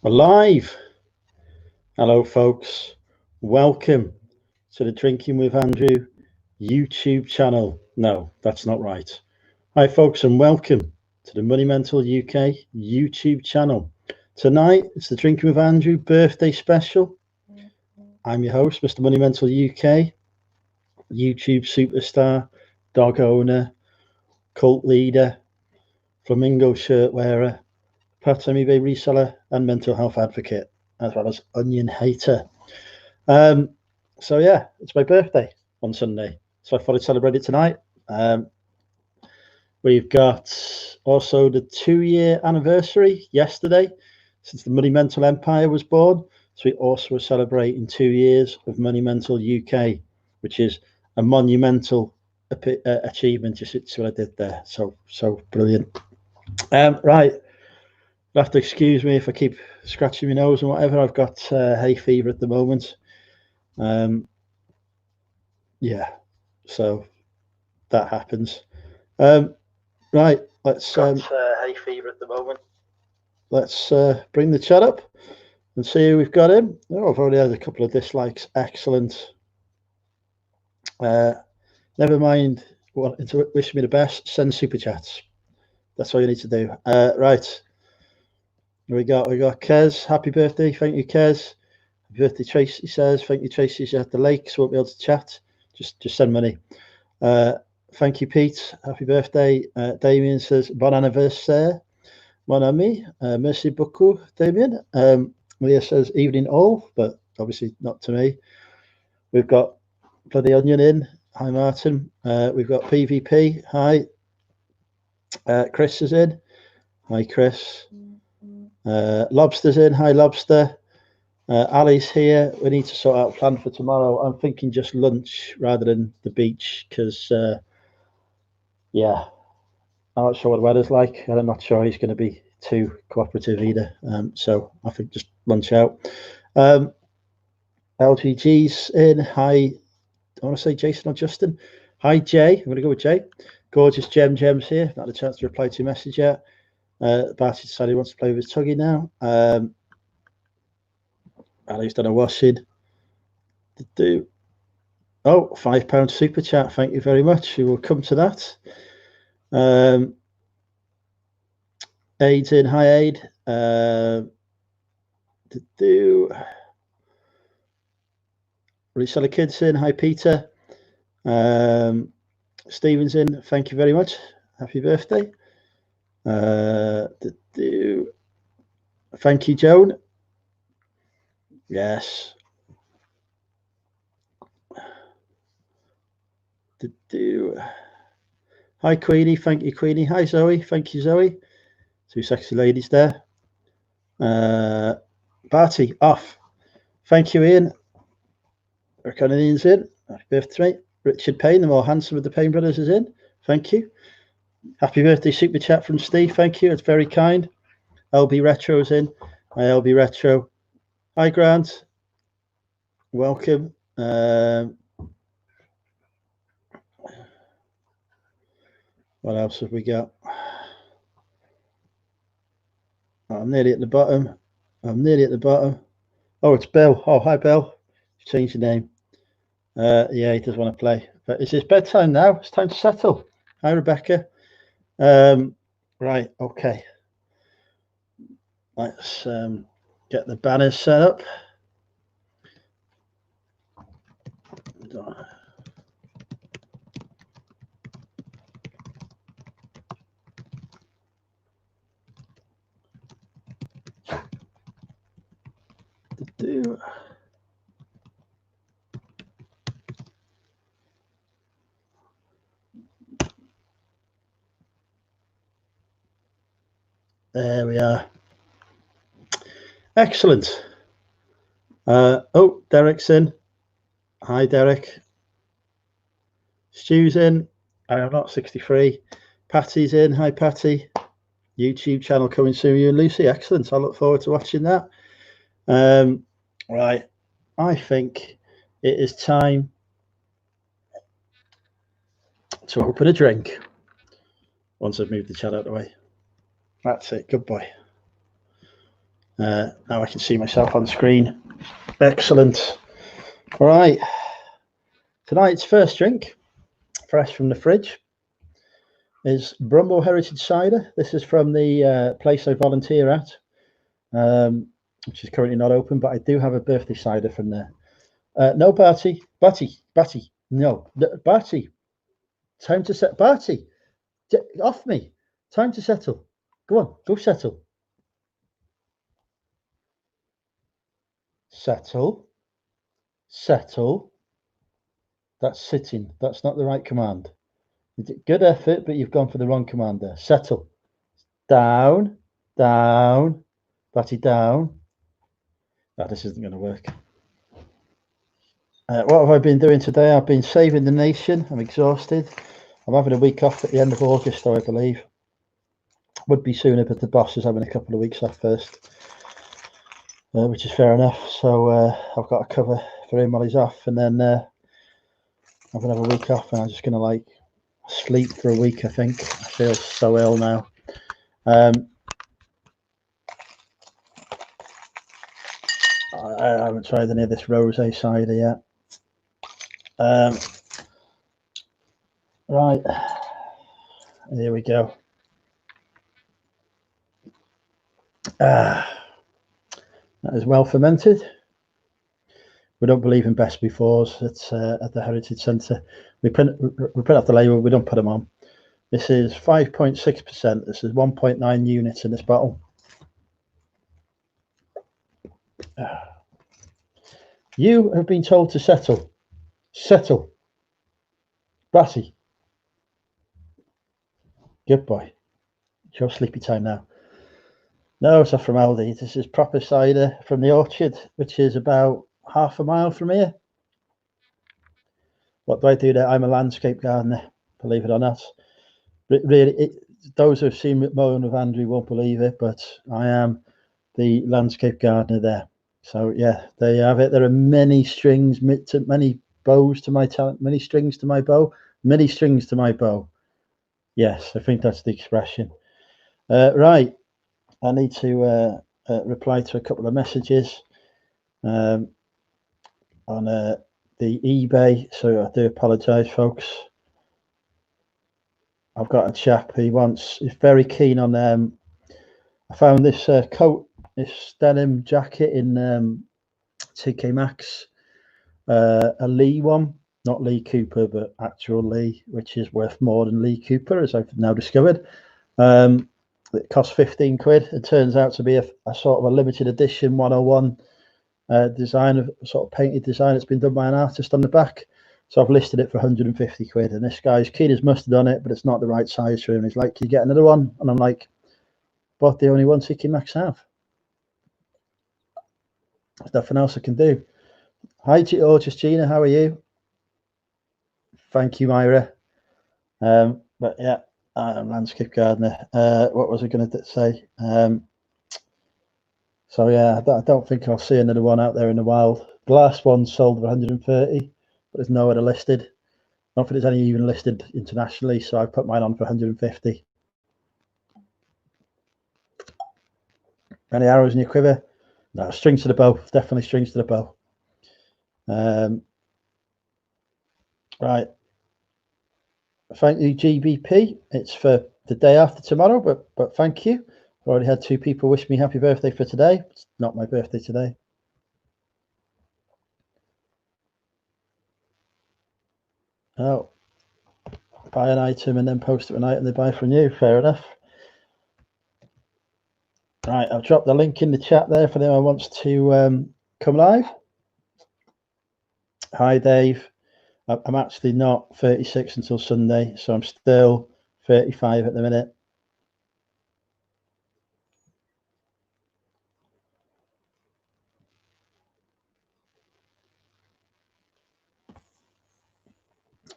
Alive. Hello, folks. Welcome to the Drinking with Andrew YouTube channel. No, that's not right. Hi, folks, and welcome to the Money Mental UK YouTube channel. Tonight, it's the Drinking with Andrew birthday special. I'm your host, Mr. Money Mental UK, YouTube superstar, dog owner, cult leader, flamingo shirt wearer, part-time eBay reseller, and mental health advocate, as well as onion hater. So yeah, it's my birthday on Sunday, so I thought I'd celebrate it tonight. We've got also the 2-year anniversary yesterday since the Money Mental Empire was born. So we also are celebrating 2 years of Money Mental UK, which is a monumental achievement. Just it's what I did there. So brilliant. Right. You'll have to excuse me if I keep scratching my nose and whatever. I've got hay fever at the moment. Yeah, so that happens. Right, let's hay fever at the moment. Let's bring the chat up and see who we've got in. Oh, I've already had a couple of dislikes. Excellent. Never mind. Want to wish me the best? Send super chats. That's all you need to do. Right. We got Kez. Happy birthday! Thank you, Kez. Happy birthday, Tracy says. Thank you, Tracy. She's at the lake, so won't be able to chat. Just send money. Thank you, Pete. Happy birthday. Damien says, bon anniversaire, mon ami. Merci beaucoup, Damien. Leah says, evening all, but obviously not to me. We've got Bloody Onion in. Hi, Martin. We've got PvP. Hi. Chris is in. Hi, Chris. Lobster's in. Hi, Lobster. Ali's here. We need to sort out a plan for tomorrow. I'm thinking just lunch rather than the beach because, yeah, I'm not sure what the weather's like, and I'm not sure he's going to be too cooperative either. So I think just lunch out. LGG's in. Hi, I want to say Jason or Justin. Hi, Jay. I'm going to go with Jay. Gorgeous Gems here. Not had a chance to reply to your message yet. Barty decided he wants to play with his Tuggy now. Ali's done a washing. Oh, £5 super chat. Thank you very much. We will come to that. Aid's in. Hi, Aid. Reseller Kids in. Hi, Peter. Stephen's in. Thank you very much. Happy birthday. Thank you, Joan. Yes. Hi, Queenie. Thank you, Queenie. Hi, Zoe. Thank you, Zoe. 2 sexy ladies there. Barty, off. Thank you, Ian. Ian's in. Happy birthday. Richard Payne, the more handsome of the Payne brothers, is in. Thank you. Happy birthday super chat from Steve. Thank you. It's very kind. LB Retro's in. Hi, LB Retro. Hi, Grant. Welcome. What else have we got? Oh, I'm nearly at the bottom. Oh, it's Bill. Oh, hi, Bill. You've changed your name. Yeah, he does want to play. But it's his bedtime now. It's time to settle. Hi, Rebecca. Right, okay. Let's get the banners set up. There we are. Excellent. Oh, Derek's in. Hi, Derek. Stu's in. I am not 63. Patty's in. Hi, Patty. YouTube channel coming soon, you and Lucy. Excellent. I look forward to watching that. Right. I think it is time to open a drink. Once I've moved the chat out of the way. That's it. Good boy. Now I can see myself on screen. Excellent. All right. Tonight's first drink, fresh from the fridge, is Brumbo Heritage Cider. This is from the place I volunteer at, which is currently not open, but I do have a birthday cider from there. No, Barty. No, Barty. Time to set. Barty, off me. Time to settle. Go on, go settle. Settle. Settle. That's sitting. That's not the right command. Good effort, but you've gone for the wrong command there. Settle. Down. Down. Barty, down. No, this isn't going to work. What have I been doing today? I've been saving the nation. I'm exhausted. I'm having a week off at the end of August, though, I believe. Would be sooner, but the boss is having a couple of weeks off first, which is fair enough. So I've got to cover for him while he's off, and then I'm going to have a week off, and I'm just going to like sleep for a week, I think. I feel so ill now. I haven't tried any of this rosé cider yet. Right, here we go. That is well fermented. We don't believe in best befores at the Heritage Centre. We print off the label, we don't put them on. This is 5.6%. This is 1.9 units in this bottle. You have been told to settle. Settle. Batty. Good boy. It's your sleepy time now. No, it's not from Aldi. This is proper cider from the orchard, which is about half a mile from here. What do I do there? I'm a landscape gardener, believe it or not. Really, those who have seen me mowing with Andrew won't believe it, but I am the landscape gardener there. So yeah, there you have it. There are many strings, many bows to my talent, many strings to my bow, many strings to my bow. Yes, I think that's the expression. Right, I need to reply to a couple of messages on the eBay, so I do apologise, folks. I've got a chap who he's very keen on I found this coat, this denim jacket in TK Maxx, a Lee one, not Lee Cooper, but actual Lee, which is worth more than Lee Cooper, as I've now discovered. It cost 15 quid. It turns out to be a sort of a limited edition 101 design, of sort of painted design. It's been done by an artist on the back. So I've listed it for 150 quid. And this guy's keen as mustard on it, but it's not the right size for him. He's like, can you get another one? And I'm like, but the only one TK Maxx have. There's nothing else I can do. Hi, gorgeous Gina. How are you? Thank you, Myra. But yeah, I'm landscape gardener. What was I going to say? So yeah, I don't think I'll see another one out there in the wild. The last one sold for 130, but there's no other listed. I don't think there's any even listed internationally, so I put mine on for 150. Any arrows in your quiver? No, strings to the bow. Definitely strings to the bow. Right. Thank you, GBP. It's for the day after tomorrow, but thank you. I've already had 2 people wish me happy birthday for today. It's not my birthday today. Oh, buy an item and then post it an item they buy from you. Fair enough. Right, I've dropped the link in the chat there for anyone who wants to come live. Hi, Dave. I'm actually not 36 until Sunday, so I'm still 35 at the minute.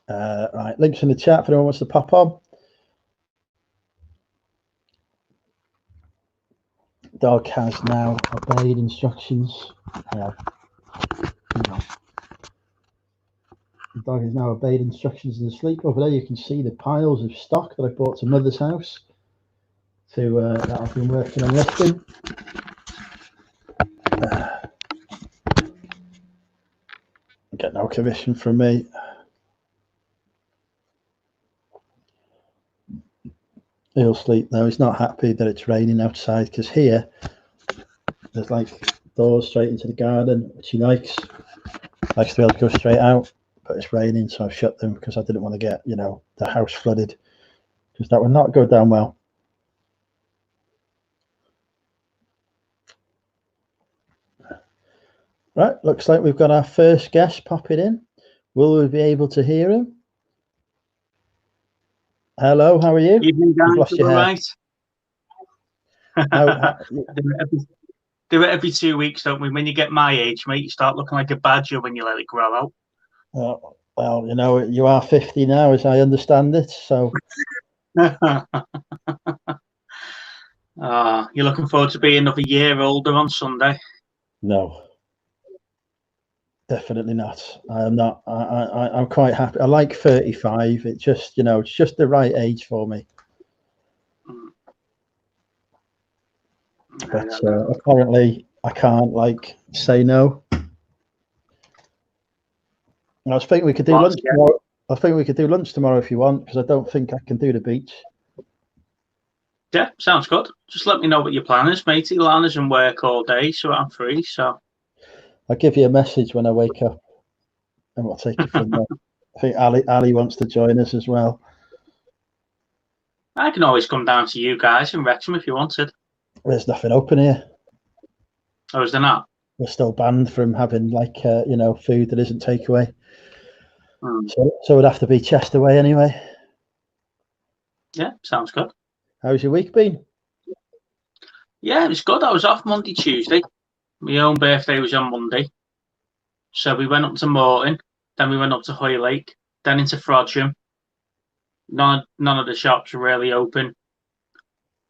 Right, links in the chat if anyone wants to pop on. Dog has now obeyed instructions. The dog has now obeyed instructions in sleep. Over there you can see the piles of stock that I brought to Mother's house that I've been working on listing. commission from me. He'll sleep though. He's not happy that it's raining outside because here there's like doors straight into the garden, which he likes. Likes to be able to go straight out, but it's raining, so I've shut them because I didn't want to get, the house flooded, because that would not go down well. Right, looks like we've got our first guest popping in. Will we be able to hear him? Hello, how are you? Evening, guys. You've lost your hair. Right. Do it every 2 weeks, don't we? When you get my age, mate, you start looking like a badger when you let it grow out. Well, you are 50 now, as I understand it, so. You're looking forward to being another year older on Sunday? No. Definitely not. I'm not. I'm quite happy. I like 35. It just, it's just the right age for me. But apparently, I can't say no. I was thinking we could do lunch tomorrow. I think we could do lunch tomorrow if you want, because I don't think I can do the beach. Yeah, sounds good. Just let me know what your plan is, matey. Lana's in work all day, so I'm free. So I'll give you a message when I wake up, and we'll take it from there. I think Ali wants to join us as well. I can always come down to you guys in Wrexham if you wanted. There's nothing open here. Oh, is there not? We're still banned from having food that isn't takeaway. So it'd have to be Chesterway anyway. Yeah, sounds good. How's your week been? Yeah, it was good. I was off Monday, Tuesday. My own birthday was on Monday. So we went up to Morton, then we went up to Hoylake, then into Frodsham. None of the shops were really open.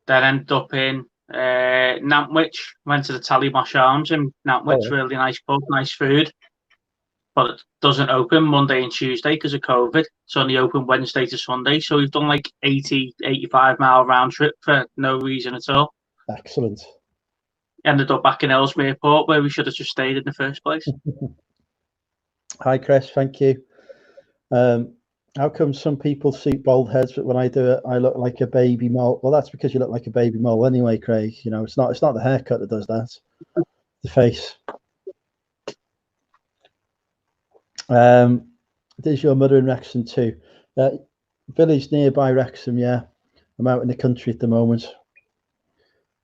Then ended up in Nantwich, went to the Tallymosh Arms in Nantwich, really nice pub, nice food. But it doesn't open Monday and Tuesday because of COVID. It's only open Wednesday to Sunday. So we've done 80, 85-mile round trip for no reason at all. Excellent. Ended up back in Ellesmere Port where we should have just stayed in the first place. Hi, Chris. Thank you. How come some people suit bald heads, but when I do it, I look like a baby mole? Well, that's because you look like a baby mole anyway, Craig. It's not the haircut that does that. The face. Is your mother in Wrexham too? Village nearby Wrexham, yeah. I'm out in the country at the moment.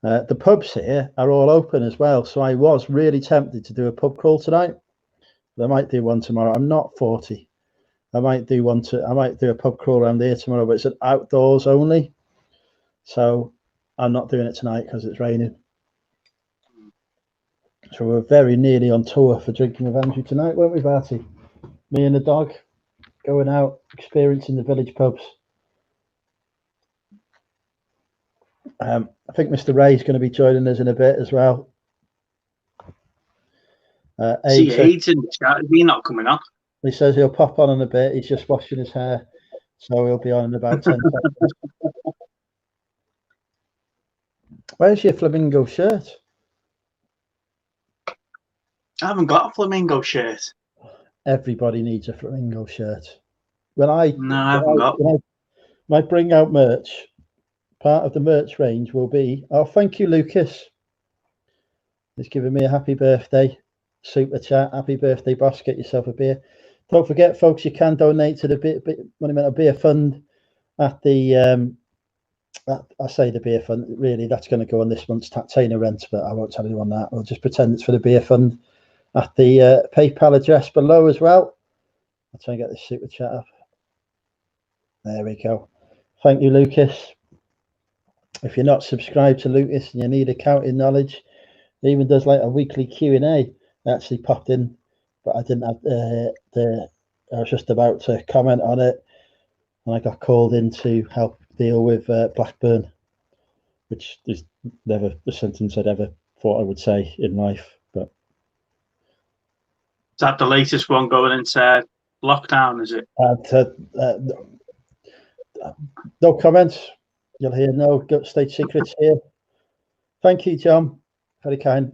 The pubs here are all open as well, so I was really tempted to do a pub crawl tonight. I might do one tomorrow. I'm not 40. I might do a pub crawl around here tomorrow, but it's an outdoors only. So I'm not doing it tonight because it's raining. So we're very nearly on tour for Drinking with Andrew tonight, weren't we, Barty? Me and the dog going out, experiencing the village pubs. I think Mr. Ray's going to be joining us in a bit as well. Aids in the chat. Is he not coming on? He says he'll pop on in a bit. He's just washing his hair, so he'll be on in about 10 seconds. Where's your flamingo shirt? I haven't got a flamingo shirt. Everybody needs a flamingo shirt. When I bring out merch, part of the merch range will be, oh, thank you, Lucas. He's giving me a happy birthday. Super chat. Happy birthday, boss. Get yourself a beer. Don't forget, folks, you can donate to the Monumental Beer Fund at the, I say the beer fund, really, that's going to go on this month's Tactina rent, but I won't tell anyone that. We'll just pretend it's for the beer fund at the PayPal address below as well. I'll try and get this super chat up. There we go. Thank you, Lucas. If you're not subscribed to Lucas and you need accounting knowledge, he even does a weekly Q&A. I actually popped in, but I didn't have I was just about to comment on it, and I got called in to help deal with Blackburn, which is never the sentence I'd ever thought I would say in life. But is that the latest one going into lockdown? Is it? No comments. You'll hear no state secrets here. Thank you, John. Very kind.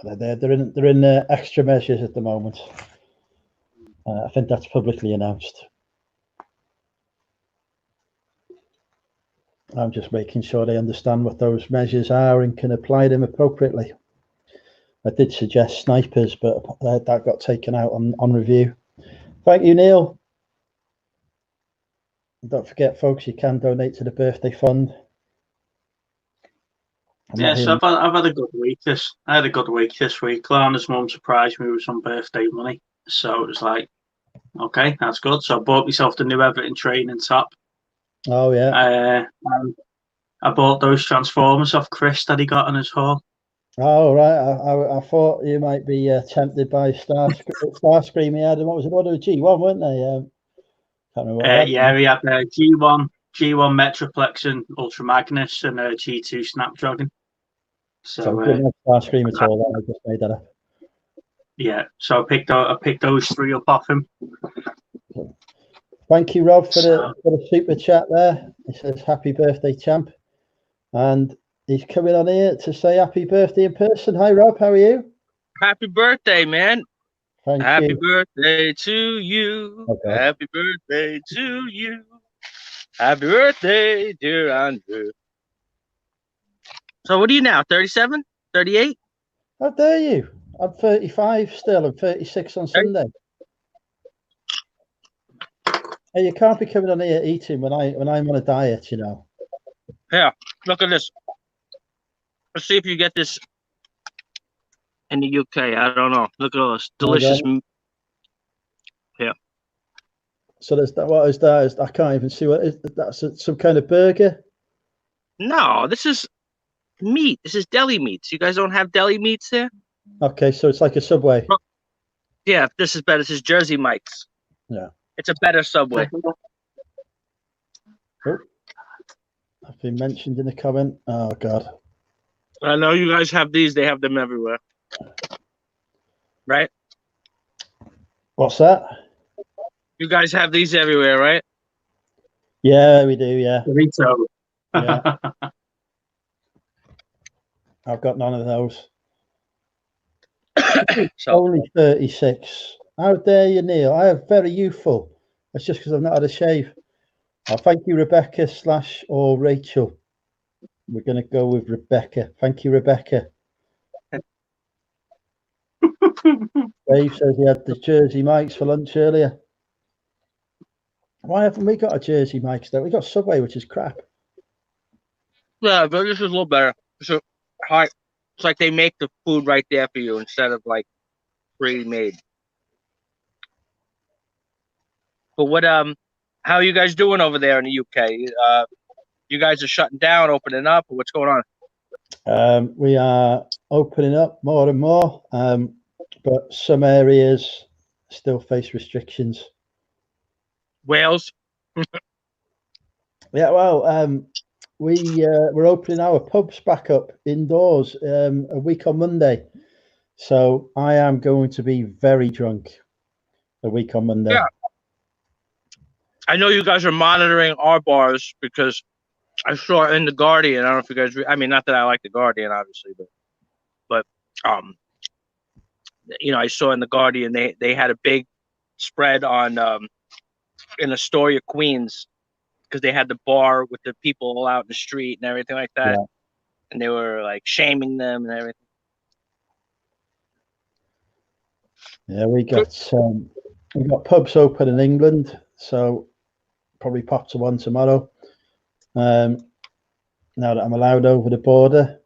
They're in extra measures at the moment. I think that's publicly announced. I'm just making sure they understand what those measures are and can apply them appropriately. I did suggest snipers, but that got taken out on review. Thank you, Neil. Don't forget, folks, you can donate to the birthday fund. So I've had a good week. I had a good week this week. Lana's mum surprised me with some birthday money, so it was like, okay, that's good. So I bought myself the new Everton training top. Oh yeah. I bought those Transformers off Chris that he got in his haul. Oh right. I thought you might be tempted by Starscream. He had, what was it? What was G1, weren't they? Can't remember. Yeah, he had G1 Metroplex and Ultra Magnus and G2 Snapdragon. So didn't have Starscream at all. I just made that up. Yeah, so I picked those three up off him. Thank you, Rob, for the super chat there. He says happy birthday, champ, and he's coming on here to say happy birthday in person. Hi, Rob. How are you? Happy birthday, man. Happy birthday to you. Okay. Happy birthday to you. Happy birthday, dear Andrew. So what are you now, 37? 38? How dare you? I'm 35 still. I'm 36 on Sunday. Hey, you can't be coming on here eating when I'm on a diet, you know. Yeah, look at this. Let's see if you get this in the UK. I don't know. Look at all this delicious. Yeah. So there's that. What is that? I can't even see what is that's. Some kind of burger. No, this is meat. This is deli meats. You guys don't have deli meats there? Okay, so it's like a Subway. Yeah, this is better. This is Jersey Mike's. Yeah. It's a better Subway. Oh, I've been mentioned in the comment. Oh God. I know you guys have these. They have them everywhere. Right? What's that? You guys have these everywhere, right? Yeah, we do. Yeah. Burrito. Yeah. I've got none of those. So, only 36. How dare you, Neil? I am very youthful. That's just because I've not had a shave. Oh, thank you, Rebecca / or Rachel. We're going to go with Rebecca. Thank you, Rebecca. Dave says he had the Jersey Mike's for lunch earlier. Why haven't we got a Jersey Mike's though? We got Subway, which is crap. yeah, but this is a little better. So, hi. It's like they make the food right there for you instead of like pre-made. But what how are you guys doing over there in the UK? You guys are shutting down, opening up, or what's going on? We are opening up more and more, but some areas still face restrictions. Wales? Yeah, well, we're opening our pubs back up indoors a week on Monday, so I am going to be very drunk a week on Monday. Yeah, I know you guys are monitoring our bars because I saw in the Guardian. I don't know if you guys. I mean, not that I like the Guardian, obviously, but you know, I saw in the Guardian they had a big spread on in Astoria, Queens, because they had the bar with the people all out in the street and everything like that, and they were like shaming them and everything. Yeah, we got pubs open in England, so probably pop to one tomorrow. Now that I'm allowed over the border.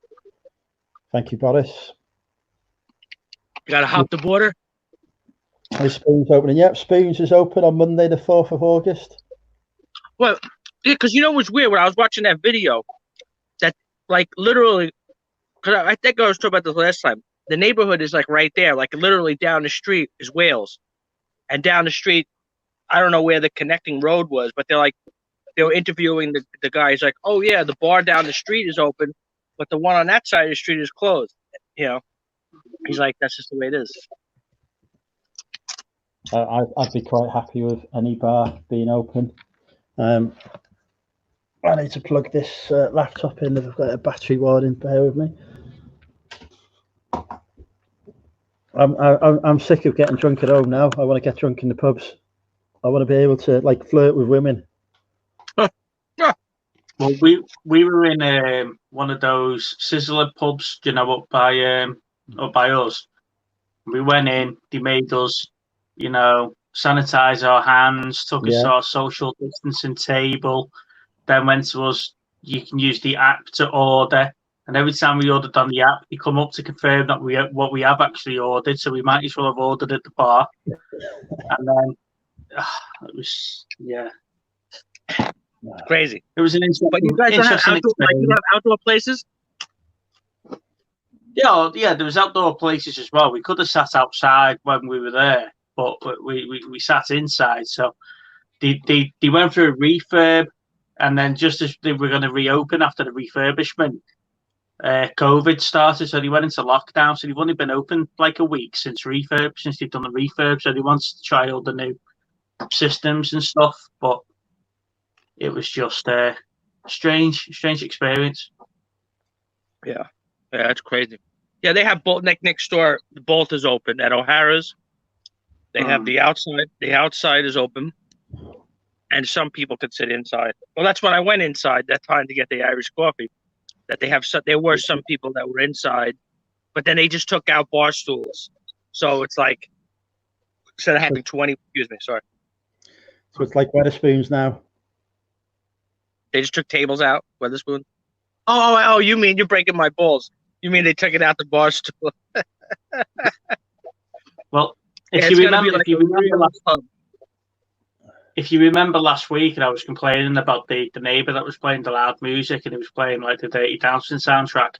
Thank you, Boris. You gotta hop the border. Spoons opening. Yep, Spoons is open on Monday, the 4th of August. Well, yeah, because you know what's weird? When I was watching that video, that like literally, because I think I was talking about this last time. The neighborhood is like right there, like literally down the street is Wales, and down the street, I don't know where the connecting road was, but they were interviewing the guy. He's like, oh yeah, the bar down the street is open, but the one on that side of the street is closed. You know, he's like, that's just the way it is. I'd be quite happy with any bar being open. I need to plug this laptop in. I've got a battery warning. Bear with me. I'm sick of getting drunk at home now. I want to get drunk in the pubs. I want to be able to like flirt with women. Well, we were in one of those Sizzler pubs, you know, up by us. We went in. They made us, you know, sanitize our hands, took us to our social distancing table, then went to us. You can use the app to order, and every time we ordered on the app, they come up to confirm that what we have actually ordered. So we might as well have ordered at the bar, and then it was crazy. It was an interesting. But you guys have outdoor places? Yeah, there was outdoor places as well. We could have sat outside when we were there, but we sat inside. So they went through a refurb, and then just as they were going to reopen after the refurbishment, COVID started, so they went into lockdown. So they've only been open like a week since they've done the refurb. So they wanted to try all the new systems and stuff, but it was just a strange experience. Yeah, that's crazy. Yeah, they have both. Next door, the Bolt is open at O'Hara's. They have the outside. The outside is open, and some people could sit inside. Well, that's when I went inside that time to get the Irish coffee. That there were some people that were inside, but then they just took out bar stools. So it's like instead of having 20, excuse me, sorry. So it's like Wetherspoons now. They just took tables out, Wetherspoon. Oh, you mean you're breaking my balls? You mean they took it out the bar stool? Well, if you remember last week, and I was complaining about the neighbour that was playing the loud music, and he was playing like the Dirty Dancing soundtrack.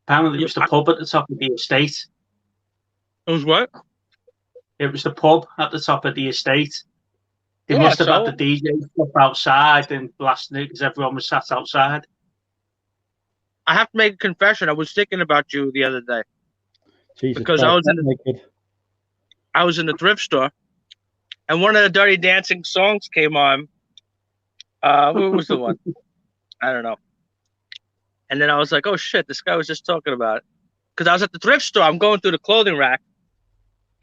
Apparently, it was the pub at the top of the estate. It was what? It was the pub at the top of the estate. They must have had the DJ stuff outside and blasting it because everyone was sat outside. I have to make a confession. I was thinking about you the other day. Jesus because Christ, I was in the thrift store, and one of the Dirty Dancing songs came on. What was the one? I don't know. And then I was like, oh, shit, this guy was just talking about it. Because I was at the thrift store. I'm going through the clothing rack.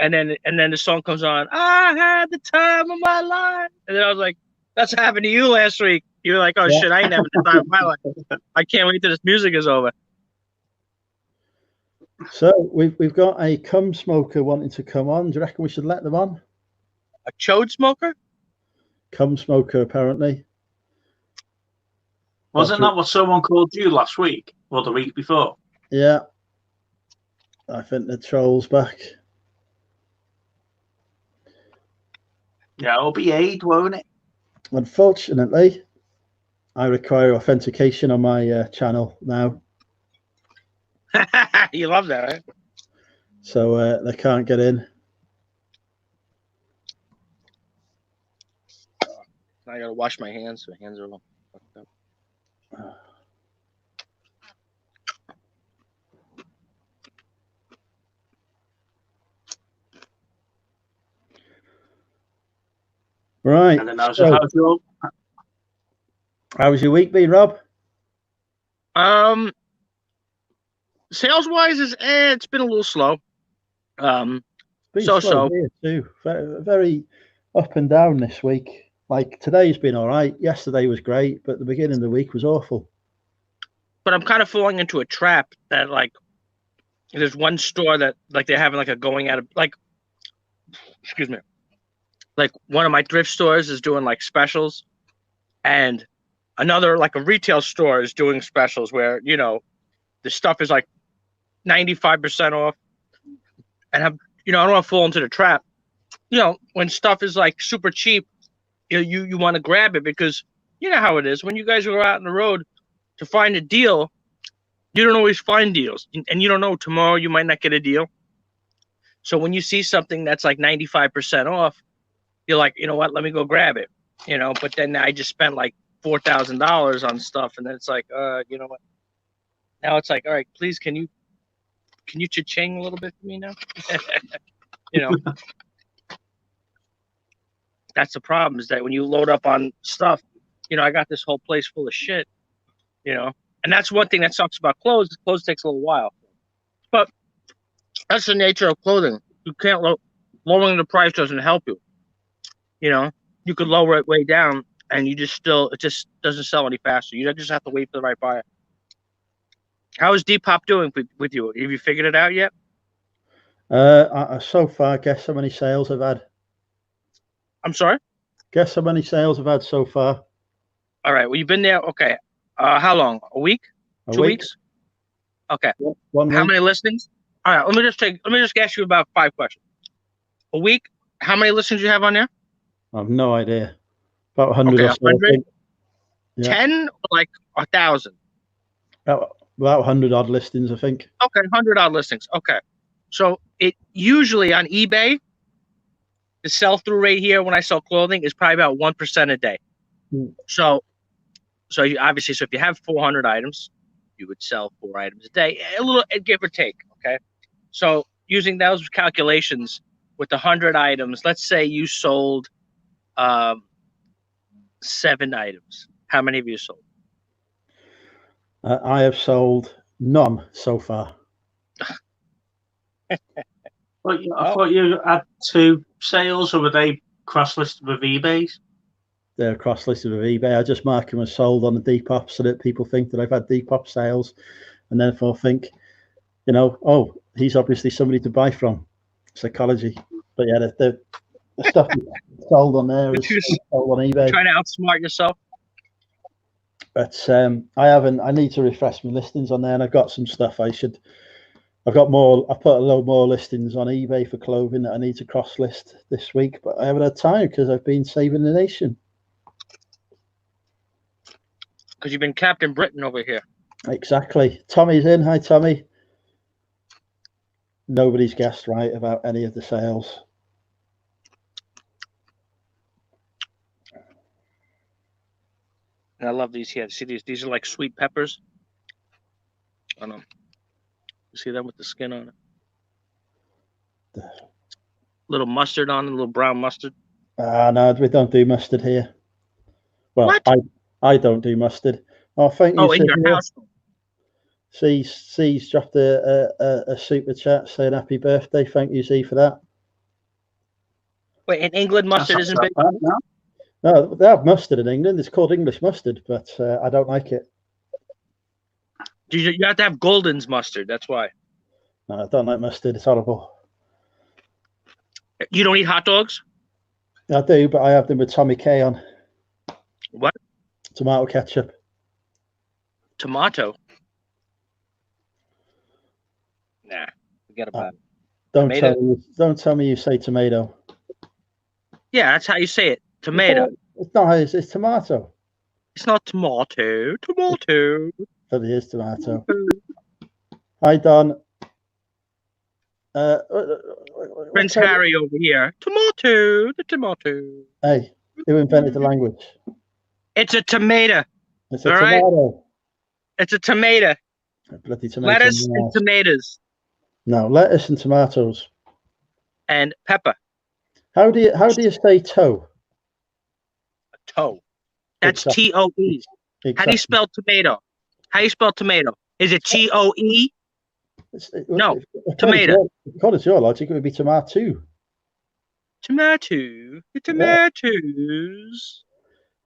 And then the song comes on. I had the time of my life. And then I was like, that's what happened to you last week. You were like, oh, shit, I ain't having the time of my life. I can't wait till this music is over. So we've got a cum smoker wanting to come on. Do you reckon we should let them on? A chode smoker? Cum smoker, apparently. Wasn't that what someone called you last week or the week before? Yeah. I think the troll's back. Yeah, it'll be Aid, won't it? Unfortunately, I require authentication on my channel now. You love that, right? So they can't get in. I gotta wash my hands. My hands are all fucked up. Right. And then how's your week been, Rob? Sales wise, it's been a little slow. So here too. Very, very up and down this week. Like today's been all right. Yesterday was great, but the beginning of the week was awful. But I'm kind of falling into a trap that like there's one store that like they're having like a going out of like, excuse me, like one of my thrift stores is doing like specials, and another like a retail store is doing specials where you know the stuff is like 95% off, and I don't want to fall into the trap. You know, when stuff is like super cheap, you want to grab it because you know how it is when you guys go out on the road to find a deal. You don't always find deals, and you don't know tomorrow you might not get a deal. So when you see something that's like 95% off, you're like, you know what? Let me go grab it. You know, but then I just spent like $4,000 on stuff, and then it's like, you know what? Now it's like, all right, please, can you cha-ching a little bit for me now? You know, that's the problem is that when you load up on stuff, you know, I got this whole place full of shit, you know, and that's one thing that sucks about clothes. Clothes takes a little while, but that's the nature of clothing. You can't lowering the price doesn't help you. You know, you could lower it way down, and it just doesn't sell any faster. You just have to wait for the right buyer. How is Depop doing with you? Have you figured it out yet? So far, guess how many sales I've had? I'm sorry? Guess how many sales I've had so far? All right. Well, you've been there. Okay. How long? A week? 2 weeks? Okay. 1 week. How many listings? All right. Let me just ask you about 5 questions. A week? How many listings do you have on there? I have no idea. About 100 okay, or so. 100? Yeah. 10 or like 1,000? About 100 odd listings, I think. Okay, 100 odd listings. Okay. So it usually on eBay, the sell-through rate here when I sell clothing is probably about 1% a day. So you obviously, so if you have 400 items, you would sell 4 items a day, a little give or take. Okay. So using those calculations with the 100 items, let's say you sold 7 items. How many have you sold? I have sold none so far. I thought you had 2 sales, or were they cross-listed with eBay's? They're cross-listed with eBay. I just mark them as sold on the Depop so that people think that I've had Depop sales, and therefore think, you know, oh, he's obviously somebody to buy from. Psychology. But yeah, the stuff sold on there is sold on eBay. Trying to outsmart yourself. But I need to refresh my listings on there, and I've got some stuff I've got more. I put a load more listings on eBay for clothing that I need to cross list this week, but I haven't had time because I've been saving the nation. Because you've been Captain Britain over here. Exactly. Tommy's in. Hi, Tommy. Nobody's guessed right about any of the sales. And I love these here. See these are like sweet peppers. I don't know. You see them with the skin on it? Little mustard on it, a little brown mustard. No, we don't do mustard here. Well, what? I don't do mustard. Oh, thank you. Oh, in your house. C's dropped a super chat saying happy birthday. Thank you, Z, for that. Wait, in England, mustard isn't big? No, they have mustard in England. It's called English mustard, but I don't like it. You have to have Golden's mustard. That's why. No, I don't like mustard. It's horrible. You don't eat hot dogs? I do, but I have them with Tommy K on. What? Tomato ketchup. Tomato? Nah, forget about it. Don't tell me you say tomato. Yeah, that's how you say it. Tomato. It's not. It's tomato. It's not tomato. Tomato. But it is tomato. Hi, Don. Prince Harry over here. Tomato. The tomato. Hey, who invented the language? It's a tomato. It's a tomato. Right? It's a tomato. A bloody tomato. Lettuce and tomatoes. No, lettuce and tomatoes. And pepper. How do you say toe? Toe. That's exactly. T-O-E. Exactly. How do you spell tomato? How do you spell tomato? Is it T-O-E? No, tomato. According to your logic, it would be tomato. Tomato. The tomatoes.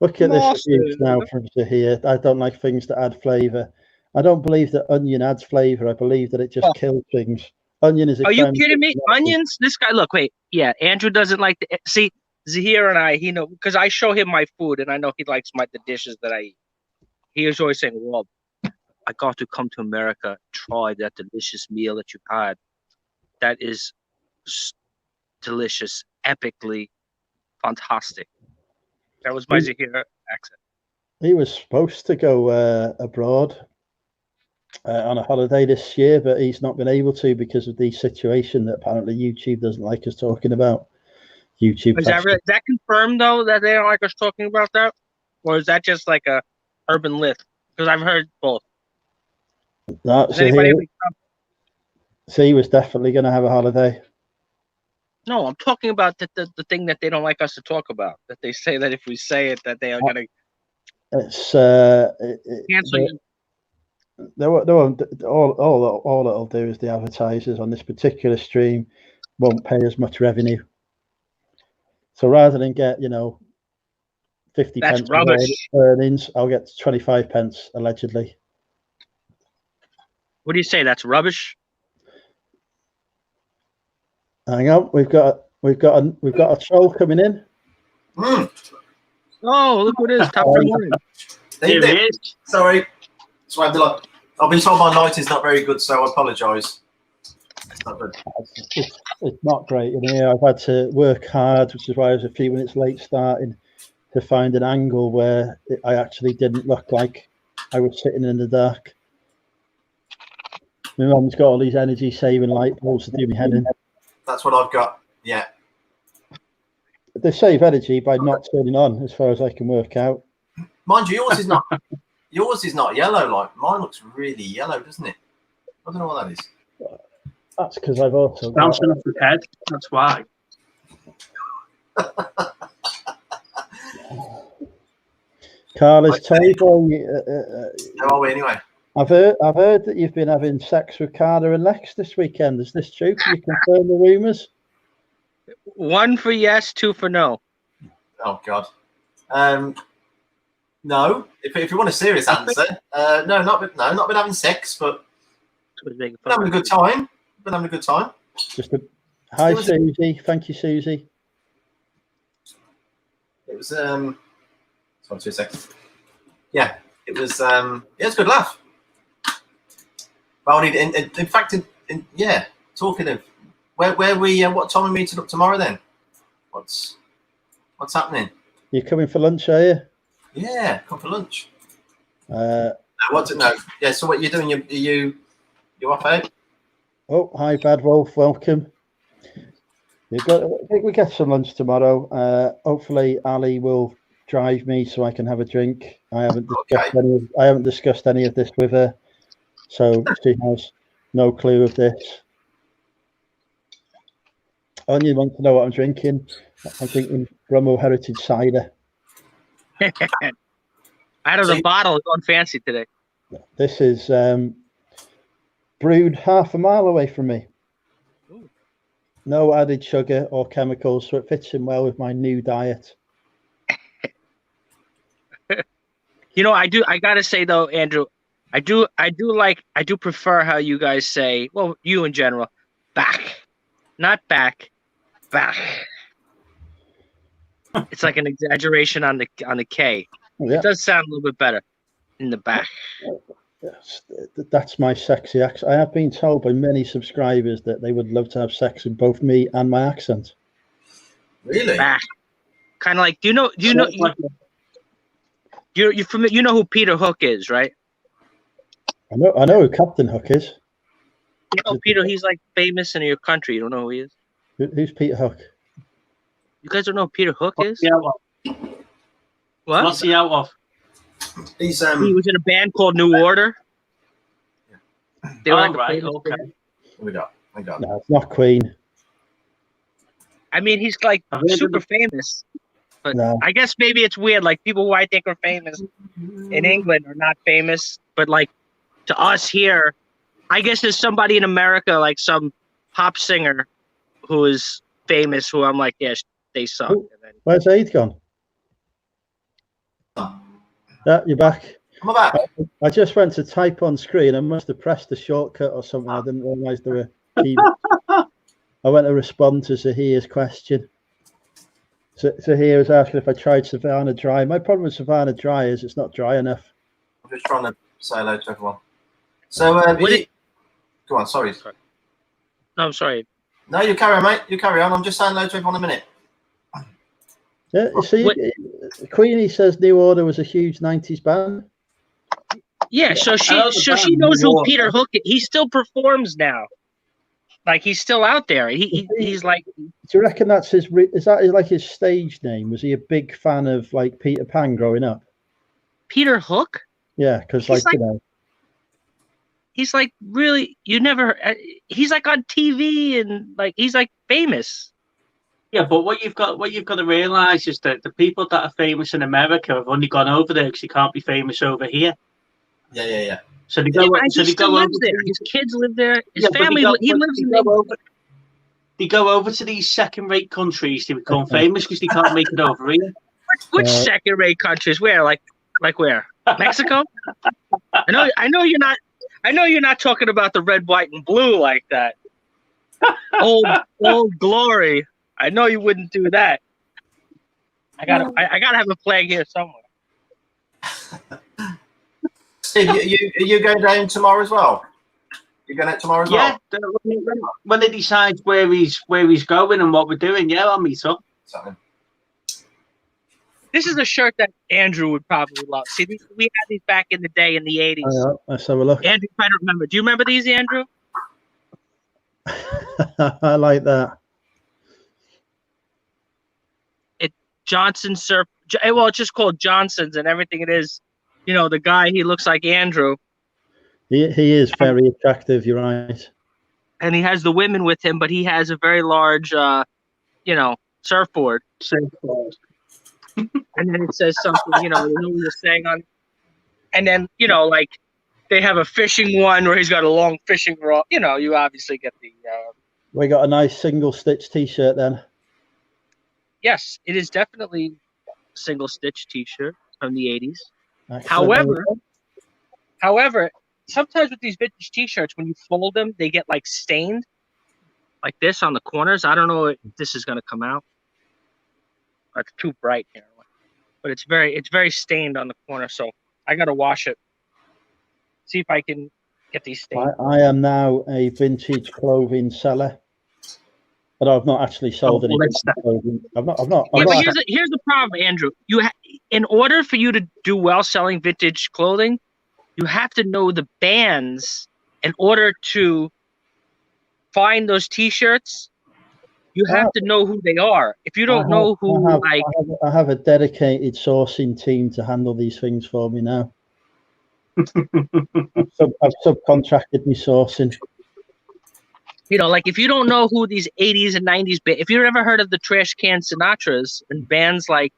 Look at this abuse now from here. I don't like things that add flavour. I don't believe that onion adds flavour. I believe that it just kills things. Onion is. Are you kidding me? Onions? This guy. Look, wait. Yeah, Andrew doesn't like the. See, Zahir and I. He know because I show him my food, and I know he likes the dishes that I eat. He is always saying, "Rob, I got to come to America, try that delicious meal that you had. That is delicious, epically fantastic." That was my Zahir accent. He was supposed to go abroad on a holiday this year, but he's not been able to because of the situation that apparently YouTube doesn't like us talking about. YouTube. Is that confirmed though that they don't like us talking about that, or is that just like a urban myth? Because I've heard both. No, so he was definitely going to have a holiday. No, I'm talking about the thing that they don't like us to talk about. That they say that if we say it, that they are going to. It's cancel you. All it'll do is the advertisers on this particular stream won't pay as much revenue. So rather than get 50 That's pence rubbish. earnings, I'll get 25 pence allegedly. What do you say? That's rubbish. Hang on, we've got a troll coming in. Oh, look what it is. Top of the morning. Here it is. Sorry. I've been told my night is not very good, so I apologise. It's not good. It's not great in here. I've had to work hard, which is why I was a few minutes late starting, to find an angle where I actually didn't look like I was sitting in the dark. My mum's got all these energy saving light bulbs to do me head in. That's what I've got. Yeah. They save energy by not turning on, as far as I can work out. Mind you, yours is not. Yours is not yellow. Like mine looks really yellow, doesn't it? I don't know what that is. That's because I've also got Bouncing off the head. That's why. Carla's table. How are we anyway? I've heard that you've been having sex with Carla and Lex this weekend. Is this true? Can you confirm the rumours? 1 for yes, 2 for no. Oh God. No. If you want a serious answer, no, not been having sex, but been having a good time. Been having a good time. Hi, Susie. Thank you, Susie. It was sorry, 2 seconds. Yeah, it was it was a good laugh. Well, in fact, talking of where we what time are we meeting up tomorrow then? What's happening? You're coming for lunch, are you? Yeah, come for lunch. What's it? No. Yeah. So what you're doing? You off out? Oh, hi, Bad Wolf. Welcome. I think we get some lunch tomorrow. Hopefully, Ali will drive me so I can have a drink. I haven't discussed any of this with her, so she has no clue of this. Onion wants to know what I'm drinking. I'm drinking Brummel Heritage Cider. Out of the bottle, it's on fancy today. This is brewed half a mile away from me. Ooh. No added sugar or chemicals, so it fits in well with my new diet. I gotta say though, Andrew, I do prefer how you guys say, well, you in general, back, not back. It's like an exaggeration on the K. Yeah. It does sound a little bit better in the back. Yes, that's my sexy accent. I have been told by many subscribers that they would love to have sex with both me and my accent. Really? Back. Kind of like, you know who Peter Hook is, right? I know who Captain Hook is. You know, Peter, he's like famous in your country. You don't know who he is? Who's Peter Hook? You guys don't know who Peter Hook is? What? What's he out of? He was in a band called New Order. They were right, okay. We got. No, it's not Queen. I mean, he's like super famous. But no. I guess maybe it's weird. Like people who I think are famous in England are not famous. But like to us here, I guess there's somebody in America, like some pop singer who is famous, who I'm like, yeah, they suck. Where's Aid gone? Yeah, you're back. I'm back. I just went to type on screen. I must have pressed a shortcut or something. I didn't realise there were keyboards. I went to respond to Zahir's question. Zahir was asking if I tried Savannah Dry. My problem with Savannah Dry is it's not dry enough. I'm just trying to say hello to everyone. So, go on. Sorry. No, I'm sorry. No, you carry on, mate. You carry on. I'm just saying hello to everyone in a minute. Yeah, you see, Queenie says New Order was a huge 90s band. Yeah, so she knows who Peter Hook is. He still performs now. Like he's still out there. He's like. Do you reckon that's his? Is that like his stage name? Was he a big fan of like Peter Pan growing up? Peter Hook? Yeah, because he's like really. You never. He's like on TV and like he's like famous. Yeah, but what you've got to realize is that the people that are famous in America have only gone over there because you can't be famous over here. Yeah. So they go. He still lives there. His kids live there. His family. He lives in. they go over to these second-rate countries to become famous because they can't make it over here. Which second-rate countries? Where? Like where? Mexico? I know you're not. I know you're not talking about the red, white, and blue like that. Old glory. I know you wouldn't do that. I gotta have a flag here somewhere. Steve, you going down tomorrow as well? You're going out tomorrow as well? Yeah, when they decide where he's going and what we're doing, yeah, I'll meet up. Something. This is a shirt that Andrew would probably love. See, we had these back in the day in the 80s. Let's have a look. Andrew, try to remember. Do you remember these, Andrew? I like that. Johnson Surf. Well, it's just called Johnson's, and everything it is. You know, the guy, he looks like Andrew. He is very attractive. You're right. And he has the women with him, but he has a very large, surfboard. And then it says something, you know you're saying on. And then, like they have a fishing one where he's got a long fishing rod. You obviously get the. We got a nice single stitch T-shirt then. Yes, it is definitely a single stitch T-shirt from the 80s. Excellent. However, sometimes with these vintage T-shirts, when you fold them, they get like stained, like this on the corners. I don't know if this is going to come out. It's too bright here, but it's very stained on the corner. So I got to wash it. See if I can get these stains. I am now a vintage clothing seller, but I've not actually sold any clothing. I've not. Yeah, but here's the problem, Andrew. In order for you to do well selling vintage clothing, you have to know the bands in order to find those T-shirts. You have to know who they are. If you don't know who, I have a dedicated sourcing team to handle these things for me now. I've subcontracted me sourcing. Like if you don't know who these 80s and 90s, if you've ever heard of the Trash Can Sinatras and bands like,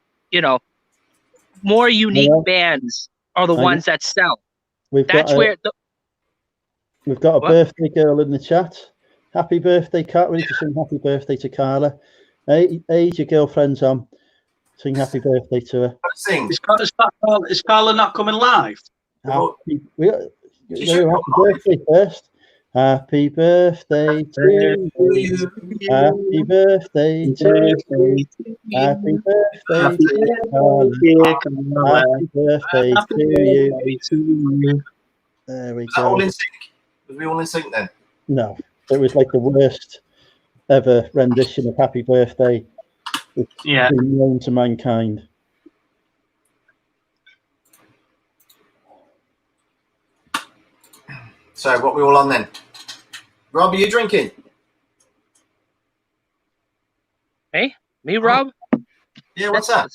more unique bands are the ones that sell. We've got a birthday girl in the chat. Happy birthday, Kat. We need to sing happy birthday to Carla. Hey, your girlfriend's on. Sing happy birthday to her. Sing. Is Carla not coming live? Happy birthday first. Happy birthday to you. Happy birthday to you. Happy birthday to Carla. Happy birthday to you. There we go. All in sync? Was we all in sync then? No. It was like the worst ever rendition of Happy Birthday been known to mankind. So what we all on then? Rob, are you drinking? Hey, me, Rob? Yeah, what's that?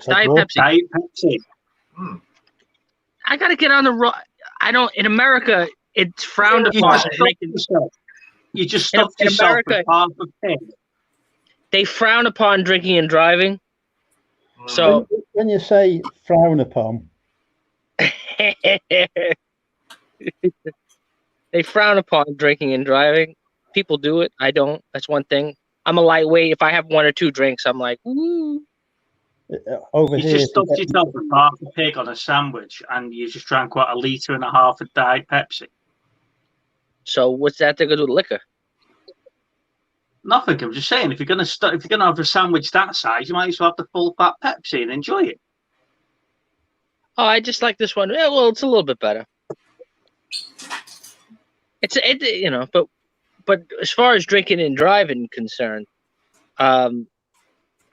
Diet Pepsi. Diet Pepsi. I gotta get on the road. In America, it's frowned upon. You just stuffed yourself with half a pig. They frown upon drinking and driving. So when you say frown upon, they frown upon drinking and driving. People do it. I don't. That's one thing. I'm a lightweight. If I have one or two drinks, I'm like, ooh. Over you here, just stuffed yourself with half a pig on a sandwich, and you just drank what, 1.5 liters of Diet Pepsi. So what's that to go do with liquor? Nothing. I'm just saying, if you're gonna have a sandwich that size, you might as well have the full fat Pepsi and enjoy it. Oh, I just like this one. Yeah, well, it's a little bit better. But as far as drinking and driving concerned, I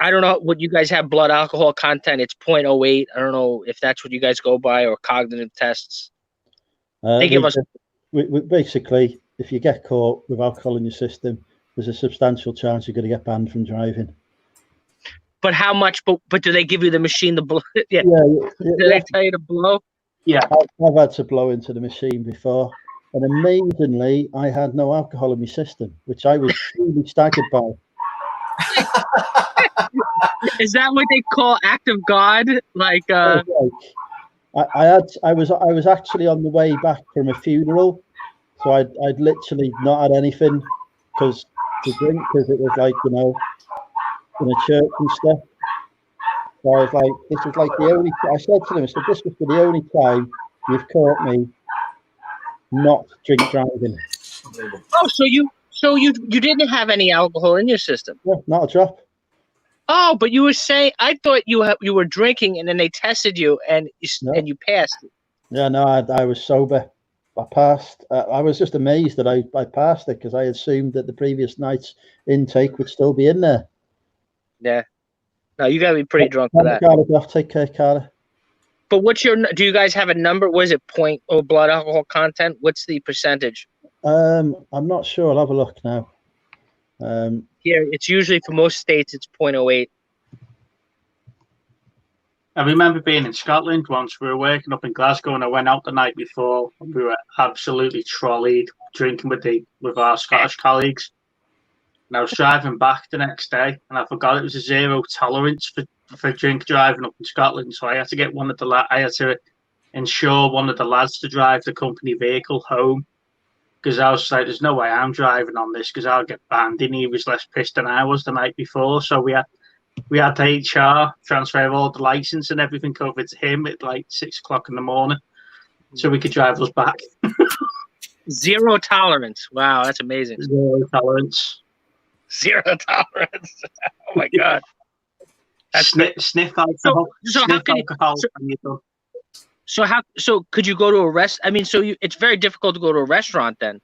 don't know what you guys have blood alcohol content. It's 0.08. I don't know if that's what you guys go by or cognitive tests. They give us. Basically, if you get caught with alcohol in your system, there's a substantial chance you're going to get banned from driving. But how much? But do they give you the machine to blow? Yeah. Do they tell you to blow? Yeah. I've had to blow into the machine before. And amazingly, I had no alcohol in my system, which I was truly staggered by. Is that what they call act of God? Like, I was actually on the way back from a funeral, so I'd literally not had anything because to drink because it was like, you know, in a church and stuff. So I was like, this is like the only. I said to them, I said, this was the only time you've caught me not drink driving. Oh, so you didn't have any alcohol in your system? Yeah, not a drop. Oh, but you were saying, I thought you were drinking and then they tested you and you passed. Yeah, no, I was sober. I passed. I was just amazed that I passed it because I assumed that the previous night's intake would still be in there. Yeah. No, you gotta be pretty drunk for that. Take care, Carter. But do you guys have a number? What is it, blood alcohol content? What's the percentage? I'm not sure. I'll have a look now. Here, it's usually for most states, it's 0.08. I remember being in Scotland once. We were working up in Glasgow, and I went out the night before. And we were absolutely trolleyed drinking with our Scottish colleagues. And I was driving back the next day, and I forgot it was a zero tolerance for drink driving up in Scotland. So I had to get I had to ensure one of the lads to drive the company vehicle home, because I was like, "There's no way I'm driving on this because I'll get banned." And he was less pissed than I was the night before, so we had HR transfer all the license and everything over to him at like 6 o'clock in the morning, so we could drive us back. Zero tolerance. Wow, that's amazing. Zero tolerance. Zero tolerance. Oh my god. That's sniff alcohol. So how can you? So could you go to a rest? I mean, it's very difficult to go to a restaurant then.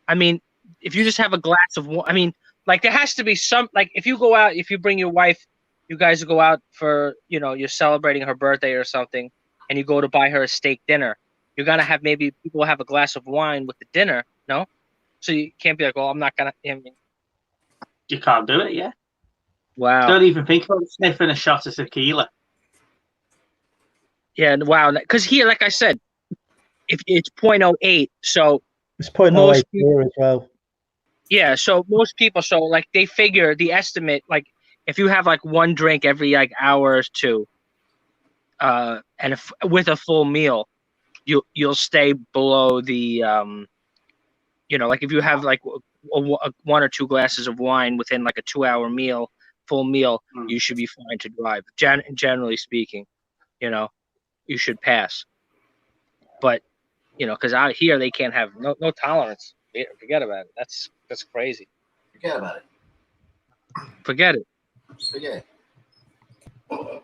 I mean, if you just have a glass of wine, I mean, like there has to be some, like if you go out, if you bring your wife, you guys go out for, you know, you're celebrating her birthday or something, and you go to buy her a steak dinner. You're gonna have maybe people have a glass of wine with the dinner, no? So you can't be like, well, I'm not gonna. I mean, you can't do it, yeah. Wow. Don't even think about sniffing a shot of tequila. Yeah, wow. Because here, like I said, if it's 0.08, so it's 0.08 here as well. Yeah, so most people, so like they figure the estimate, like if you have like one drink every like hour or two, and with a full meal, you'll stay below the, you know, like if you have like one or two glasses of wine within like a 2-hour meal, full meal, you should be fine to drive. Generally speaking, you know, you should pass. But, you know, because out here they can't have no tolerance. Forget about it. That's crazy. Forget about it. Forget it. Forget it.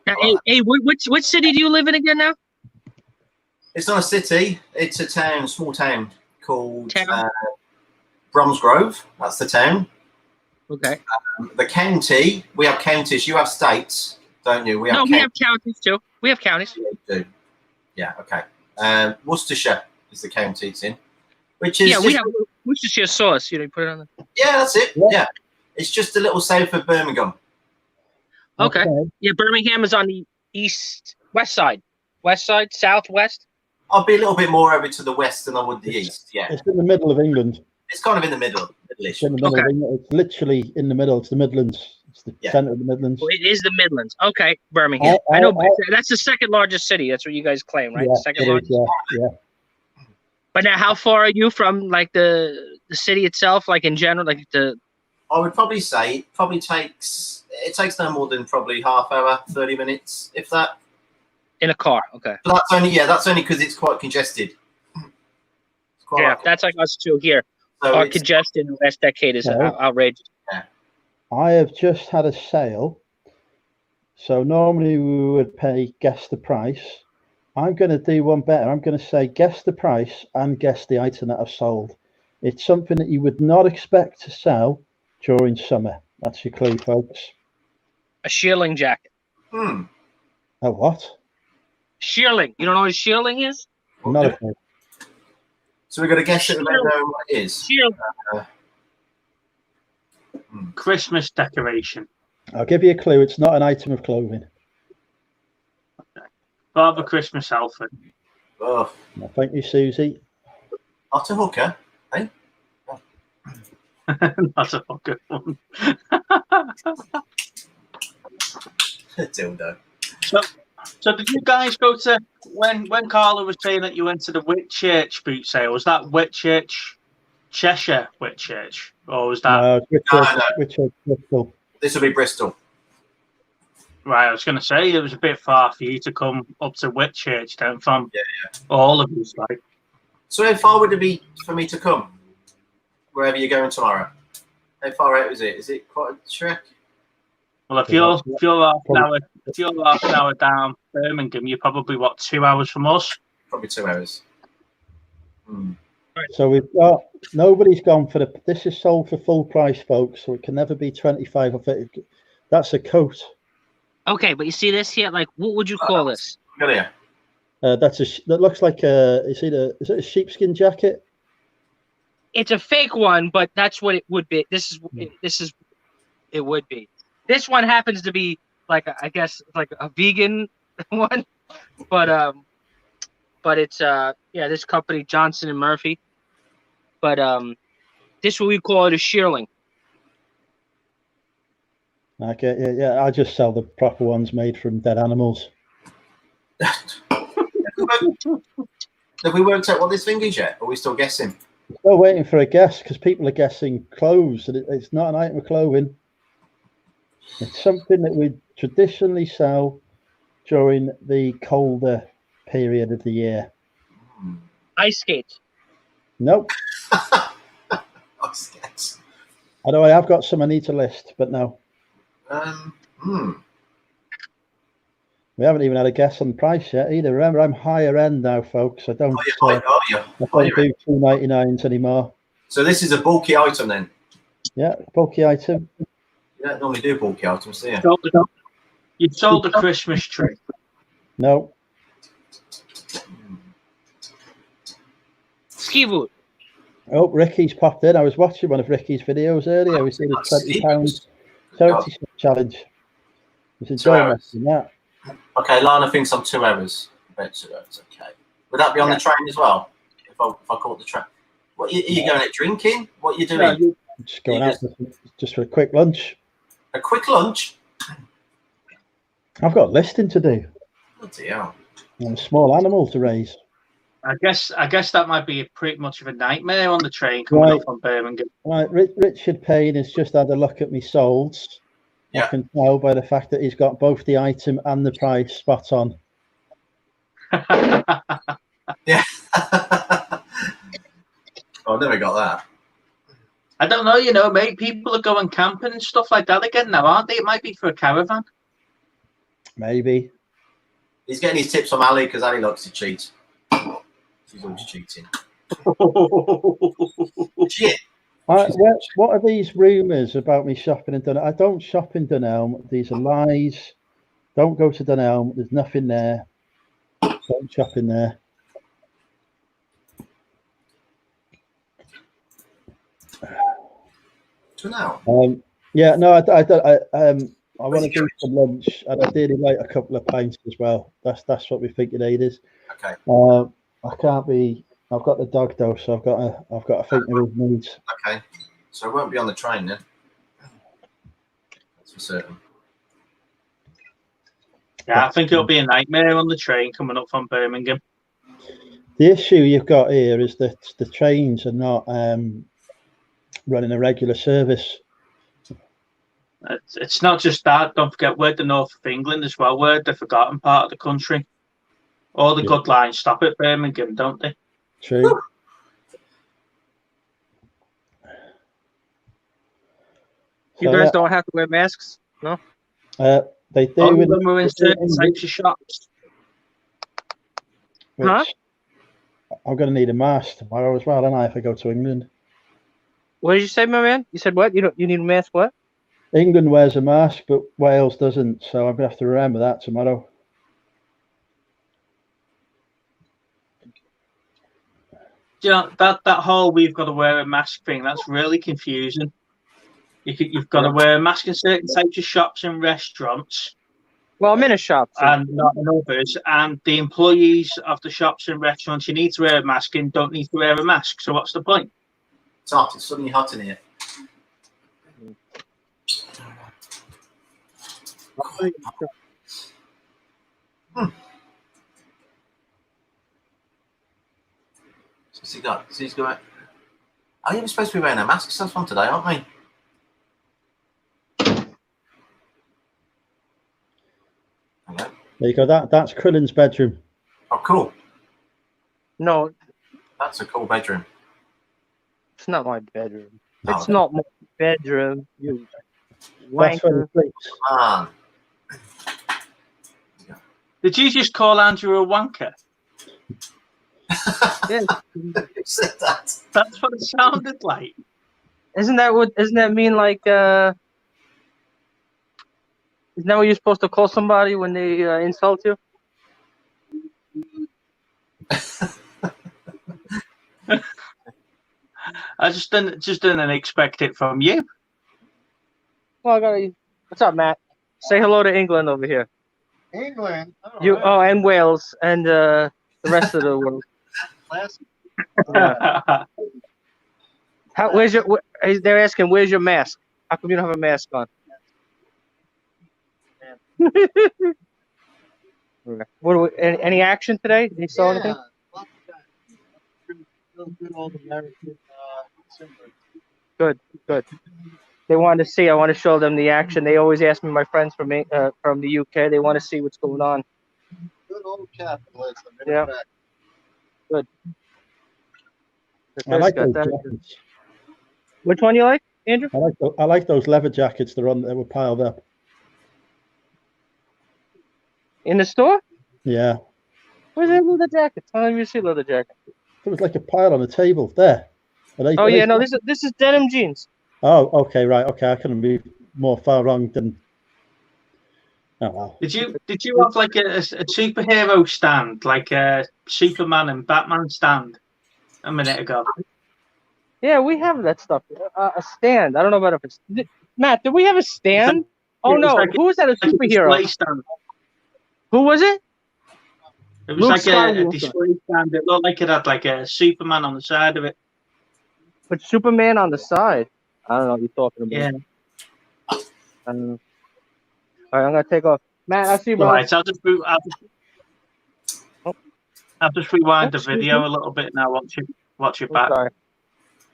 Now, hey, which city do you live in again now? It's not a city. It's a town, small town called Bromsgrove. That's the town. Okay. The county. We have counties. You have states, don't you? We have counties too. We have counties. Yeah, we do. Yeah. Okay. Worcestershire is the county it's in. Which is we have Worcestershire sauce. You know, you put it on the. Yeah, that's it. Yeah. It's just a little south of Birmingham. Okay. Yeah, Birmingham is on the west side, southwest. I'll be a little bit more over to the west than I would the east. Yeah. It's in the middle of England. It's kind of in the middle. It's in the middle of England. It's literally in the middle. It's the Midlands. It's the center of the Midlands. Well, it is the Midlands. Okay, Birmingham. I know that's the second largest city. That's what you guys claim, right? Yeah, the second largest. Yeah. But now, how far are you from like the city itself? Like in general, like the. I would probably say it takes no more than probably half hour, 30 minutes, if that. In a car, okay. But that's only because it's quite congested. That's like us too here. So our congestion in the last decade is outrageous. Yeah. I have just had a sale. So normally we would pay guess the price. I'm going to do one better. I'm going to say guess the price and guess the item that I've sold. It's something that you would not expect to sell during summer. That's your clue, folks. A shearling jacket. A what? Shearling. You don't know what a shearling is? Not a clue. So we've got to guess it and know what it is. Christmas decoration. I'll give you a clue. It's not an item of clothing. Okay. Father Christmas outfit. Oh. No, thank you, Susie. Not a hooker, eh? Not a hooker one. Dildo. So did you guys go to when Carla was saying that you went to the Whitchurch boot sale? Was that Whitchurch, Cheshire Whitchurch, Or was that No, No. Richard Bristol. This will be Bristol. right? I was going to say it was a bit far for you to come up to Whitchurch then from all of you. Like, So how far would it be for me to come? Wherever you're going tomorrow? How far out is it? Is it quite a trek? well, if you're half an hour down Birmingham, you're probably 2 hours from us. Probably 2 hours. So we've got nobody's gone for this is sold for full price, folks. So it can never be 25 or 30. That's a coat. Okay, but you see this here? Like, what would you call this? Got here. That looks like is it a sheepskin jacket? It's a fake one, but that's what it would be. This is it would be. This one happens to be like I guess like a vegan one, but it's this company Johnson and Murphy, but this what we call it a shearling. Okay, yeah. I just sell the proper ones made from dead animals. Have we worked out what this thing is yet? Or are we still guessing? Still waiting for a guess because people are guessing clothes, and it's not an item of clothing. It's something that we traditionally sell during the colder period of the year. Ice skates. Nope. Although I have got some I need to list, but no. We haven't even had a guess on the price yet either. Remember, I'm higher end now, folks. I don't do $2.99s anymore. So this is a bulky item then? Yeah, bulky item. You don't normally do bulky items, do you? You've sold a Christmas tree. No. Ski boot. Oh, Ricky's popped in. I was watching one of Ricky's videos earlier. We did a £20 charity challenge. He's enjoying that. Okay, Lana thinks I'm 2 hours. About 2 hours, okay. Would that be on the train as well? If I caught the train? What are you going out drinking? What are you doing? No, just going out just for a quick lunch. A quick lunch? I've got listing to do. Bloody hell. And a small animal to raise. I guess that might be pretty much of a nightmare on the train coming up from Birmingham. Right, Richard Payne has just had a look at me solds. Yeah. I can tell by the fact that he's got both the item and the price spot on. Yeah. I never got that. I don't know, mate. People are going camping and stuff like that again now, aren't they? It might be for a caravan. Maybe. He's getting his tips from Ali because Ali likes to cheat. She's always cheating. Shit. What are these rumours about me shopping in Dunelm? I don't shop in Dunelm. These are lies. Don't go to Dunelm. There's nothing there. Don't shop in there. Dunelm? Yeah, no, I want to do some lunch, and I really like a couple of pints as well. That's what we think you need is. Okay. I can't be. I've got the dog though, so I've got to think of his needs. Okay, so it won't be on the train then. That's for certain. Yeah, I think it'll be a nightmare on the train coming up from Birmingham. The issue you've got here is that the trains are not running a regular service. It's not just that. Don't forget, we're the north of England as well. We're the forgotten part of the country. All the good lines stop at Birmingham, don't they? True. You guys don't have to wear masks, no? They do. All of them are in certain types of shops. Huh? I'm going to need a mask tomorrow as well, don't I, if I go to England? What did you say, my man? You said what? You need a mask? What? England wears a mask, but Wales doesn't. So I'm going to have to remember that tomorrow. That whole we've got to wear a mask thing, that's really confusing. You've got to wear a mask in certain types of shops and restaurants. Well, I'm in a shop. So. And not in others. And the employees of the shops and restaurants, you need to wear a mask and don't need to wear a mask. So what's the point? It's hot. It's suddenly hot in here. So he's got Oh, yeah, we're supposed to be wearing our masks from today, aren't we? Hello. There you go. That's Krillin's bedroom. Oh, cool. No, That's a cool bedroom. it's not my bedroom. Oh, It's not my bedroom. You That's where he wanker. sleeps. man. Did you just call Andrew a wanker? Yeah. Who said that? That's what it sounded like. Isn't that mean like isn't that what you're supposed to call somebody when they insult you? I just didn't expect it from you. Well, I gotta. What's up, Matt? Say hello to England over here. England. And Wales and the rest of the world. Yeah. They're asking, where's your mask? How come you don't have a mask on? Any action today? Did you saw anything? Good. They wanted to see. I want to show them the action. They always ask me, my friends from the UK. They want to see what's going on. Good old capitalism. Yeah. Good. I like those That. jackets. Which one you like, Andrew? I like those leather jackets that were piled up. In the store? Yeah. Where's the leather jackets? I don't even see leather jacket. There was like a pile on the table there. Oh yeah, no, this is denim jeans. Oh, okay, right, okay. I couldn't be more far wrong than. Oh wow. Did you have like a superhero stand, like a Superman and Batman stand, a minute ago? Yeah, we have that stuff. A stand. I don't know about if it's Matt. Did we have a stand? Oh no, who was that? A superhero? Display stand. Who was it? It was like a display stand. It looked like it had like a Superman on the side of it. But Superman on the side. I don't know what you're talking about. Yeah. All right, I'm gonna take off. Matt, I see you, bro. Right, I'll just rewind the video a little bit now. Watch your back. Sorry.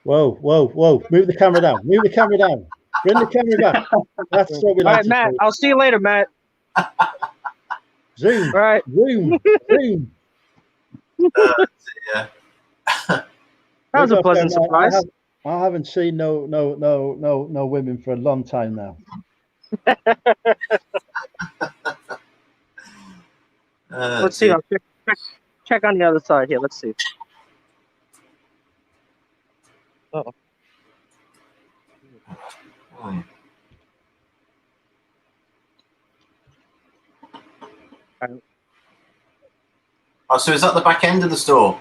Whoa. Move the camera down. Bring the camera back. That's what we All like. right, Matt. I'll see you later, Matt. Zoom. All right. Zoom. Yeah. That was a pleasant surprise. I haven't seen no women for a long time now. Let's see. I'll check on the other side here. Let's see. Oh. Oh, so is that the back end of the store?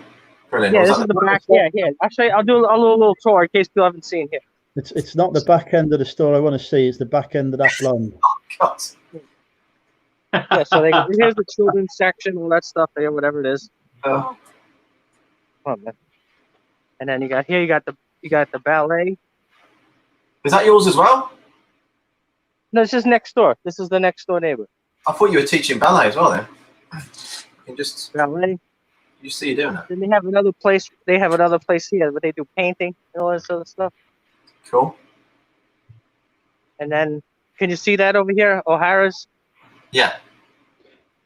Brilliant. Yeah, this is the back. Yeah. Actually, I'll do a little tour in case people haven't seen here. It's not the back end of the store I want to see. It's the back end of that blonde. God. Yeah, so here's the children's section, all that stuff there, whatever it is. Oh. Come on, man. And then you got the ballet. Is that yours as well? No, this is next door. This is the next door neighbor. I thought you were teaching ballet as well then. You can just Ballet. you see you doing that. Then they have another place. They have another place here where they do painting and all that sort of stuff. Cool. And then, can you see that over here? O'Hara's. Yeah.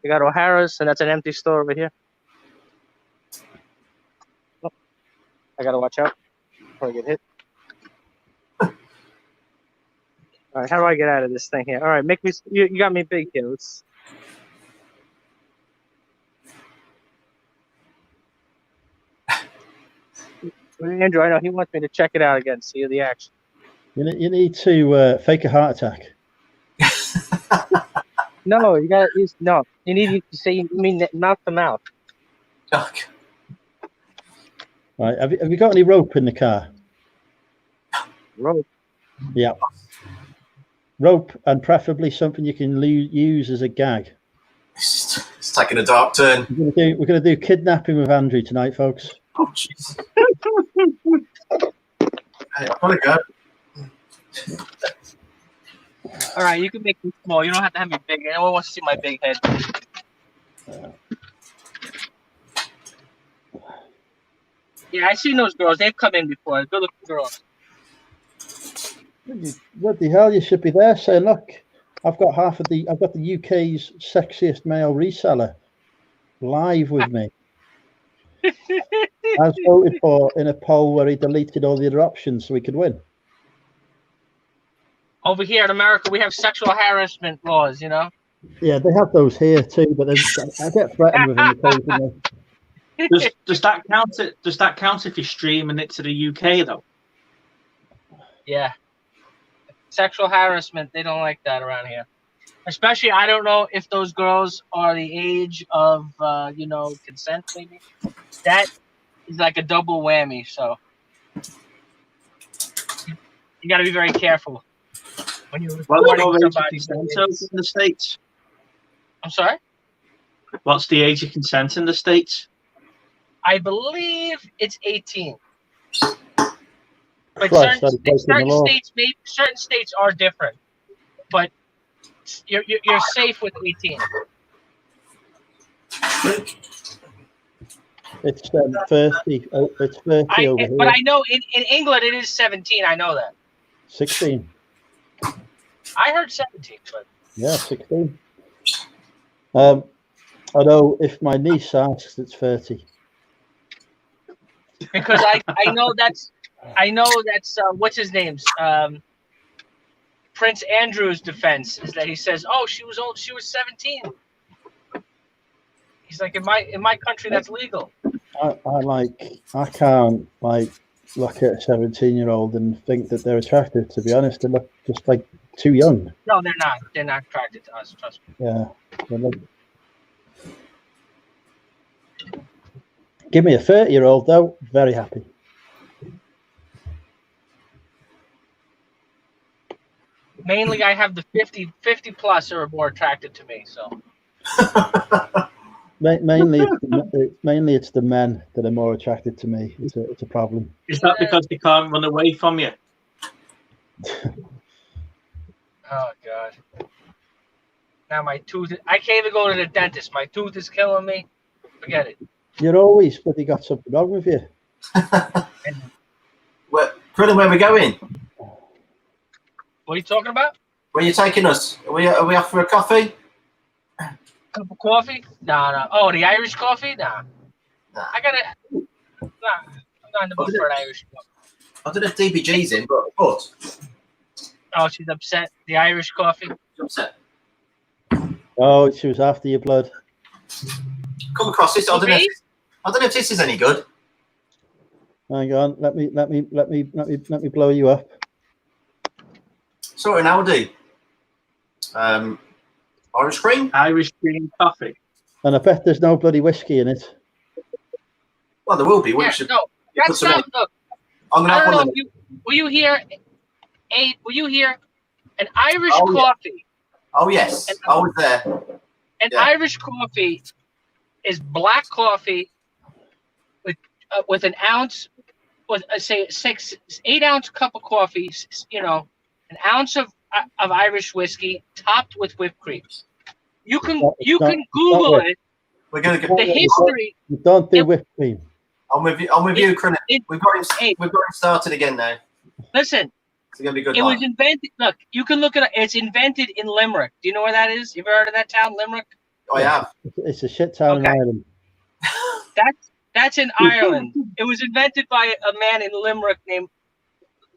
You got O'Hara's, and that's an empty store over here. Oh, I gotta watch out before I get hit. All right, how do I get out of this thing here? All right, make me. You got me big here. Let's. Andrew, I know he wants me to check it out again, see the action. You need to fake a heart attack. No, you got to no. You need to say you mean mouth to mouth. Okay. Right? Have you got any rope in the car? Rope. Yeah. Rope, and preferably something you can use as a gag. It's taking a dark turn. We're gonna do kidnapping with Andrew tonight, folks. Oh, jeez. Hey, I've got to go. All right, you can make me small. You don't have to have me big. Anyone wants to see my big head? Yeah, I seen those girls. They've come in before. Good looking girls. What the hell? You should be there saying, look, I've got the UK's sexiest male reseller live with me. As voted for in a poll where he deleted all the other options so we could win. Over here in America, we have sexual harassment laws, you know? Yeah, they have those here too, but I get threatened with them occasionally. Does that count? Does that count if you're streaming it to the UK though? Yeah. Sexual harassment, they don't like that around here. Especially, I don't know if those girls are the age of, consent, maybe. That is like a double whammy, so you got to be very careful when you're Well, recording age of somebody. consent in the States. I'm sorry? What's the age of consent in the States? I believe it's 18. But Christ, certain states are different. But you're safe with 18. It's 30. It's 30 over here. But I know in England it is 17. I know that. 16. I heard 17, but Yeah, 16. Although if my niece asks, it's 30. because I know that's what's his name's Prince Andrew's defense is that he says, "Oh, she was 17." He's like, in my country that's legal. I can't look at a 17-year-old and think that they're attractive. To be honest, they look just like too young. No, they're not. They're not attracted to us. Trust me. Yeah. Give me a 30-year-old though, very happy. Mainly, I have the 50 plus are more attracted to me. So mainly it's the men that are more attracted to me. It's a problem. Is that because they can't run away from you? Oh God. Now my tooth. I can't even go to the dentist. My tooth is killing me. Forget it. You're always bloody got something wrong with you. Krillin, where are we going? What are you talking about? Where are you taking us? Are we off for a coffee? Cup of coffee? No. Oh, the Irish coffee? Nah. Nah. I'm not in the mood for an Irish coffee. I don't know if DBG's in, but Oh, she's upset. The Irish coffee? she's upset. Oh, she was after your blood. Come across this. I don't know if this is any good. Hang on, let me blow you up. Sorry, an Aldi. Irish cream? Irish green coffee. And I bet there's no bloody whiskey in it. Well, there will be. Yeah, no, that's not. Look, I'm gonna I have don't one know. of them. Will you hear an Irish coffee? Oh yes, I was there. An Irish coffee is black coffee with an ounce, with say 8 ounce cup of coffee. An ounce of Irish whiskey topped with whipped cream. You can Google it. We're gonna get The history. You don't do whipped cream. I'm with you, Krillin. We've got him started again now. Listen. It's gonna be good. It was invented. Look, you can look at it. It's invented in Limerick. Do you know where that is? You ever heard of that town, Limerick? I have. It's a shit town in Ireland. That's in Ireland. It was invented by a man in Limerick in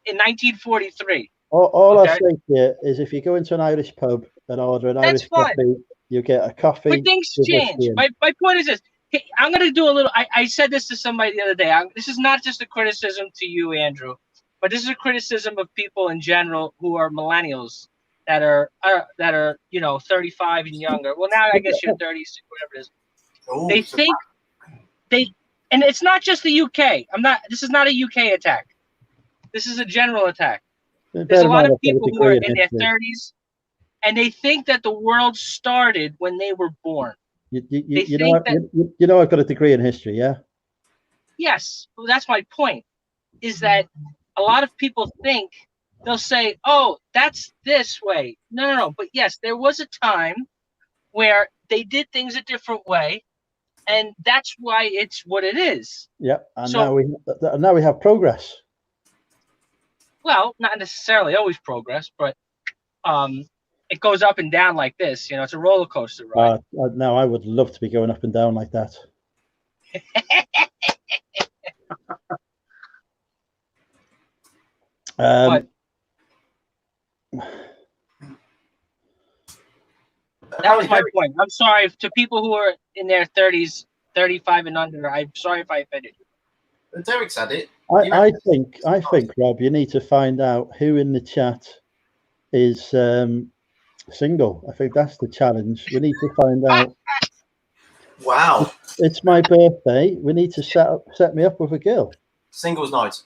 1943. All I say to you is, if you go into an Irish pub and order an Irish coffee, you get a coffee. But things change. My point is this. Hey, I'm going to do a little. I said this to somebody the other day. This is not just a criticism to you, Andrew, but this is a criticism of people in general who are millennials that are 35 and younger. Well, now I guess you're 36, whatever it is. Oh, They think and it's not just the UK. This is not a UK attack. This is a general attack. There's a lot of people who are in their 30s, and they think that the world started when they were born. You know I've got a degree in history, yeah? Yes, well, that's my point, is that a lot of people think, they'll say, oh, that's this way. No. But yes, there was a time where they did things a different way, and that's why it's what it is. Yeah, and So- now we have progress. Well, not necessarily always progress, but it goes up and down like this. You know, it's a roller coaster ride. Now I would love to be going up and down like that. But that was my point. I'm sorry to people who are in their 30s, 35 and under. I'm sorry if I offended you. Derek said it. I think, Rob, you need to find out who in the chat is single. I think that's the challenge. We need to find out. Wow. It's my birthday. We need to set me up with a girl. Singles night.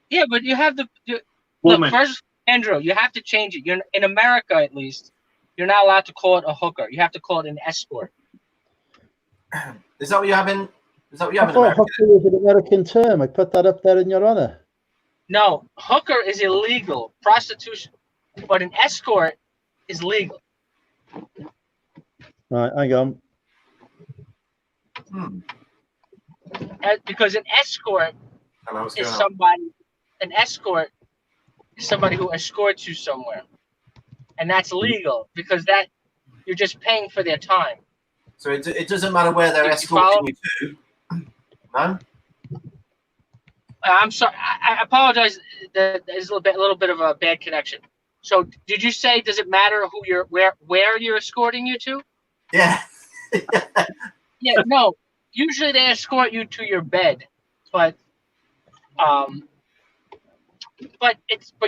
Yeah, but you have to look Woman. first, Andrew. You have to change it. You're in America, at least. You're not allowed to call it a hooker. You have to call it an escort. Is that what you have in? Is that what you I have in thought America? hooker was an American term. I put that up there in your honor. No, hooker is illegal, prostitution, but an escort is legal. Right, hang on. Because an escort Hello, what's is going on? somebody. An escort is somebody who escorts you somewhere, and that's legal because that you're just paying for their time. So it doesn't matter where they're Did you follow? escorting you to. No. I'm sorry. I apologize. There's a little bit of a bad connection. So, did you say does it matter who you're where you're escorting you to? Yeah. Yeah, no. Usually they escort you to your bed, but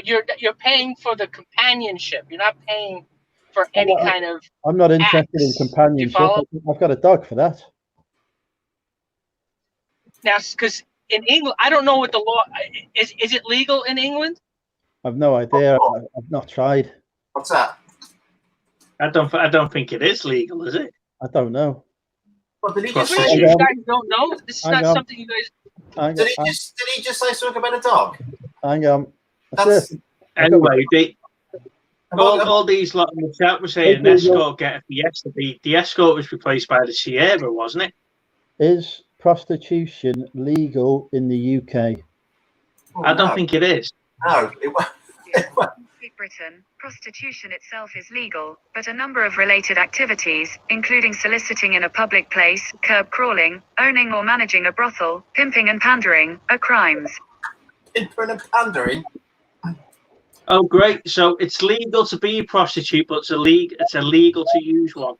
you're paying for the companionship. You're not paying for any kind of. I'm not interested in acts. companionship. You follow? I've got a dog for that. Now, because in England, I don't know what the law is. Is it legal in England? I've no idea. I've not tried. What's that? I don't think it is legal, is it? I don't know. What did he You're just pretty say? sure you guys don't know. This is Hang not on. something you guys. Hang Did on. he just say something about a dog? Hang on. That's- Anyway, About- all these lot in the chat were saying an escort get a Fiesta. The escort was replaced by the Sierra, wasn't it? Is prostitution legal in the UK? Oh, I don't no. think it is. No. In Great Britain, prostitution itself is legal, but a number of related activities, including soliciting in a public place, curb crawling, owning or managing a brothel, pimping and pandering, are crimes. Pimping and pandering. Oh, great! So it's legal to be a prostitute, but it's illegal to use one.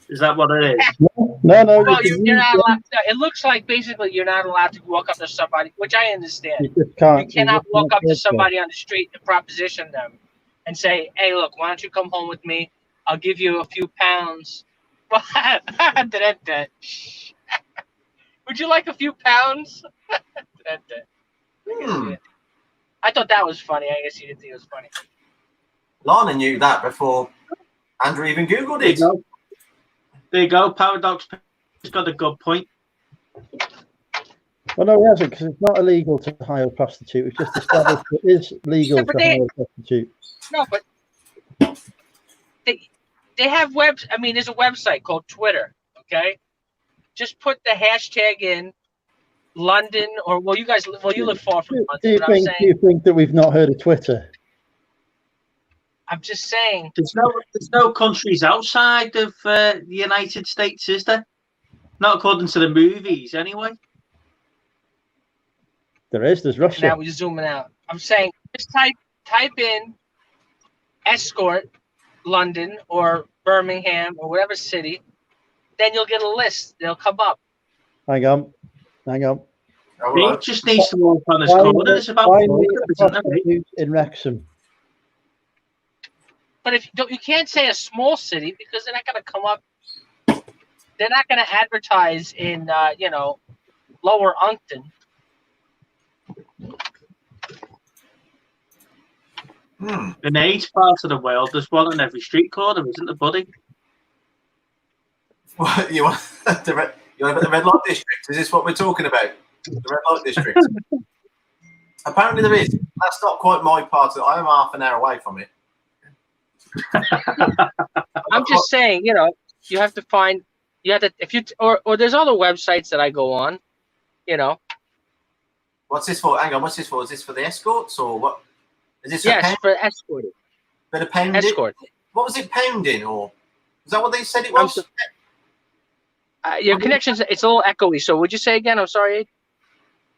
Is that what it is? No. Well, you you're not allowed. It looks like basically you're not allowed to walk up to somebody, which I understand. just can't. You cannot just walk can't up to do it. somebody on the street and proposition them and say, "Hey, look, why don't you come home with me? I'll give you a few pounds." Would you like a few pounds? I thought that was funny. I guess you didn't think it was funny. Lana knew that before Andrew even Googled There you it. go. There you go. Paradox has got a good point. Well, no, it hasn't, because it's not illegal to hire a prostitute. It's just established it is legal Yeah, but to hire a prostitute. No, but they have webs. I mean, there's a website called Twitter. Okay, just put the hashtag in London, or you live far from Do London. you But I'm think? saying, Do you think that we've not heard of Twitter? I'm just saying. There's no countries outside of the United States, is there? Not according to the movies, anyway. There is. There's Russia. Now we're zooming out. I'm saying just type in escort London or Birmingham or whatever city, then you'll get a list. They'll come up. Hang on. All He right. just needs to walk on his Find corners me- about find me progress, a isn't there, mate? prostitute in Wrexham. But if you can't say a small city because they're not going to come up. They're not going to advertise in Lower Uncton. In 8 parts of the world, there's one on every street corner, isn't there, buddy? What, you want the red light district? Is this what we're talking about? The red light district. Apparently there is. That's not quite my part. I am half an hour away from it. I'm just saying, you have to find You have to if you or there's other websites that I go on. You know. What's this for? Hang on, what's this for? Is this for the escorts or what? Is this Yes, for escorting. bit of pounding? Escort. What was it pounding, or is that what they said it was? Your connection's it's a little echoey. So would you say again? I'm sorry.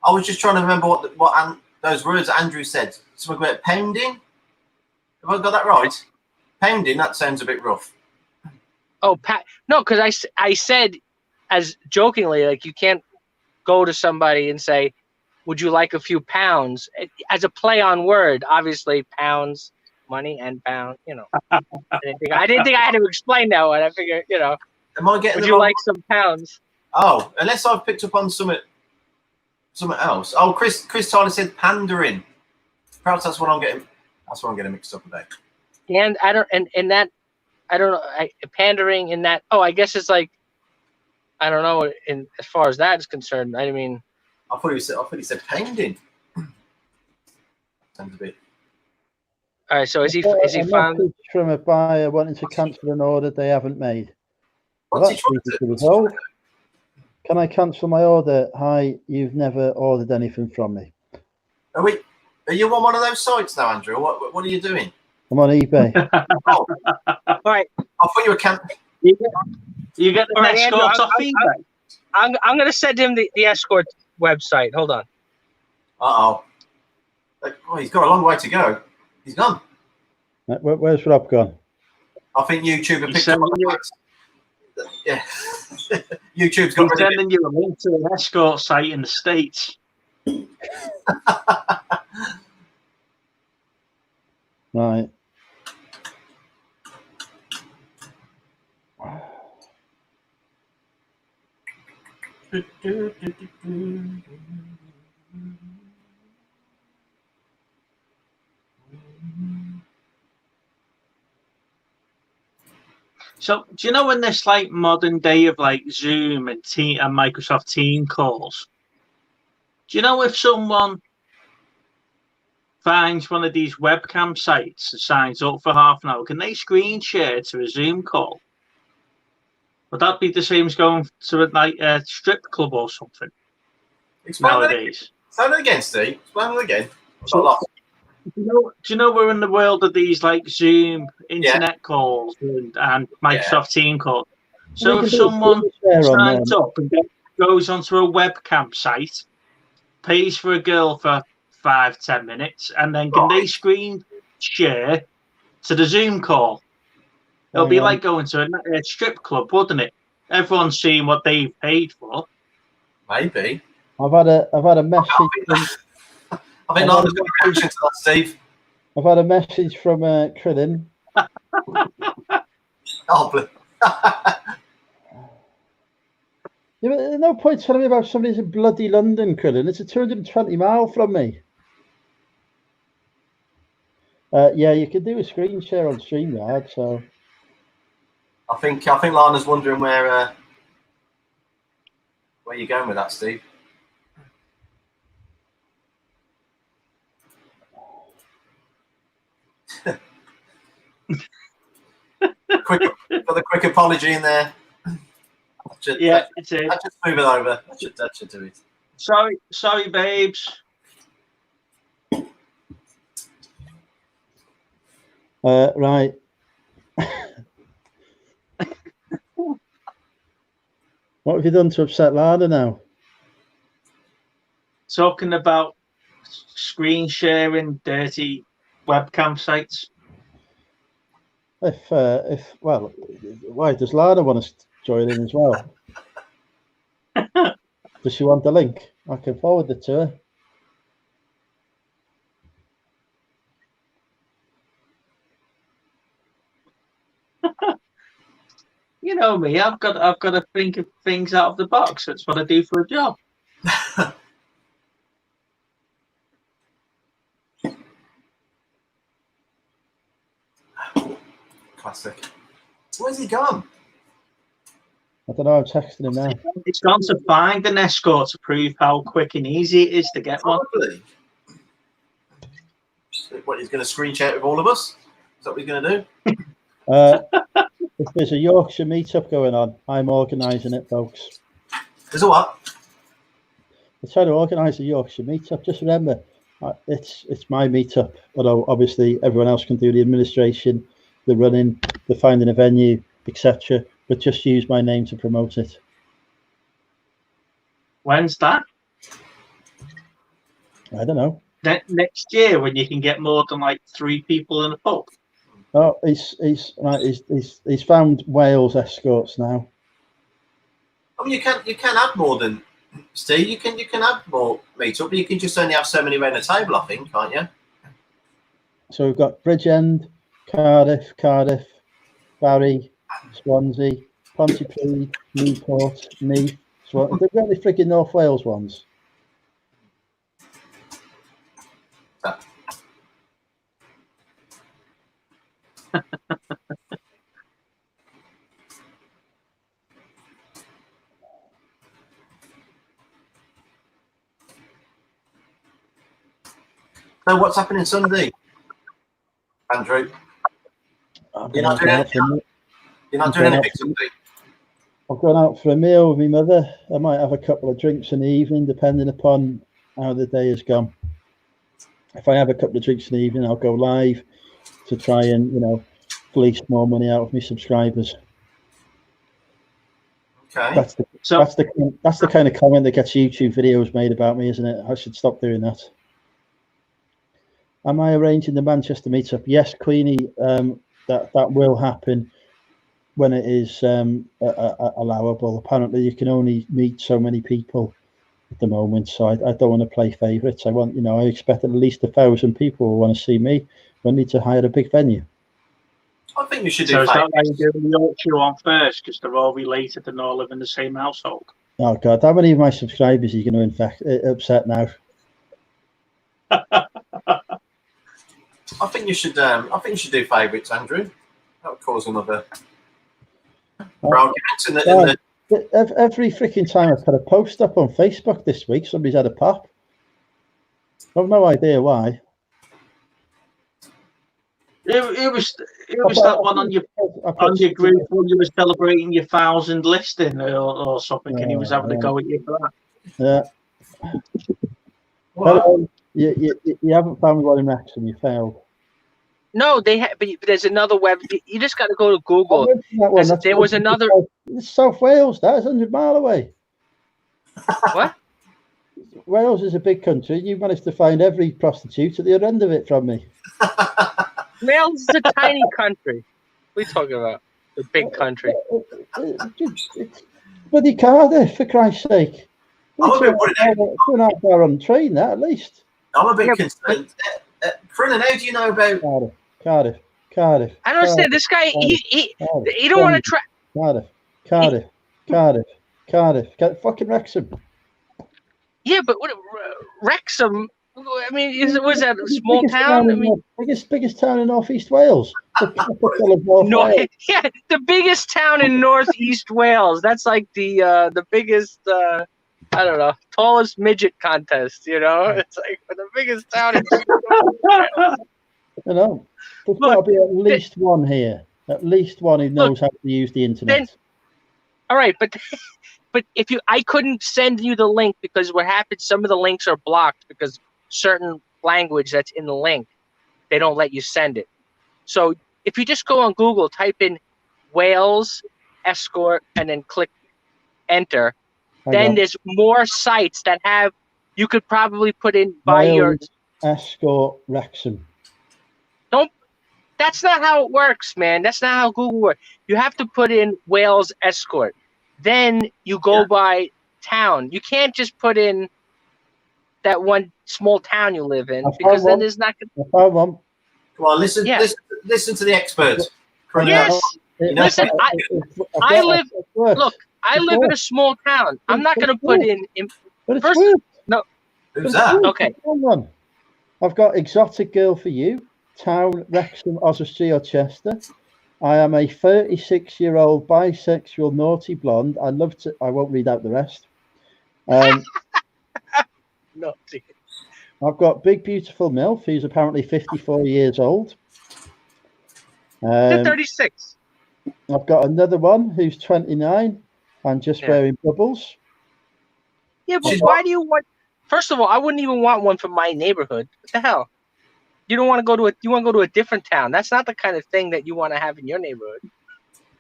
I was just trying to remember what those words Andrew said. Something about pounding. Have I got that right? Pounding. That sounds a bit rough. Oh, no, because I said as jokingly, like you can't go to somebody and say, "Would you like a few pounds?" As a play on word, obviously pounds, money, and pound. You know, I didn't think I had to explain that one. I figured, you know, Am I getting? Would you like some pounds? Oh, unless I've picked up on something else. Oh, Chris Tyler said pandering. Perhaps that's what I'm getting. That's what I'm getting mixed up with. And I don't, and that, I don't know, pandering in that. Oh, I guess it's like, I don't know. In as far as that is concerned, I mean, I thought he said pounding. Sounds a bit. All right. So is he found from a buyer wanting to cancel an order they haven't made? What's he That's trying easy to to do? resolve. Can I cancel my order? Hi, you've never ordered anything from me. Are you on one of those sites now, Andrew? What are you doing? I'm on eBay. Oh, all right? I thought you were You get the All right, Andrew, escorts off eBay. I'm gonna send him the escort website. Hold on. Oh, he's got a long way to go. He's gone. Where's Rob gone? I think YouTube have He's picked up on the sending fact. Yeah, YouTube's He's got rid of it. sending you a link to an escort site in the States. Right. So, do you know in this like modern day of like Zoom and Microsoft Team calls? Do you know if someone finds one of these webcam sites and signs up for half an hour, can they screen share to a Zoom call? Would that be the same as going to a strip club or something nowadays? Say that again, Steve. Explain it again. So, do you know we're in the world of these like Zoom internet calls and Microsoft Team calls? So if someone signs up and goes onto a webcam site, pays for a girl for 5-10 minutes, and then can they screen share to the Zoom call? It'll be like going to a strip club, wouldn't it? Everyone's seeing what they've paid for. Maybe. I've had a message. I think Lana's got a reaction to that, Steve. I've had a message from Krillin. Oh, Yeah, but there's no point telling me about somebody's in bloody London, Krillin. It's a 220 mile from me. Yeah, you can do a screen share on StreamYard, so I think Lana's wondering where you're going with that, Steve. quick apology in there. It's it. I just move it over. That should do it. Sorry, babes. Right. What have you done to upset Lana now? Talking about screen sharing dirty webcam sites. Well, why does Lana want to join in as well? Does she want the link? I can forward it to her. You know me, I've got to think of things out of the box. That's what I do for a job. Classic. Where's he gone? I don't know. I'm texting him now. It's gone to find an escort to prove how quick and easy it is to get one. Probably. What, he's going to screen share it with all of us? Is that what he's going to do? If there's a Yorkshire meetup going on, I'm organising it, folks. There's a what? We're trying to organise a Yorkshire meetup. Just remember, it's my meetup. Although obviously everyone else can do the administration, the running, the finding a venue, etc. But just use my name to promote it. When's that? I don't know. Next year, when you can get more than like 3 people in a pub. Oh, he's found Wales escorts now. I mean, you can have more than Steve. You can have more meetup, but you can just only have so many around the table, I think, can't you? So we've got Bridgend, Cardiff, Barry, Swansea, Pontypridd, Newport, Meath. They've got the freaking North Wales ones. So what's happening Sunday, Andrew? You're not doing anything Sunday? I've gone out for a meal with my mother. I might have a couple of drinks in the evening, depending upon how the day has gone. If I have a couple of drinks in the evening, I'll go live to try and, fleece more money out of my subscribers. Okay. That's the kind of comment that gets YouTube videos made about me, isn't it? I should stop doing that. Am I arranging the Manchester meetup? Yes, Queenie. That will happen when it is allowable. Apparently, you can only meet so many people at the moment, so I don't want to play favourites. I expect at least 1,000 people will want to see me. We need to hire a big venue. I think we should do. So is that why you're doing the Yorkshire one first, because they're all related and all live in the same household? Oh God, how many of my subscribers are you going to upset now? I think you should do favourites, Andrew. That would cause another argument. Every freaking time I put a post up on Facebook this week, somebody's had a pop. I've no idea why. It was that one on your group when you were celebrating your 1,000 listing or something, and he was having a go at you for that. Yeah. Well, you haven't found one in Wrexham. You failed. No, they have. But there's another web. You just got to go to Google. There was another. It's South Wales. That's 100 miles away. What? Wales is a big country. You managed to find every prostitute at the other end of it from me. Wales is a tiny country. What are you talking about? The big country. It's bloody Cardiff, for Christ's sake. I'm a bit worried. 2.5 hour on train, that at least. I'm a bit concerned. Brennan, how do you know about Cardiff? I don't understand. This guy, he don't want to try. Cardiff. Fucking Wrexham. Yeah, but what, Wrexham? I mean, was that a small town? I mean, biggest town in Northeast Wales. Yeah, the biggest town in Northeast Wales. That's like the biggest. I don't know, tallest midget contest. It's like the biggest town. There's got to be at least one here. At least one who knows how to use the internet. All right, but if I couldn't send you the link because what happens, some of the links are blocked because certain language that's in the link, they don't let you send it. So if you just go on Google, type in Wales escort and then click enter, then there's more sites that have, you could probably put in by Wales your escort Wrexham. That's not how it works, man. That's not how Google works. You have to put in Wales escort. Then you go by town. You can't just put in that one small town you live in because then there's not going to. Come on, listen to the experts. Yes. Listen, I live in a small town. I'm not going to put in. No. Who's that? Okay. I've got exotic girl for you. Town, Wrexham, Oswestry or Chester. I am a 36-year-old bisexual naughty blonde. I won't read out the rest. Naughty. I've got big beautiful MILF who's apparently 54 years old. They're 36. I've got another one who's 29 and just Yeah. wearing bubbles. Yeah, but She's why do you want? First of all, I wouldn't even want one from my neighborhood. What the hell? You don't want to go to you want to go to a different town. That's not the kind of thing that you want to have in your neighborhood.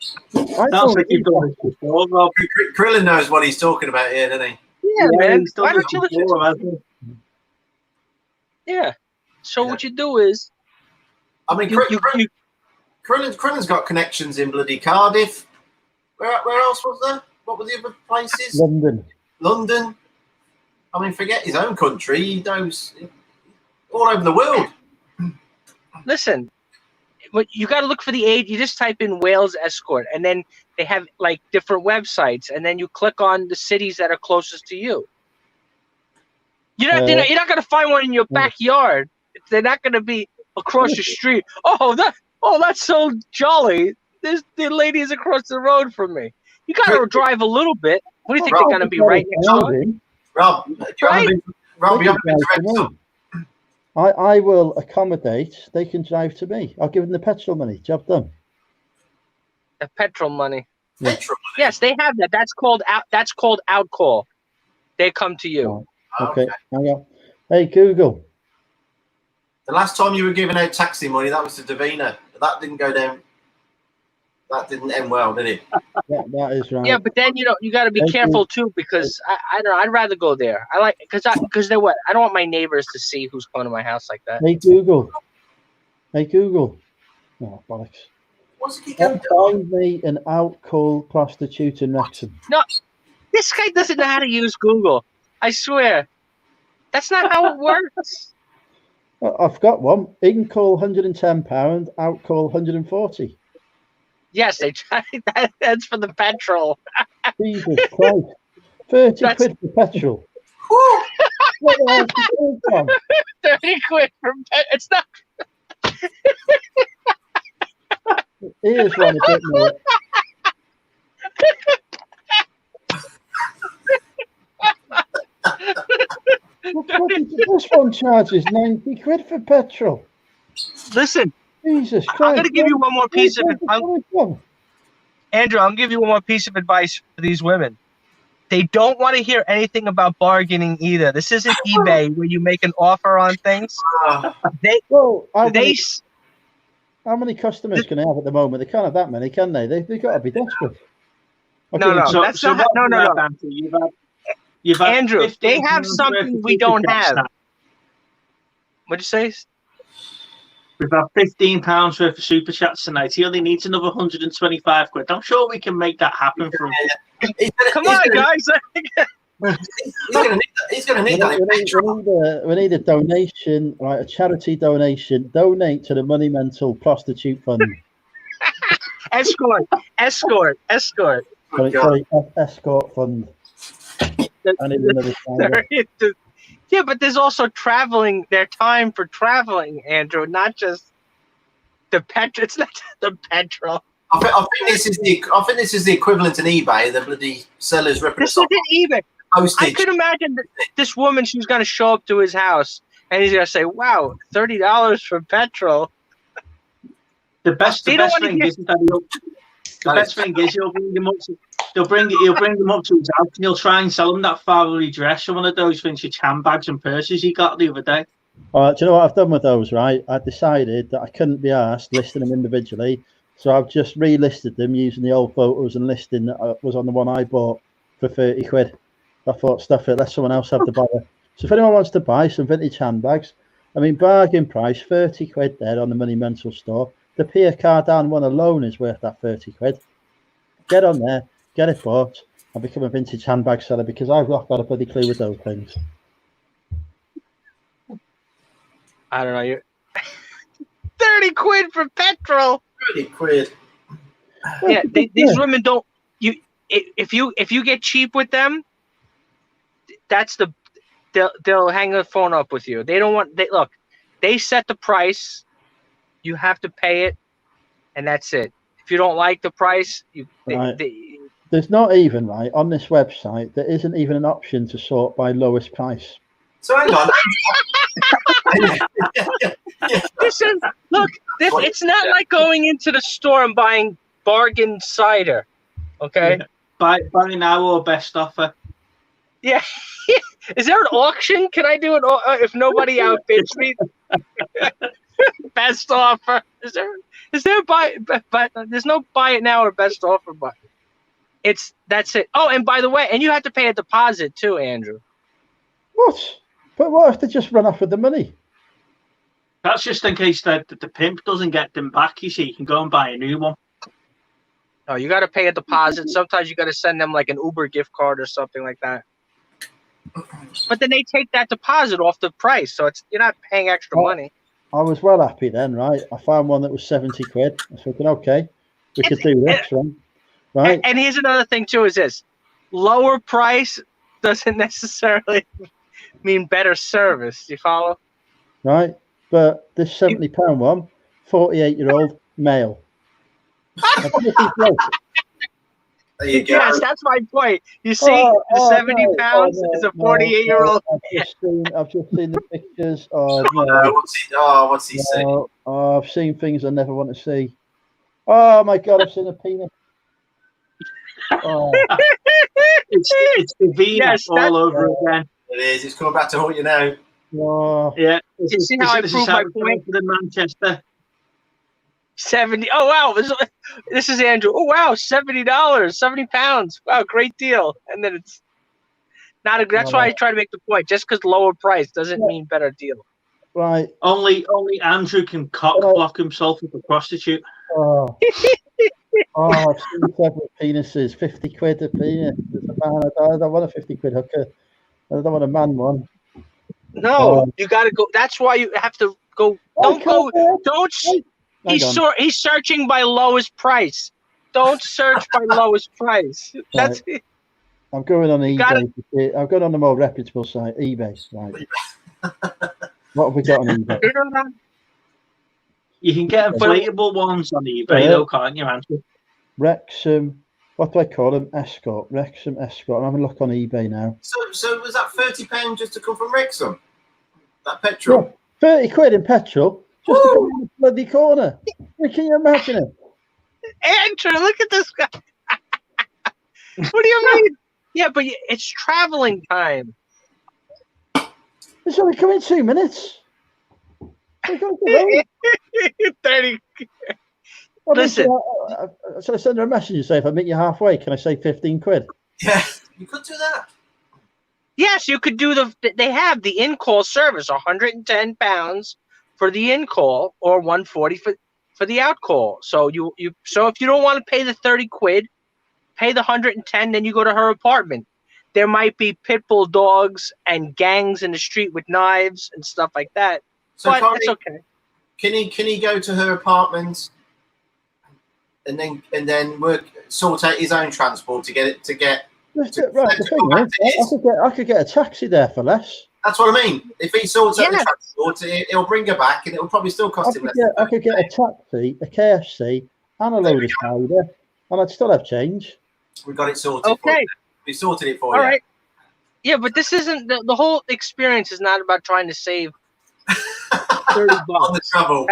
I Sounds don't like you've done this before, Rob. Krillin knows what he's talking about here, doesn't he? Yeah, man. he's done Why this don't you listen? before, hasn't he? Yeah. So Yeah. what you do is I mean, you Krillin's got connections in bloody Cardiff. Where else was there? What were the other places? London. London. I mean, forget his own country. He knows all over the world. listen. But you got to look for the age. You just type in Wales escort, and then they have like different websites, and then you click on the cities that are closest to you. You're not going to find one in your backyard. They're not going to be across the street. That's so jolly. The lady is across the road from me. You got to drive a little bit. What do you think they're going to be right next door? Rob, you haven't been to Wrexham. I will accommodate. They can drive to me. I'll give them the petrol money. Job done. The petrol money. Petrol. Yes, they have that. That's called outcall. They come to you. Okay. Hang on. Hey, Google. The last time you were giving out taxi money, that was to Davina. That didn't go down. That didn't end well, did it? That is right. Yeah, but then you got to be Thank careful you. too, because I don't know. I'd rather go there. I like because they're what? I don't want my neighbors to see who's coming to my house like that. Hey, Google. Oh, bollocks. What's it keep going? Find me an out-call prostitute in Wrexham. This guy doesn't know how to use Google. I swear, that's not how it works. I've got one. In call £110, out call 140. Yes, they try. That's for the petrol. Jesus Christ. 30 quid for petrol. What the hell is this coming from? 30 quid for it's not. Here's one a bit more. This one charges 90 quid for petrol. Listen, Jesus Christ. I'm going to give you one more piece of advice. Andrew, I'm going to give you one more piece of advice for these women. They don't want to hear anything about bargaining either. This isn't eBay where you make an offer on things. Well, how many customers can they have at the moment? They can't have that many, can they? They've got to be desperate. No. So, That's so not- what no. you've had, you've had Andrew, 15 they have pounds something worth of we don't super chats have. now. What'd you say? We've had £15 worth of super chats tonight. He only needs another 125 quid. I'm sure we can make that happen for him. Come on, guys. He's going to need that in petrol. We need a donation, right? A charity donation. Donate to the Money Mental Prostitute Fund. Escort. Sorry, escort fund. I need another sign. Yeah, but there's also traveling. Their time for traveling, Andrew, not just the petrol. It's not the petrol. I think this is the equivalent in eBay. The bloody sellers ripping This us off isn't even. I postage. could imagine that this woman. She's going to show up to his house, and he's going to say, "Wow, $30 for petrol." The best thing is he'll bring them up to he'll bring them up to his house and he'll try and sell them that flowery dress or one of those vintage handbags and purses he got the other day. All right, do you know what I've done with those, right? I decided that I couldn't be asked listing them individually, so I've just relisted them using the old photos and listing that was on the one I bought for 30 quid. I thought, stuff it, let someone else have the buyer. So if anyone wants to buy some vintage handbags, I mean, bargain price, 30 quid there on the Money Mental store. The Pierre Cardin one alone is worth that 30 quid. Get on there, get it bought, and become a vintage handbag seller because I've not got a bloody clue with those things. I don't know. You're 30 quid for petrol. 30 quid. Yeah, these women don't. If you get cheap with them, that's they'll hang the phone up with you. They don't want. They set the price. You have to pay it, and that's it. If you don't like the price, there's not even, right, on this website, there isn't even an option to sort by lowest price. So hang on. This is look. It's not like going into the store and buying bargain cider. Okay. Buy now or best offer. Yeah. Is there an auction? Can I do it if nobody outbids me? Best offer. Is there buy? But there's no buy it now or best offer button. That's it. Oh, and by the way, and you have to pay a deposit too, Andrew. What? But what if they just run off with the money? That's just in case the pimp doesn't get them back. You see, you can go and buy a new one. Oh, you got to pay a deposit. Sometimes you got to send them like an Uber gift card or something like that. But then they take that deposit off the price, so you're not paying extra money. I was well happy then, right? I found one that was 70 quid. I was thinking, okay, we could do this one, right? And here's another thing too: is this lower price doesn't necessarily mean better service. You follow? Right, but this £70 one, 48-year-old male. There you go. Yes, that's my point. You see, the 70 pounds is a 48-year-old. I've just seen the pictures. Oh, What's he saying? Oh, I've seen things I never want to see. Oh my God, I've seen a penis. Oh. It's the Venus all over again. It is. It's coming back to haunt you now. Oh. Yeah. You see how I prove my point? In Manchester. 70. Oh wow, this is Andrew. Oh wow, $70, 70 pounds. Wow, great deal. And then it's not a. That's why I try to make the point. Just because lower price doesn't mean better deal. Right. Only Andrew can cock block himself with a prostitute. Oh. I've seen several penises. 50 quid a penis. Man, I don't want a 50 quid hooker. I don't want a man one. No, you got to go. That's why you have to go. Don't go. Don't. He's searching by lowest price. Don't search by lowest price. That's right. I'm going on eBay. I'm going on the more reputable site, eBay. Right. What have we got on eBay? You can get inflatable ones on eBay, though, can't you, Andrew? Wrexham. What do I call them? Escort. Wrexham Escort. I'm having a look on eBay now. So was that £30 just to come from Wrexham? That petrol? Yeah, 30 quid in petrol. Just to come in the bloody corner. Can you imagine it? Andrew, look at this guy. What do you mean? Yeah, but it's traveling time. It's only coming 2 minutes. 30. Listen. So I send her a message and say, if I meet you halfway, can I say 15 quid? Yeah, you could do that. Yes, you could do they have the in-call service, £110 for the in-call or 140 for the out-call. So so if you don't want to pay the 30 quid, pay the 110, then you go to her apartment. There might be pit bull dogs and gangs in the street with knives and stuff like that. So but that's okay. Can he go to her apartment and then sort out his own transport to get? Right, the thing is, I could get a taxi there for less. That's what I mean. If he sorts out the transport, he'll bring her back, and it'll probably still cost him less. I could get a taxi, a KFC, and a load of cider, and I'd still have change. We got it sorted. Okay, we sorted it for you. All right. Yeah, but this isn't the whole experience. Is not about trying to save $30 on the travel.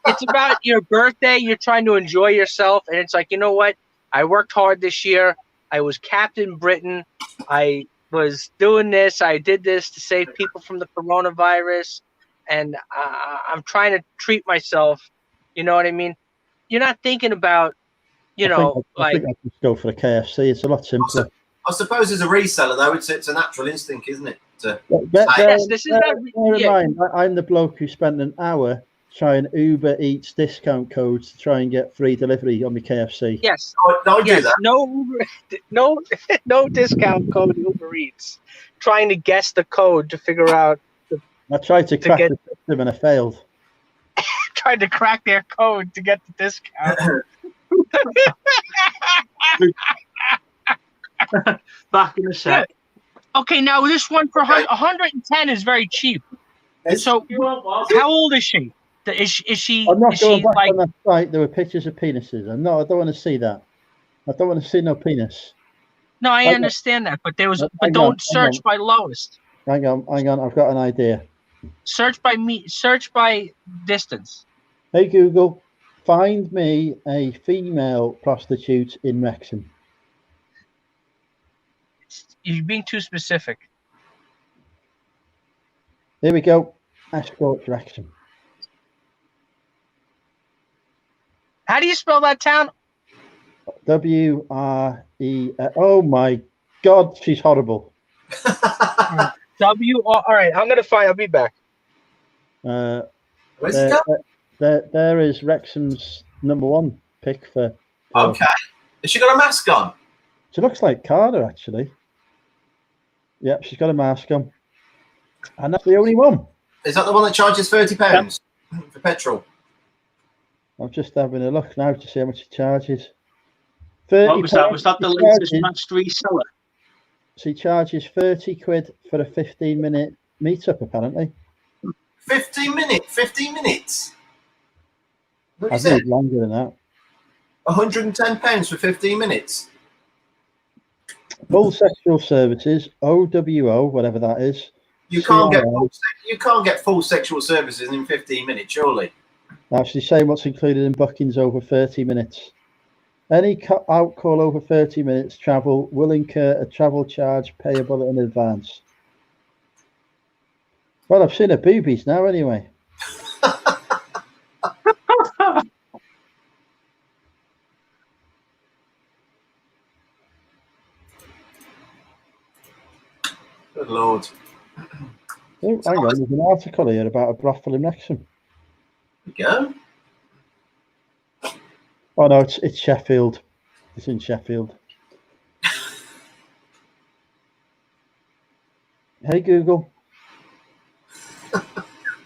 It's about your birthday. You're trying to enjoy yourself, and it's like, you know what? I worked hard this year. I was Captain Britain. I was doing this. I did this to save people from the coronavirus, and I'm trying to treat myself. You know what I mean? You're not thinking about, I think I just go for a KFC. It's a lot simpler. I suppose as a reseller, though, it's a natural instinct, isn't it? Yes, this is bear in mind, I'm the bloke who spent an hour trying Uber Eats discount codes to try and get free delivery on my KFC. Yes. Don't do that. No discount code Uber Eats. Trying to guess the code to figure out. I tried to crack the system and I failed. Tried to crack their code to get the discount. Back in a sec. Okay, now this one for 110 is very cheap. So, how old is she? Is she? I'm not going back like on that site. There were pictures of penises. I don't want to see that. I don't want to see no penis. No, I understand that, but don't search by lowest. Hang on. I've got an idea. Search by distance. Hey Google, find me a female prostitute in Wrexham. You're being too specific. Here we go. Escort Wrexham. How do you spell that town? W-R-E. Oh my God, she's horrible. W-R. All right, I'm gonna find. I'll be back. Where's it go? There is Wrexham's #1 pick for. Okay. Has she got a mask on? She looks like Carter, actually. Yep, she's got a mask on. And that's the only one. Is that the one that charges £30 for petrol? I'm just having a look now to see how much it charges. 30 What was that? Was that the latest matched reseller? She charges 30 quid for a 15-minute meetup, apparently. 15 minutes. 15 minutes. What I is think it? it's longer than that. £110 for 15 minutes. Full sexual services, OWO, whatever that is. You can't CRO. get full sexual services in 15 minutes, surely. Actually, saying what's included in bookings over 30 minutes. Any outcall over 30 minutes travel will incur a travel charge payable in advance. Well, I've seen her boobies now anyway. Good Lord. Oh, hang on, there's an article here about a brothel in Wrexham. There we go. Oh no, it's Sheffield. It's in Sheffield. Hey Google.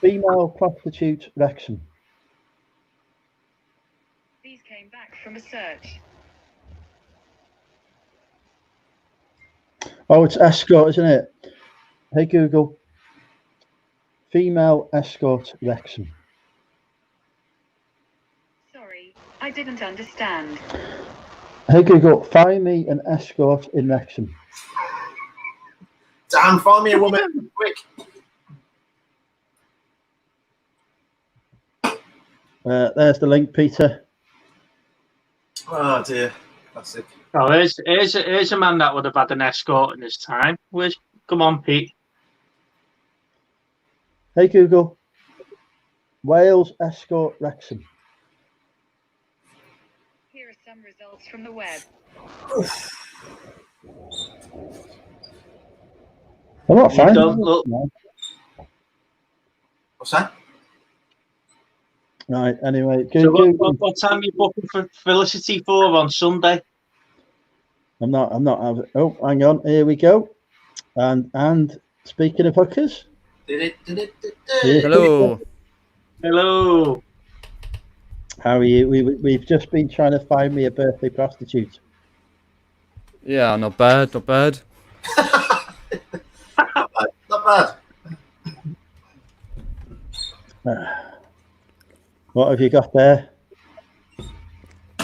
Female prostitute Wrexham. These came back from a search. Oh, it's escort, isn't it? Hey Google. Female escort Wrexham. Sorry, I didn't understand. Hey Google, find me an escort in Wrexham. Damn, find me a woman, quick. There's the link, Peter. Oh dear, classic. Oh, here's a man that would have had an escort in his time. Come on, Pete. Hey Google. Wales escort Wrexham. Here are some results from the web. I'm not finding don't it. look- No. What's that? Right, anyway. So Google. what time are you booking for Felicity for on Sunday? I'm not. Oh, hang on. Here we go. And speaking of hookers. Did it. Here's Hello. Peter. Hello. How are you? We've just been trying to find me a birthday prostitute. Yeah, not bad, not bad. Not bad. What have you got there?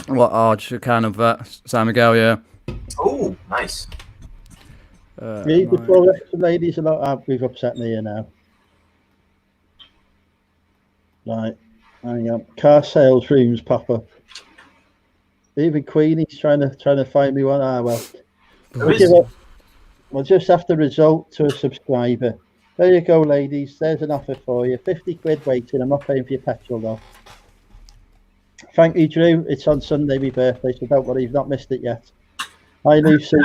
What? Oh, just a can of San Miguel, yeah. Oh, nice. Read the floor, ladies. A lot. We've upset me here now. Right, hang on. Car sales rooms pop up. Even Queenie's trying to find me one. Ah, well. We'll just have to result to a subscriber. There you go, ladies. There's an offer for you. 50 quid waiting. I'm not paying for your petrol though. Thank you, Drew. It's on Sunday, my birthday, so don't worry, you've not missed it yet. Hi, Lucy.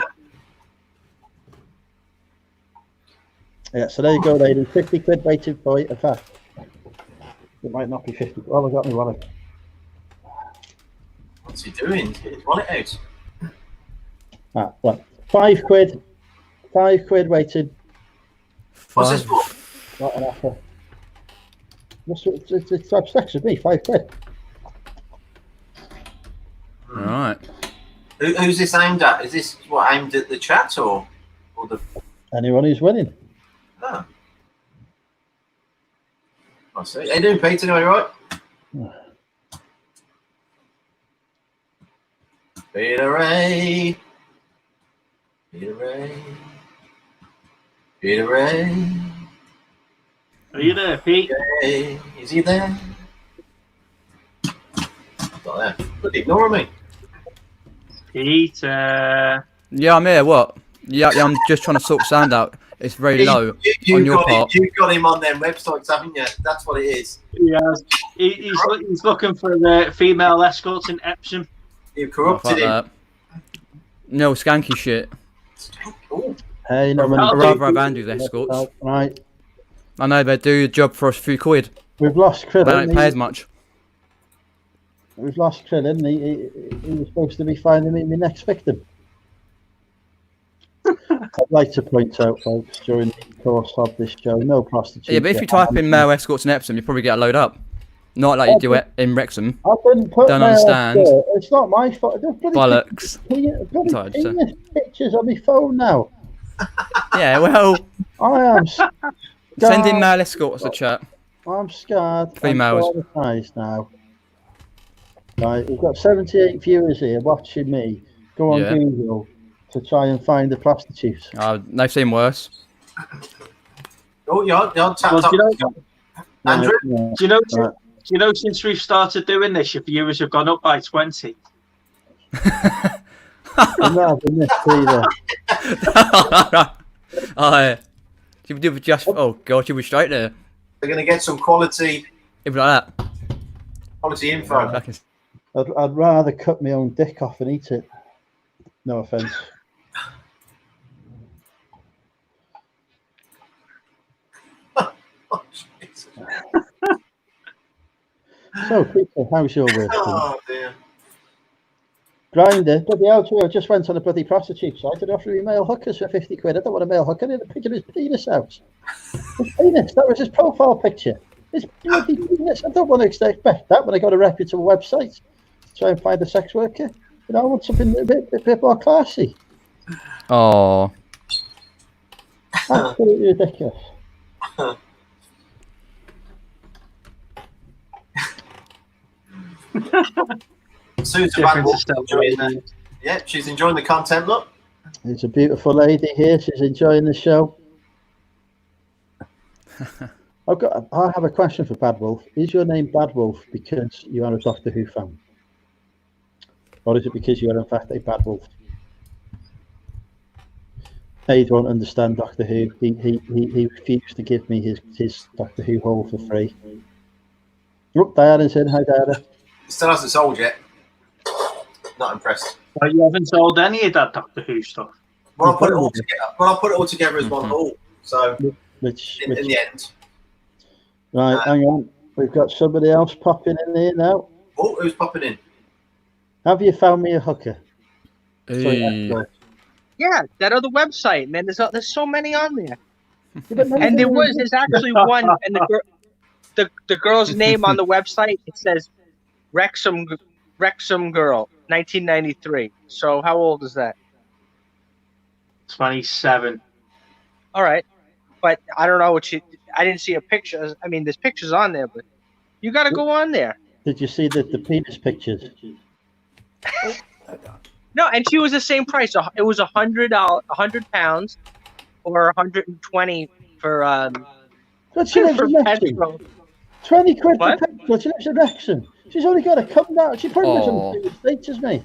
Yeah, so there you go, ladies. 50 quid waiting for you. In fact, it might not be 50. Well, I got my wallet. What's he doing? He's getting his wallet out. Ah, well, 5 quid. 5 quid waiting. What's this for? What an offer. It's obsessed with me. 5 quid. All right. Who's this aimed at? Is this what aimed at the chat or the? Anyone who's winning. Oh. I see. How you doing, Pete? Anyway, right? Peter Ray. Peter Ray. Peter Ray. Are you there, Pete? Hey, is he there? Not there. Bloody ignore me. Peter. Yeah, I'm here. What? Yeah, I'm just trying to sort sound out. It's very low on your part. You've got him on them websites, haven't you? That's what it is. Yes. He's looking for the female escorts in Epsom. You've Oh, fuck corrupted him. that. No skanky shit. Ooh. Hey, no, I'll I'd do- rather have Andrew's escorts. Right, I know they do the job for us a few quid. we've lost They Krillin. don't pay as much. We've lost Krillin. He was supposed to be finding me my next victim. I'd like to point out, folks, during the course of this show, no prostitutes. Yeah, but if you type in male escorts in Epsom, you probably get a load up. Not like you do it in Wrexham. I didn't put Don't male understand. escort. It's not my fault. There's Bollocks. bloody Sorry, just- penis pictures on my phone now. Yeah, well, I am send in scarred. male escorts to chat. I'm scarred. Females. I'm traumatised now. Right, we've got 78 viewers here watching me go on Yeah. Google to try and find the prostitutes. They've seen worse. Oh, you're tapped Well, up. do you know- Andrew? Yeah. Do you know? Right. Do you know? Since we've started doing this, your viewers have gone up by 20. I'm not having this either. You would just. Oh god, you were straight there. They're going to get some quality It was like that. info. Fucking- I'd rather cut my own dick off and eat it. No offence. Oh, Jesus. So, Peter, how's your work? Oh, dear. Grinder, bloody hell, I just went on a bloody prostitute site and offered me male hookers for 50 quid. I don't want a male hooker. I need a picture of his penis out. His penis, that was his profile picture. His bloody penis. I don't want to expect that when I got a reputable website to try and find a sex worker. You know, I want something a bit more classy. Oh, Absolutely ridiculous. Susan Different Bagwell, to enjoying that. Yeah, she's enjoying the content, look. There's a beautiful lady here. She's enjoying the show. I have a question for Bad Wolf. Is your name Bad Wolf because you are a Doctor Who fan? Or is it because you are in fact a Bad Wolf? Aid won't understand Doctor Who. He refused to give me his Doctor Who hole for free. Look, Diana's in. Hi, Diana. Still hasn't sold yet. Not impressed. Well, you haven't sold any of that Doctor Who stuff. Well, I'll put it all together as one haul. So, Which in the end. right, hang on. We've got somebody else popping in here now. Oh, who's popping in? Have you found me a hooker? Sorry, Hey. escort. Yeah, that other website, man. There's so many on there. Yeah, but none of And them are- there's actually one, and the girl's name on the website, it says Wrexham Girl, 1993. So how old is that? 27. All right, but I don't know I didn't see a picture. I mean, there's pictures on there, but you got to go on there. Did you see the penis pictures? No, and she was the same price. It was £100, or 120 for But she lives for in Wrexham. petrol. 20 quid What? for petrol. She lives in Wrexham. She's only got to come down. She pretty much Oh. on the same estate as me.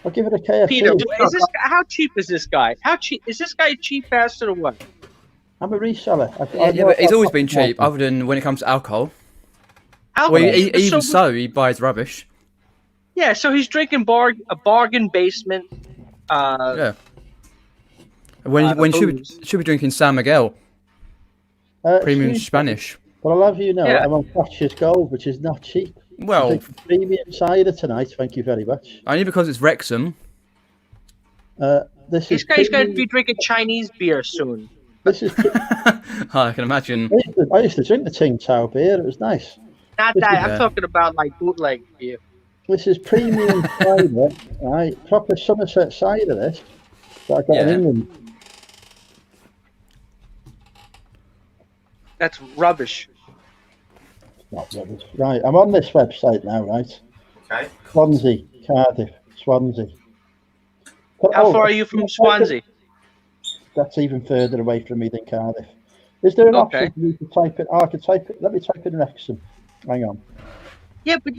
I'll give it a KFC. Peter, how cheap is this guy? How cheap is this guy? Cheap bastard or what? I'm a reseller. Yeah, but he's always been cheap, other than when it comes to alcohol. Alcohol. Well, even so, he buys rubbish. Yeah, so he's drinking a bargain basement. Yeah. When booze. should be drinking San Miguel, premium Spanish. But I'll have you know, Yeah. I'm on Thatcher's Gold, which is not cheap. Well, It's a premium cider tonight. Thank you very much. only because it's Wrexham. This This is guy's going to premium- be drinking Chinese beer soon. This is. I can imagine. I used to drink the Ting Tao beer. It was nice. Not that. Yeah. I'm talking about like bootleg beer. This is premium cider, right? Proper Somerset cider. This that I got in Yeah. England. That's rubbish. Not rubbish. Right, I'm on this website now, right? Okay. Swansea, Cardiff, Swansea. How Oh, far are you from Swansea? That's even further away from me than Cardiff. Is there an Okay. option for you to type it? Oh, I could type it. Let me type in Wrexham. Hang on. Yeah, but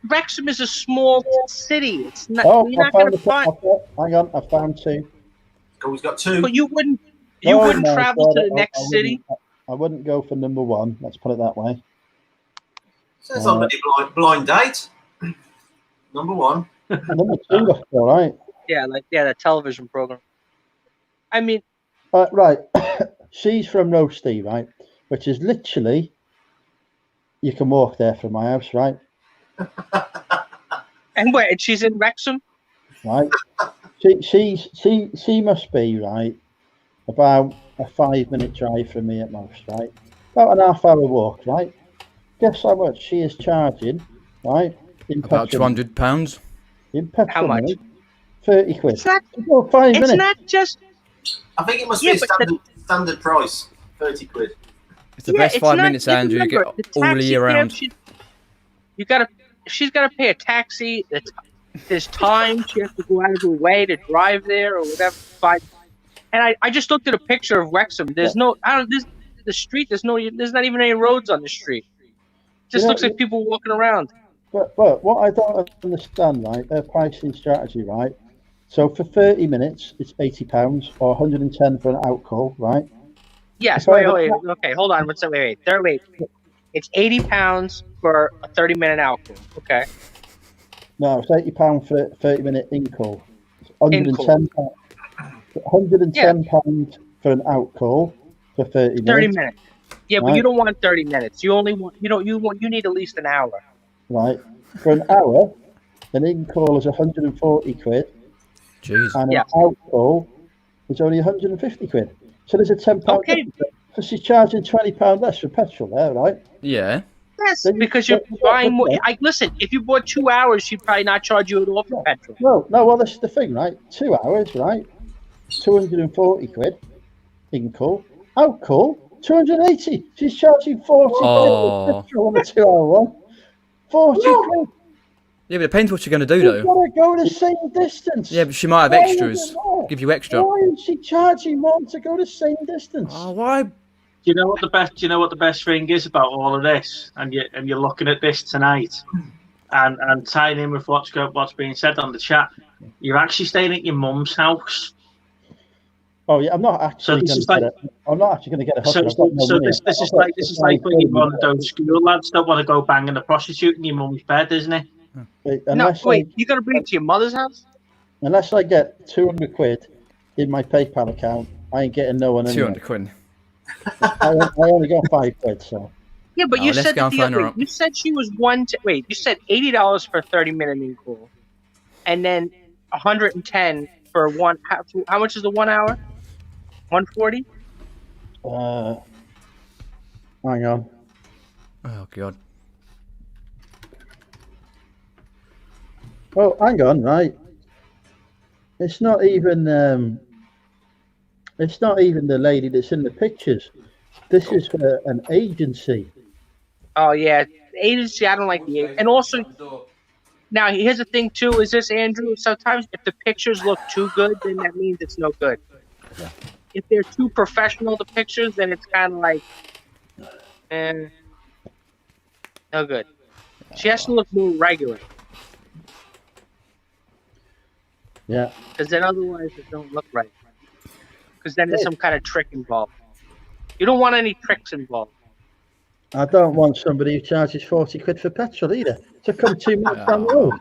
Wrexham is a small city. It's not. Oh, You're I not going to found find. hang on, I found two. Oh, he's got two. But you wouldn't. You Oh wouldn't my travel God, to the next city. I wouldn't go for number one. Let's put it that way. Says on the blind date. Number one. Number two, looks all right. Yeah, that television program. I mean, Right. She's from Roasty, right? Which is literally, you can walk there from my house, right? and wait, and she's in Wrexham. Right. She must be right about a 5-minute drive from me at most, right? About an half-hour walk, right? Guess how much she is charging, right? In About petrol. £200. In petrol, How much? money, 30 quid. It's not. Oh, 5 It's minutes. not just. I think it must Yeah, be a standard price. 30 quid. It's the best it's 5 not- minutes, Andrew. You get remember, the all the taxi year cab, round. She's got to pay a taxi. There's time. She has to go out of her way to drive there or whatever. And I just looked at a picture of Wrexham. There's no. The street. There's not even any roads on the street. It just You know, looks like people walking around. But what I don't understand, right, their pricing strategy, right? So for 30 minutes, it's £80 or 110 for an out call, right? Yes. If I Wait. have a- Okay, hold on. Wait. It's £80 for a 30-minute alcohol. Okay. No, it's £80 for a 30-minute in call. It's In-call. £110 for an out call for 30 minutes. 30 minutes. Yeah, but Right. you don't want 30 minutes. You only want. You need at least an hour. Right. For an hour, an in call is 140 quid, Jeez. and Yeah. an out call is only 150 quid. So there's a £10 Okay. difference. So she's charging £20 less for petrol there, right? Yeah. Yes, Then you- because you're then- buying more. then- Listen, if you bought 2 hours, she'd probably not charge you at all for petrol. No, well, this is the thing, right? 2 hours, right? 240 quid in call. Out call, 280. She's charging 40 quid Oh. for petrol on a 2 hour one. 40 quid. Yeah, but it depends what you're going to do, You've though. got to go the same distance. Yeah, but she might have Why is it extras. more? Give you extra. Why is she charging more to go the same distance? Oh, why? Do you know what the best thing is about all of this? And you're looking at this tonight, and tying in with what's being said on the chat. You're actually staying at your mum's house. Oh yeah, I'm not actually this going is to get it. I'm not actually going to get a So, husband. I've got no money. this is like when you're one of those school lads don't want to go banging a prostitute in your mum's bed, isn't it? Unless You got to bring it to your mother's house. unless I get 200 quid in my PayPal account, I ain't getting no one anyway. 200 quid. I only got 5 quid, so. Yeah, but Oh, you let's said go that and find her out. you said she was you said $80 for a 30-minute in call, and then 110 for one. How much is the 1 hour? 140. Hang on. Oh, God. Oh, hang on, right. It's not even the lady that's in the pictures. This is an agency. Oh yeah, the agency. I don't like the agency. And also, now here's the thing too. Is this Andrew? Sometimes if the pictures look too good, then that means it's no good. Yeah. If they're too professional, the pictures, then it's kind of like, no good. She has to look more regular, Yeah. because then otherwise it don't look right. Because then there's some kind of trick involved. You don't want any tricks involved. I don't want somebody who charges 40 quid for petrol either. To come 2 minutes down the road.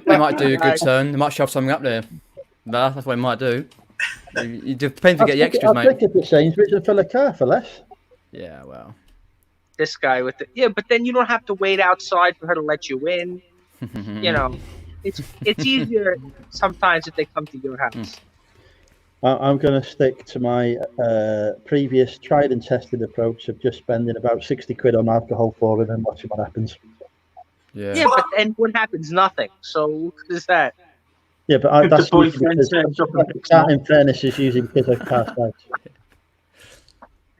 They might do a good turn. They might shove something up there. That's what they might do. It depends if you get the extras, I'll mate. take it to Sainsbury's and fill a car for less. Yeah, well. This guy with the but then you don't have to wait outside for her to let you in. You know, it's easier sometimes if they come to your house. I'm going to stick to my previous tried and tested approach of just spending about 60 quid on alcohol for it and watching what happens. Yeah. Yeah, but then what happens? Nothing. So what is that? Yeah, but If the that's boyfriend because turns up and picks that, them in fairness, is usually because I've passed out.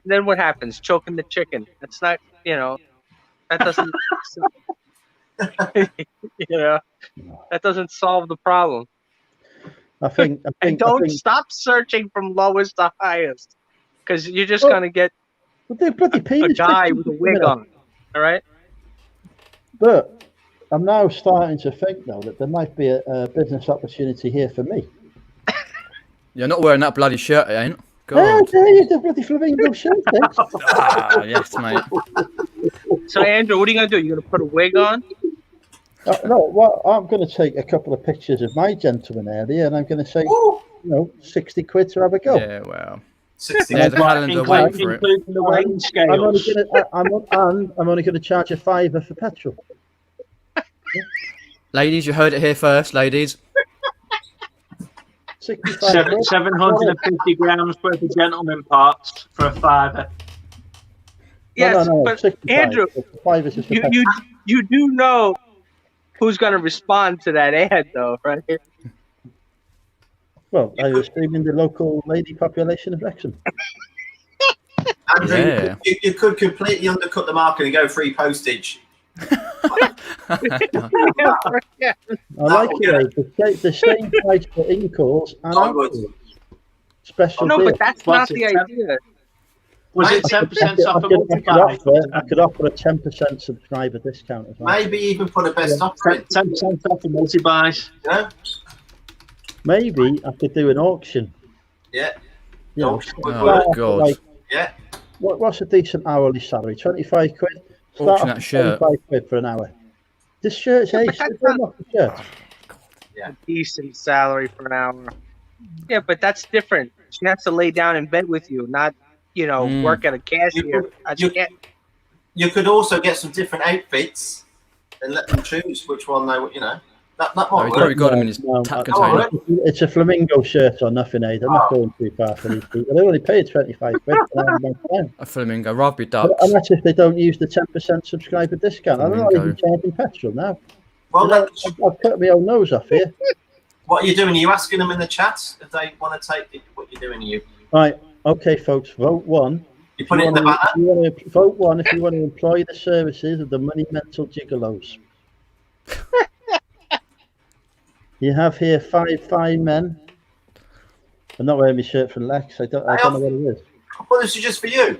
Then what happens? Choking the chicken. That's not. That doesn't. That doesn't solve the problem. I think And don't stop searching from lowest to highest. because you're just Well, gonna get But they're bloody a penis guy pictures, with a wig you know. on. All right. But I'm now starting to think, though, that there might be a business opportunity here for me. You're not wearing that bloody shirt, it ain't. Oh, God. there you the bloody flamingo shirt, eh? Ah, yes, mate. So Andrew, what are you gonna do? You gonna put a wig on? No, well, I'm going to take a couple of pictures of my gentleman earlier, and I'm going to say, Ooh, 60 quid to have a go. Yeah, well. 60. There's a calendar waiting for it. Including the weighing I'm only scales. going to charge a £5 for petrol. Ladies, you heard it here first, ladies. 65 quid. 750 grams worth of gentleman parts for a £5. Yes, no, but 65. Andrew, The £5 is just for you petrol. you do know who's gonna respond to that ad, though, right? Well, I was streaming the local lady population of Wrexham. Andrew, Yeah. you could completely undercut the market and go free postage. I like it. The same price for in-calls and I would. out-calls. Special No, deal. but that's What's not the it, idea. Was it 10% off a I multi-buy? could offer a 10% subscriber discount as well. Maybe even put a best offer in. 10% off a multi-buys. You know? Maybe I could do an auction. Yeah. You know, Auction would Oh, work. God. like, Yeah. what's a decent hourly salary? 25 quid? Start Auction off that at shirt. 25 quid for an hour. This shirt's ace. Don't knock the shirt. Decent salary for an hour. Yeah, but that's different. She has to lay down in bed with you, not work at a cashier. You could also get some different outfits and let them choose which one they, that Oh, might he's work. probably got him in his No, tap I- container. It's a flamingo shirt or nothing, Aid. I'm not going too far for these people. They only pay 25 quid for that. A flamingo, rather be ducks. And that's if they don't use the 10% subscriber discount. I'm not even charging petrol now. Well, I've cut my own nose off here. what are you doing? Are you asking them in the chat if they want to take what you're doing? Right, okay, folks, vote one. You put it in the banner? Vote one if you want to employ the services of the money mental gigolos. You have here five fine men. I'm not wearing my shirt from Lex. I don't know what it is. Well, this is just for you.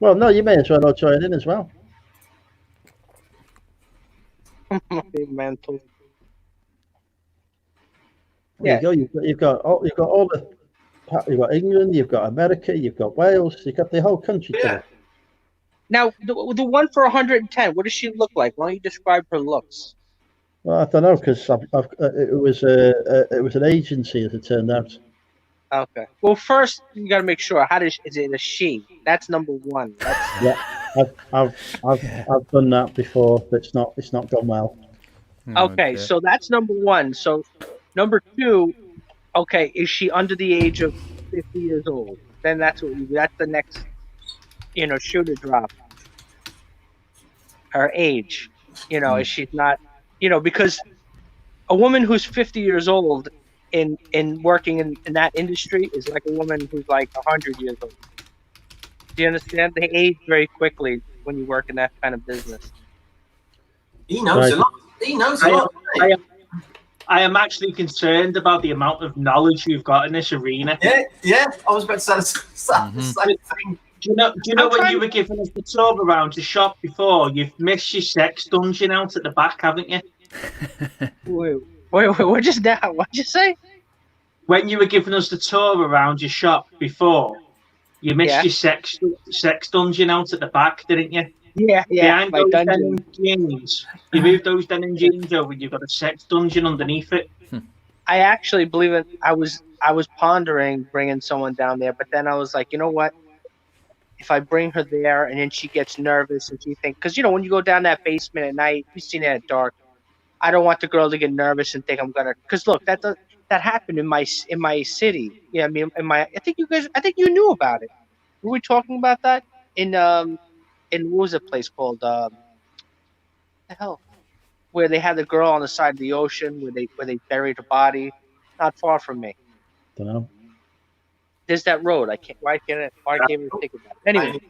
Well, no, you may as well join in as well. Mental. There you go. You've got all the. You've got England. You've got America. You've got Wales. You've got the whole country. Yeah. Now, the one for 110. What does she look like? Why don't you describe her looks? Well, I don't know because it was an agency as it turned out. Okay. Well, first you got to make sure. Is it a she? That's number one. Yeah, I've done that before. But it's not gone well. Oh, Okay, dear. so that's number one. So number two, okay, is she under the age of 50 years old? Then that's the next, shoe to drop. Her age, is she not, because a woman who's 50 years old in working in that industry is like a woman who's like 100 years old. Do you understand? They age very quickly when you work in that kind of business. He knows Right. a lot. He knows a lot. doesn't he? I am actually concerned about the amount of knowledge you've got in this arena. Yeah. I was about to say the same thing. Do you know when you were giving us the tour around to shop before, you've missed your sex dungeon out at the back, haven't you? Wait, what just now? What'd you say? When you were giving us the tour around your shop before, you missed Yeah. your sex dungeon out at the back, didn't you? Yeah, Behind my those dungeon. denim jeans. You moved those denim jeans over and you've got a sex dungeon underneath it. I actually believe it. I was pondering bringing someone down there, but then I was like, you know what? If I bring her there and then she gets nervous and she thinks, because when you go down that basement at night, you've seen it at dark. I don't want the girl to get nervous and think I'm gonna. Because look, that happened in my city. Yeah, I mean, I think you knew about it. Were we talking about that in what was the place called? The hell, where they had the girl on the side of the ocean where they buried her body, not far from me. Don't know. There's that road. Why can't I even think about it? Anyway,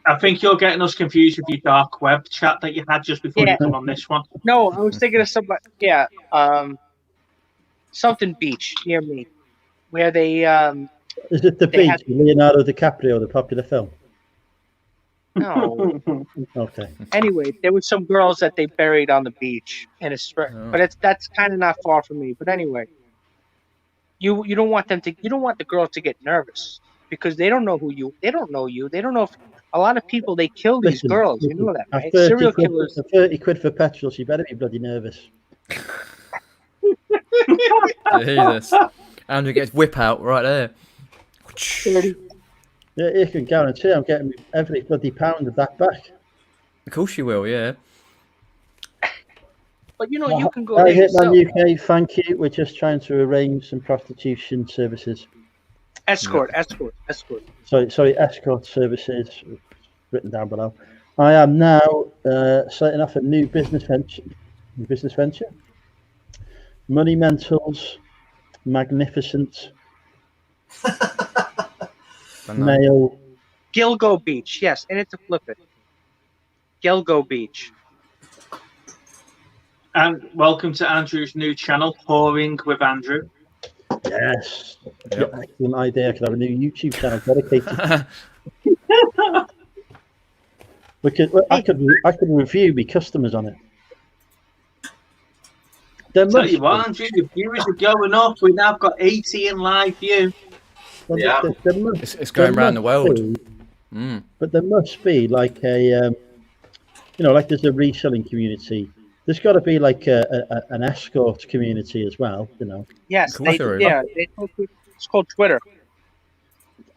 I think you're getting us confused with your dark web chat that you had just before you come on this one. no, I was thinking of somebody. Yeah, something beach near me, where they Is it The They Beach? had- with Leonardo DiCaprio, the popular film. No. Okay. Anyway, there were some girls that they buried on the beach, and Oh. but that's kind of not far from me. But anyway, you don't want the girls to get nervous because they don't know they don't know you. They don't know if a lot of people they kill these Listen, girls. You listen, know that, at right? 30 Serial quid, killers. for 30 quid for petrol, so you better be bloody nervous. Jesus. Andrew gets whip out right there. 30. Yeah, you can guarantee I'm getting every bloody pound of that back. Of course you will, yeah. But you know you can go Hi, there Hitman yourself. UK, thank you. We're just trying to arrange some prostitution services. Escort. Sorry, escort services written down below. I am now setting off a new business venture. Money Mentals, Magnificent, Male. Gilgo Beach, yes, and it's a flip it. Gilgo Beach. And welcome to Andrew's new channel, Whoring with Andrew. Yes. Yep. Excellent idea. I could have a new YouTube channel dedicated. I could review my customers on it. There Tell must you what, Andrew, the viewers are going up. We've now got 80 in live view. well, Yeah. there must- It's going there around the must world. be- Mm. But there must be like a, like there's a reselling community. There's got to be like an escort community as well. Yes, Of course there is. it's called Twitter.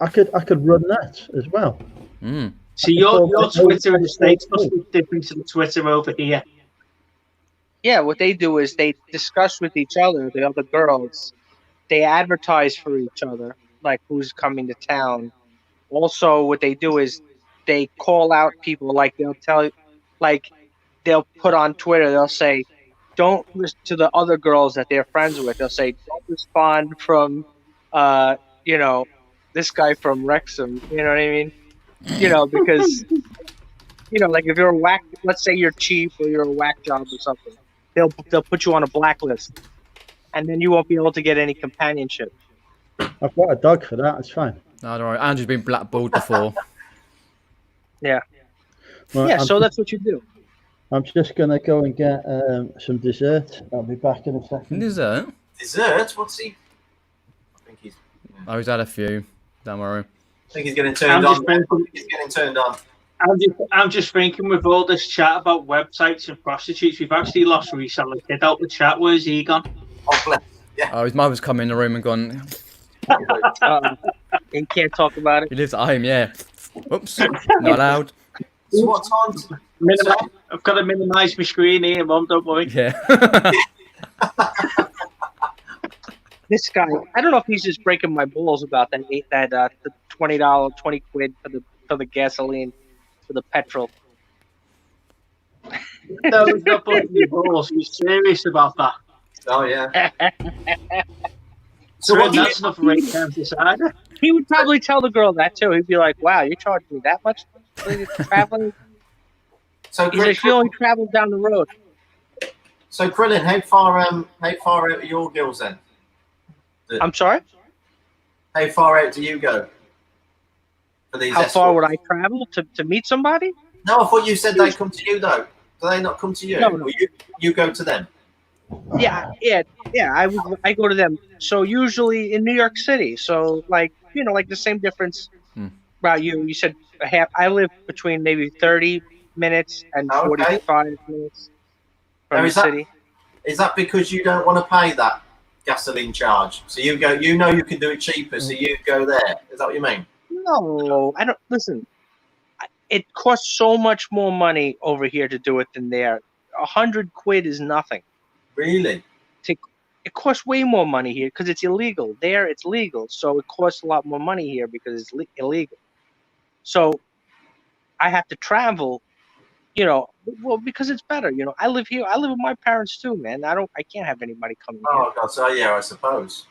I could run that as well. Mm. So your Twitter in the States must be different to the Twitter over here. Yeah, what they do is they discuss with each other, the other girls. They advertise for each other, like who's coming to town. Also, what they do is they call out people, like they'll put on Twitter, they'll say, don't listen to the other girls that they're friends with. They'll say, don't respond from, this guy from Wrexham. You know what I mean? Because, like if you're a whack, let's say you're cheap or you're a whack job or something, they'll put you on a blacklist, and then you won't be able to get any companionship. I've got a dog for that. It's fine. No, don't worry. Andrew's been blackballed before. Yeah. Well, Yeah, so that's what you do. I'm just gonna go and get some dessert. I'll be back in a second. Dessert? Dessert? What's he? I Oh, he's had a few. Don't worry. think he's getting turned on. He's getting turned on. I'm just thinking with all this chat about websites and prostitutes, we've actually lost Reseller Kid out the chat. Where's he gone? Oh, bless. Oh, his mother's come in the room and gone, And can't talk about it. he lives at home, yeah. Oops, not allowed. So what time? I've got to minimise my screen here, Mum, don't worry. Yeah. This guy, I don't know if he's just breaking my balls about the $20, 20 quid for the gasoline, for the petrol. No, he's not putting your balls. He's serious about that. Oh yeah. So So what do you? that's enough rate time decider. He would probably tell the girl that too. He'd be like, "Wow, you're charging me that much for traveling?" So He said she only travels down the road. So Krillin, how far out are your girls then? I'm sorry. How far out do you go? For these How far escorts? would I travel to meet somebody? No, I thought you said they come to you though. Do they not come to you? No. Or you go to them? Yeah. I go to them. So usually in New York City. So like the same difference about you. You said I live between maybe 30 minutes and Okay. 45 minutes Now, from the is that- city. Is that because you don't want to pay that gasoline charge? So you go, you can do it cheaper, so you go there. Is that what you mean? No, I don't. Listen, it costs so much more money over here to do it than there. 100 quid is nothing. Really? It costs way more money here because it's illegal. There, it's legal, so it costs a lot more money here because it's illegal. So I have to travel, because it's better. I live here. I live with my parents too, man. I can't have anybody coming here. Oh God! So yeah, I suppose.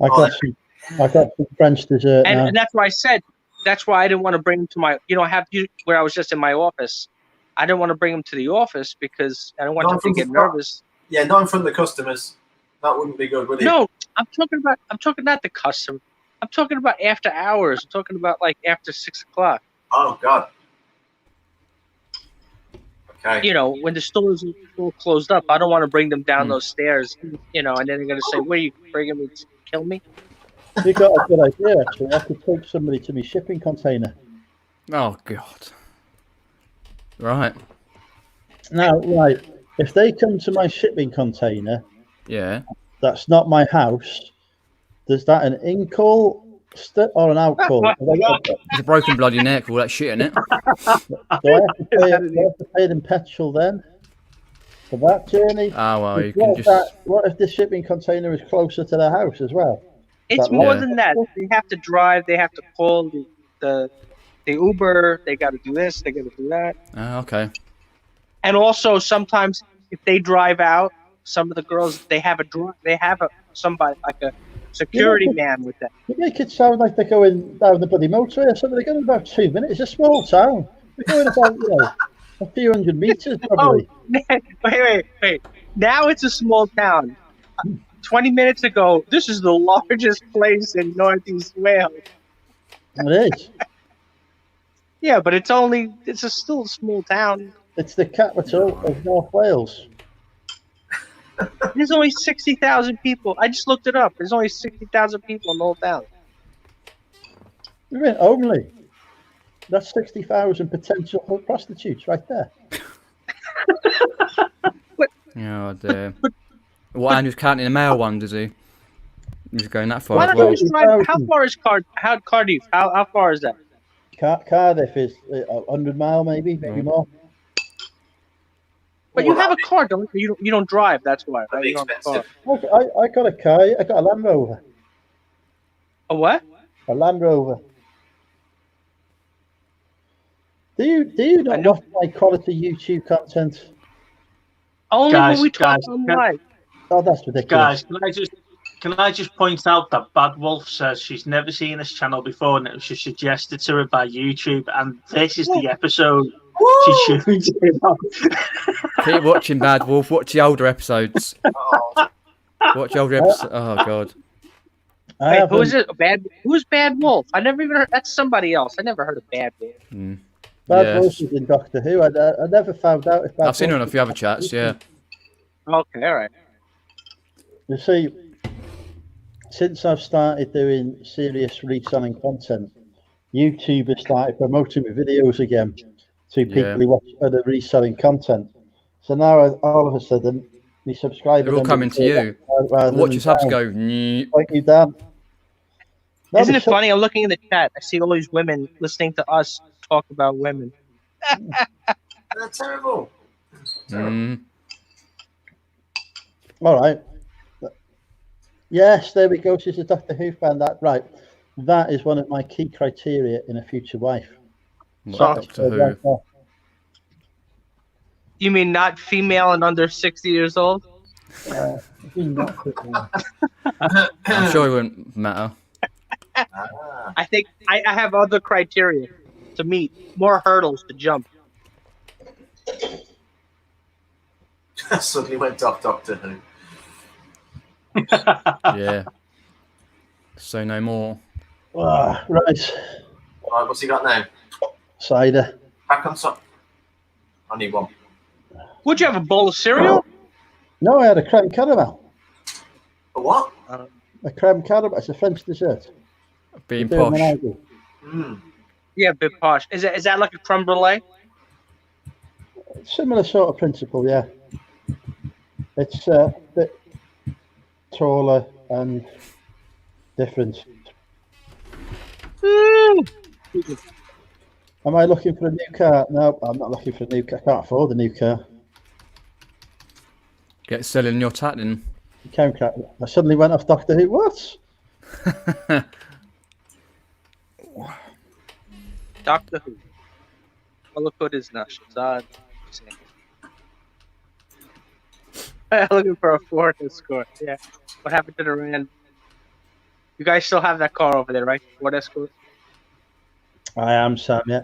I got some French dessert now. And that's why I said, that's why I didn't want to bring him to my, where I was just in my office. I didn't want to bring him to the office because I don't want him to get nervous. Yeah, not in front of the customers. That wouldn't be good, would it? No, I'm talking about the customer. I'm talking about after hours. I'm talking about like after 6 o'clock. Oh God. Okay. You know, when the stores are all closed up, I don't want to bring them down those stairs. You know, and then they're gonna say, "What are you bringing me to kill me?" You got a good idea, actually. I could take somebody to my shipping container. Oh God. Right. Now, right, if they come to my shipping container, Yeah. that's not my house. Is that an in-call or an out-call? It's a broken bloody neck, all that shit in it. Do I have to pay them petrol then for that journey? Ah, well, you What can if just. what if the shipping container is closer to their house as well? It's That more Yeah. than that. They have to drive. They have to call the Uber. They got to do this. They got to do that. Ah, okay. And also sometimes if they drive out, some of the girls they have somebody like a security man with them. You make it sound like they're going down the bloody motorway or something. They're going about 2 minutes. It's a small town. They're going about, a few hundred meters probably. Wait. Now it's a small town. 20 minutes ago, this is the largest place in Northeast Wales. It is. Yeah, but it's still a small town. It's the capital of North Wales. There's only 60,000 people. I just looked it up. There's only 60,000 people in the whole town. You mean only? That's 60,000 potential prostitutes right there. Oh dear. What, Andrew's counting the male one, does he? He's going that far Why as don't well. you just drive? How far is Cardiff? How far is that? Cardiff is 100 mile maybe more. But you have a car, don't you? You don't drive. That's why. That'd Right? be You don't have a car. expensive. I got a car. I got a Land Rover. A what? A Land Rover. Do you not watch my quality YouTube content? Only Guys, when we talk guys, online. Oh, that's ridiculous. Guys, can I just point out that Bad Wolf says she's never seen this channel before and it was just suggested to her by YouTube, and this is the episode she tuned in on. Keep watching Bad Wolf. Watch the older episodes. Oh, Watch older episodes. Oh God. I Wait, who is haven't- it? Who's Bad Wolf? I never even heard. That's somebody else. I never heard of Bad Wolf. Bad Yeah. Wolf is in Doctor Who. I never found out if Bad I've seen her on Wolf- a few other chats. Yeah. Okay, all right. You see, since I've started doing serious reselling content, YouTube has started promoting my videos again to people Yeah. who watch other reselling content. So now all of a sudden, my subscribers They're all coming to you. rather Watch than your subs down. go. "Nyeh." Like you, Dan. No, Isn't the it funny? I'm looking in the chat. I see all these women listening to us talk about women. they're terrible. Terrible. Mm. All right. Yes, there we go. She's a Doctor Who fan. That right. That is one of my key criteria in a future wife. What, So- Doctor Who? You mean not female and under 60 years old? I'm sure it wouldn't matter. Ah. I think I have other criteria to meet, more hurdles to jump. Suddenly went off Doctor Who. Yeah. So no more. Right. All right, what's he got now? Cider. Back on top. I need one. Would you have a bowl of cereal? No, I had a creme caramel. A what? A creme caramel. It's a French dessert. Being They do them in posh. Aldi. Mm. Yeah, a bit posh. Is that like a creme brulee? Similar sort of principle, yeah. It's a bit taller and different. Am I looking for a new car? No, I'm not looking for a new car. I can't afford a new car. Get selling your tat in. I suddenly went off Doctor Who. What? Doctor Who. Oh, look what is now. Shazad. Looking for a Ford Escort. Yeah. What happened to the Rand? You guys still have that car over there, right? Ford Escort. I am, Sam, yeah.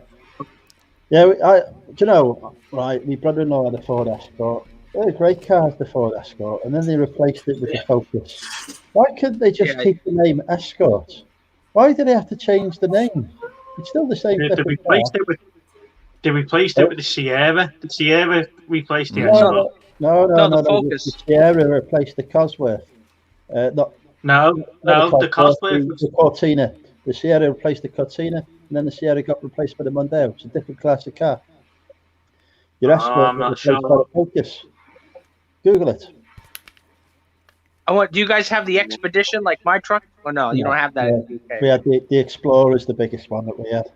Yeah, do you know, right, my brother-in-law had a Ford Escort. They're great cars, the Ford Escort, and then they replaced it with the Focus. Why couldn't they just Yeah. keep the name Escort? Why did they have to change the name? It's still the same. They flipping replaced car. it with. They replaced it with the Sierra. The Sierra replaced the No, Escort. No, the Focus. The Sierra replaced the Cosworth. Not No, the Cosworth. the Cortina. The Sierra replaced the Cortina, and then the Sierra got replaced by the Mondeo. It's a different class of car. Your Escort I'm got not replaced by sure. the Focus. Google it. Do you guys have the Expedition like my truck? Or no, you No, don't have that in the UK. We had the Explorer is the biggest one that we had.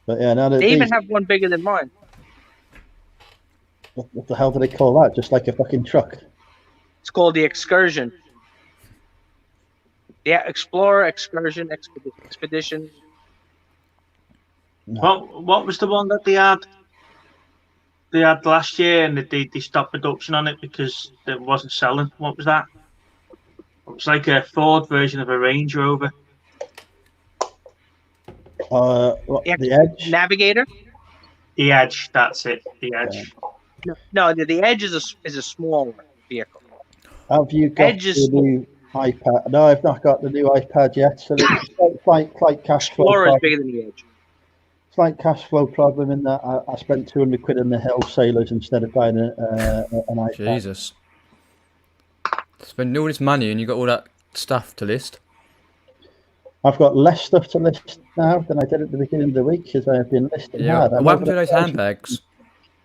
But yeah, now They even have one bigger than mine. what the hell do they call that? Just like a fucking truck. It's called the Excursion. Yeah, Explorer, Excursion, Expedition. No. What was the one that they had? They had last year, and they stopped production on it because it wasn't selling. What was that? It was like a Ford version of a Range Rover. The Edge. Navigator? The Edge, that's it. The Edge. No, the Edge is a smaller vehicle. Have you got Edge is the new iPad? No, I've not got the new iPad yet. So it's like cash flow. Explorer is problem. bigger than the Edge. It's like cash flow problem in that I spent 200 quid in the Hill Sailors instead of buying an iPad. Jesus. Spending all this money and you got all that stuff to list. I've got less stuff to list now than I did at the beginning of the week because I have been listing Yeah. hard. What happened to those handbags?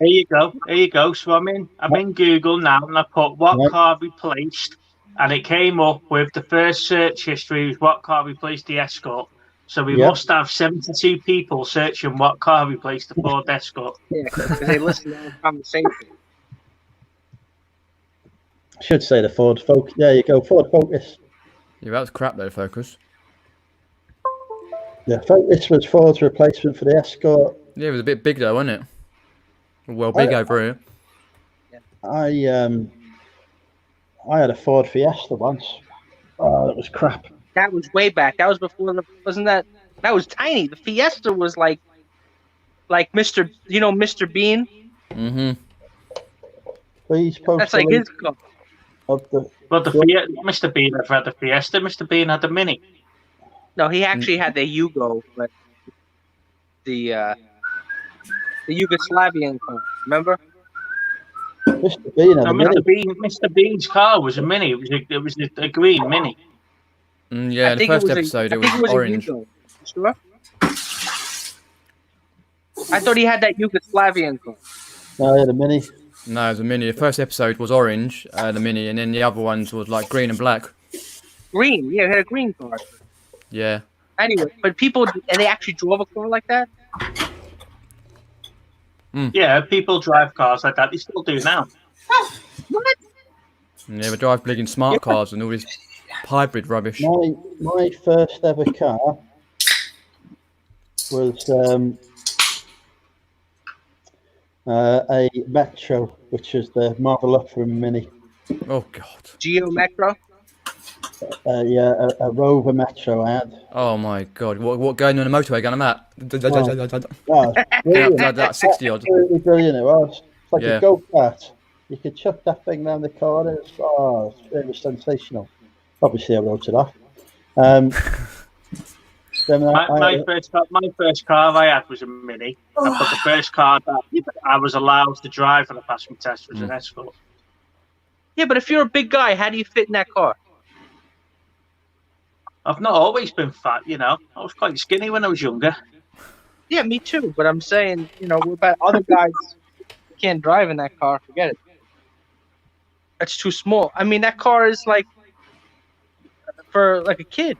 Here you go. So I'm in Google now, and I put what Right. car replaced, and it came up with the first search history was what car replaced the Escort. So we Yep. must have 72 people searching what car replaced the Ford Escort. Yeah, because they listen to the conversation. I should say the Ford Focus. There you go, Ford Focus. Yeah, that was crap though, Focus. The Focus was Ford's replacement for the Escort. Yeah, it was a bit big though, wasn't it? Well, big over here. I had a Ford Fiesta once. Oh, that was crap. That was way back. That was before wasn't that was tiny. The Fiesta was like Mr. Mr. Bean. Mm-hmm. Please post That's the like link his car. of the. But Mr. Bean never had the Fiesta. Mr. Bean had the Mini. No, he actually had the Yugo, but the Yugoslavian car. Remember? Mr. Bean had No, a Mini. Mr. Bean's car was a Mini. It was a green Mini. Yeah, I the think first it was episode I it think was it was orange. A Yugo. You sure? I thought he had that Yugoslavian car. No, I had a Mini. No, it was a mini. The first episode was orange, the mini, and then the other ones was like green and black. Green, yeah, he had a green car. Yeah. Anyway, but people, and they actually drove a car like that? Yeah, people drive cars like that. They still do now. What? Yeah, they drive big in smart cars and all this hybrid rubbish. My first ever car was a Metro, which is the Marvel Up from Mini. Oh god. Geo Metro? Yeah, a Rover Metro I had. Oh my god. What going on the motorway going on that? Oh, brilliant. That 60 odd. Absolutely brilliant it was. It's like Yeah. a go-kart. You could chuck that thing round the corners. It was sensational. Obviously, I wrote it off. Then My first car I had was a Mini. But the first car that I was allowed to drive on a passing test was an Escort. Yeah, but if you're a big guy, how do you fit in that car? I've not always been fat, you know. I was quite skinny when I was younger. Yeah, me too. But I'm saying, what about other guys who can't drive in that car? Forget it. That's too small. I mean, that car is like for like a kid.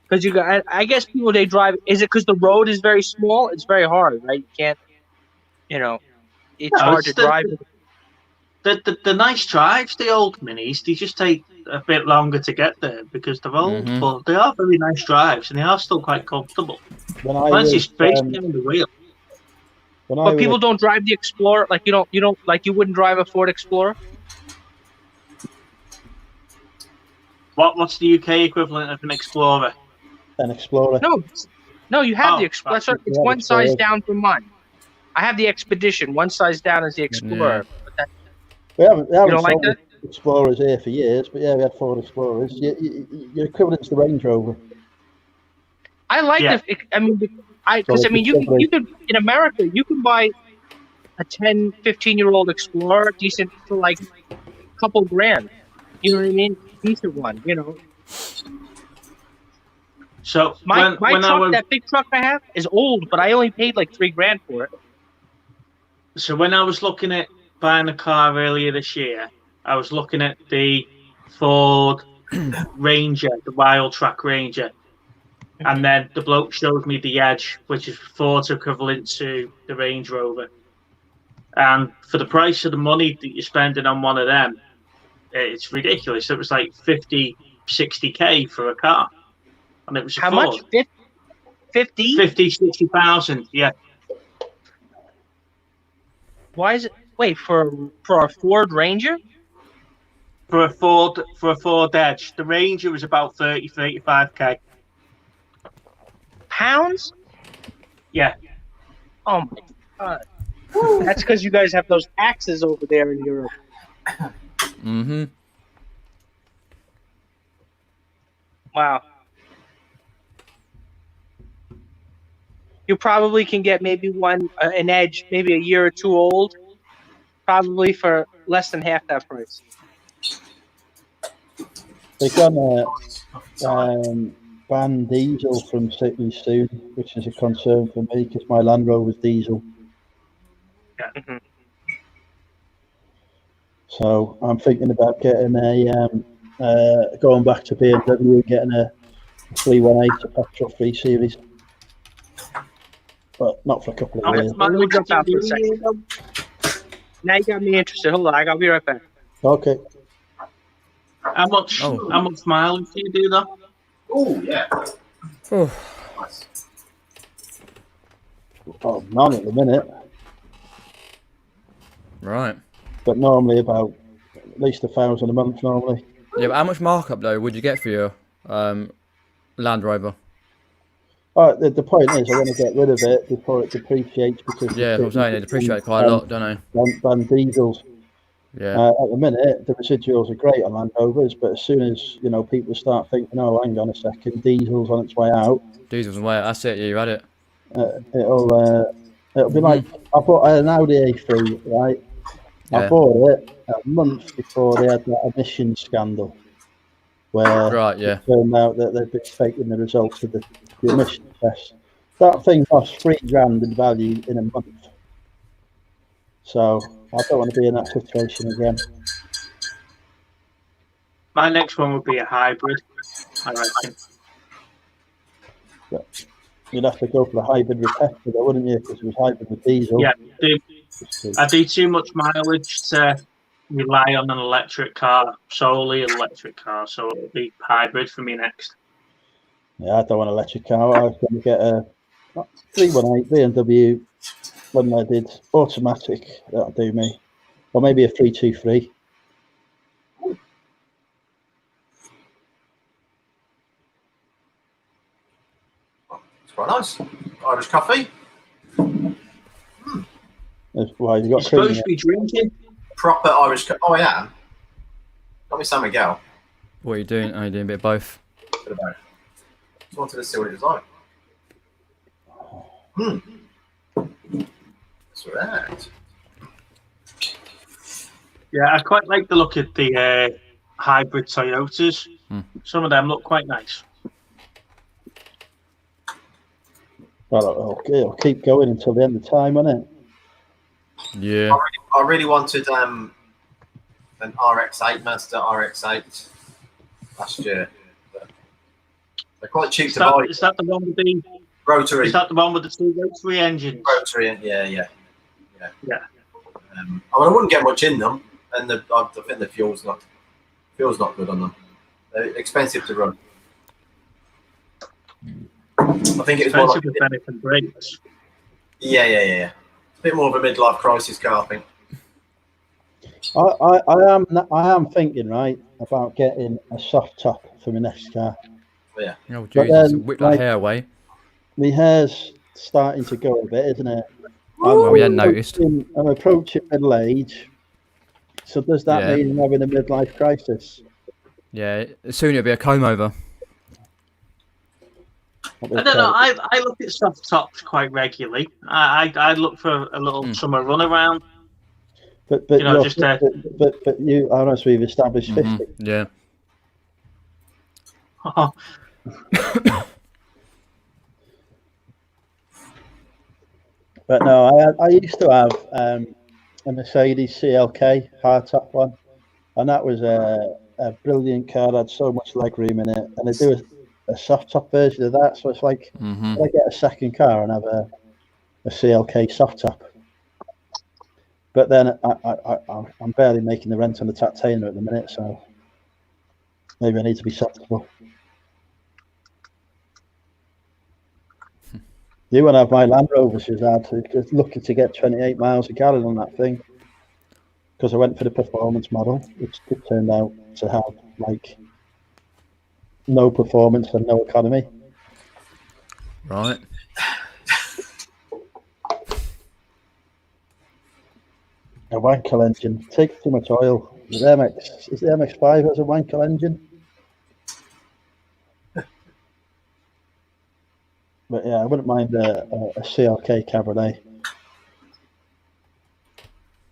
Because I guess people they drive. Is it because the road is very small? It's very hard, right? You can't, it's No, hard it's to drive. The nice drives, the old Minis, they just take a bit longer to get there because they're old, but they are very nice drives and they are still quite comfortable. Once you space behind the wheel. But people don't drive the Explorer. Like you don't like you wouldn't drive a Ford Explorer. What's the UK equivalent of an Explorer? An Explorer. No, you have Oh, the Explorer. right. It's Yeah, one size Explorer. down from mine. I have the Expedition. One size down is the Explorer. But We haven't you don't like sold that? Explorers here for years, but yeah, we had Ford Explorers. You're equivalent to the Range Rover. I like Yeah. because you could in America you can buy a 10, 15-year-old Explorer decent for like a couple grand. You know what I mean? Decent one, you know. So My when I truck, was that big truck I have, is old, but I only paid like $3,000 for it. so when I was looking at buying a car earlier this year, I was looking at the Ford Ranger, the Wild Track Ranger, and then the bloke showed me the Edge, which is Ford's equivalent to the Range Rover. And for the price of the money that you're spending on one of them, it's ridiculous. It was like 50, 60K for a car. And it was a How Ford. much? 50? 50, 60,000, yeah. Why is it? Wait, for a Ford Ranger? For a Ford Edge. The Ranger was about 30, 35K. Pounds? Yeah. Oh my god. That's because you guys have those taxes over there in Europe. Mm-hmm. Wow. You probably can get maybe an Edge, maybe a year or two old, probably for less than half that price. They're gonna ban diesel from cities soon, which is a concern for me because my Land Rover's diesel. Yeah. Mm-hmm. So I'm thinking about getting going back to BMW and getting a 318, a petrol 3 Series. But not for a couple of years. Let me jump out for a second. Now you got me interested. Hold on, I'll be right back. Okay. How much mileage do you do, though? Oh, yeah. Oh, Nice. Oh, none at the minute, right. but normally about at least 1,000 a month normally. Yeah, but how much markup though would you get for your Land Rover? The point is, I want to get rid of it before it depreciates because Yeah, that's what I'm saying. They depreciate quite a lot, don't they? ban diesels. Yeah. At the minute, the residuals are great on Land Rovers, but as soon as people start thinking, "Oh, hang on a second, diesel's on its way out," Diesels and way. That's it. Yeah, you had it. it'll be like I had an Audi A3, right? I Yeah. bought it a month before they had that emission scandal, where Right. Yeah. it turned out that they'd been faking the results of the emission test. That thing lost $3,000 in value in a month. So I don't want to be in that situation again. My next one would be a hybrid, I reckon. You'd have to go for the hybrid with petrol, though, wouldn't you? Because it was hybrid with diesel. Yeah, I do too much mileage to rely on an electric car, solely electric car. So it'll be hybrid for me next. Yeah, I don't want an electric car. I was going to get a 318 BMW when I did automatic. That'll do me. Or maybe a 323. It's quite nice. Irish coffee. Why you got You're cream in supposed to it? be drinking. Proper Irish coffee. Oh, I am. Got me San Miguel. What are you doing? Are you doing a bit of both? Bit of both. Just wanted to see what it was like. That's right. Yeah, I quite like the look of the hybrid Toyotas. Some of them look quite nice. Well, it'll keep going until the end of time, won't it? Yeah. I really wanted an RX-8, Mazda RX-8 last year. But they're quite cheap to buy. Is that the one with the Rotary. Is that the one with the 2 rotary engines? Rotary, yeah. I mean, I wouldn't get much in them, and I think the fuel's not good on them. They're expensive to run. I think it was more like Expensive with benefit brakes. yeah. It's a bit more of a midlife crisis car, I think. I am thinking right about getting a soft top for my next car. Yeah. Oh, But Jesus. then, Whip that like- hair away. My hair's starting to go a bit, isn't it? Well, we hadn't noticed. I'm approaching middle age, So does that Yeah. mean having a midlife crisis? Yeah, soon it'll be a comb over. What I they don't know. call it? I look at soft tops quite regularly. I look for a little summer run around. But You know, you're, just but you, honestly, we've established 50. Yeah. But no, I used to have a Mercedes CLK hardtop one, and that was a brilliant car. It had so much leg room in it, and they do a soft top version of that. So it's like I get a second car and have a CLK soft top. But then I'm barely making the rent on the Titania at the minute, so maybe I need to be sensible. You won't have my Land Rover, Shazad. Just lucky to get 28 miles a gallon on that thing, because I went for the performance model, which it turned out to have like no performance and no economy. Right. A Wankel engine takes too much oil. Is the MX-5 has a Wankel engine? But yeah, I wouldn't mind a CLK Cabernet.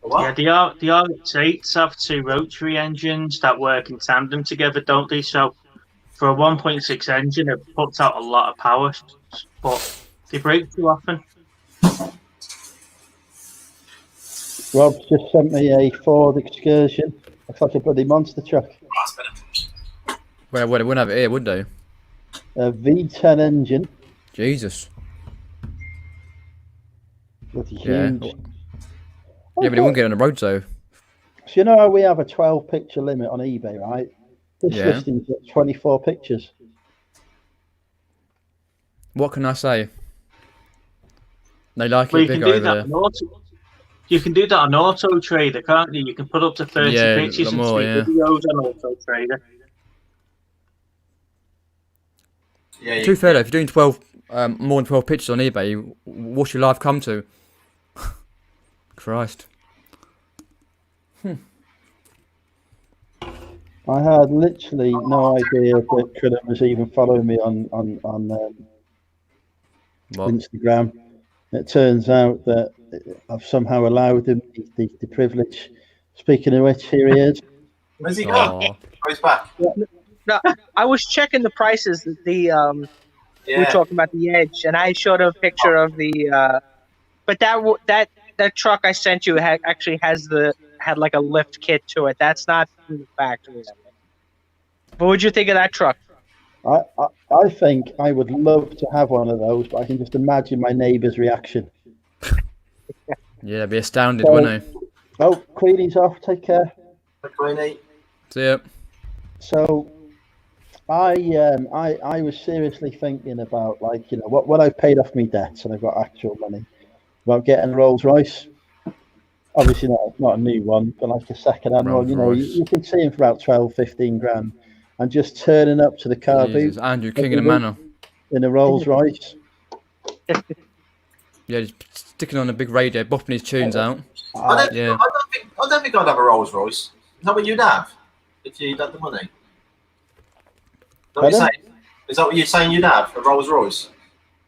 What? Yeah, the RX-8s have two rotary engines that work in tandem together, don't they? So for a 1.6 engine, it puts out a lot of power, but they break too often. Rob's just sent me a Ford Excursion. Looks like a bloody monster truck. Well, they wouldn't have it here, would they? A V10 engine. Jesus. Bloody Yeah. huge. Yeah, but they wouldn't get on the road, though. So you know how we have a 12 picture limit on eBay, right? This Yeah. listing's got 24 pictures. What can I say? They like Well, it you can bigger do over that there. on you can do that on Auto Trader, can't you? You can put up to 30 Yeah, pictures and more, 3 yeah. videos on Auto Trader. Yeah, To be fair though, if you're doing 12, more than 12 pictures on eBay, what's your life come to? Christ. I had literally no idea that Critter was even following me on What? Instagram. It turns out that I've somehow allowed him the privilege. Speaking of which, here he is. Where's he gone? Aw. Oh, he's back. No, I was checking the prices. We were Yeah. talking about the Edge, and I showed a picture of the. But that truck I sent you actually had like a lift kit to it. That's not from the factory. What would you think of that truck? I think I would love to have one of those, but I can just imagine my neighbour's reaction. Yeah, they'd be astounded, wouldn't they? Oh, Queenie's off. Take care. Queenie. See ya. So, I was seriously thinking about, like, you know, what I've paid off my debts and I've got actual money, about getting a Rolls Royce. Obviously not a new one, but like a second-hand one. You know, you can see them for about 12, 15 grand, and just turning up to the car Jesus, boot Andrew, king of the manor. in a Rolls Royce. Yeah, just sticking on a big radio, bopping his tunes out. Yeah. I don't think I'd have a Rolls Royce. Is that what you'd have if you'd had the money? Is that what you're Pardon? saying? Is that what you're saying you'd have, a Rolls Royce?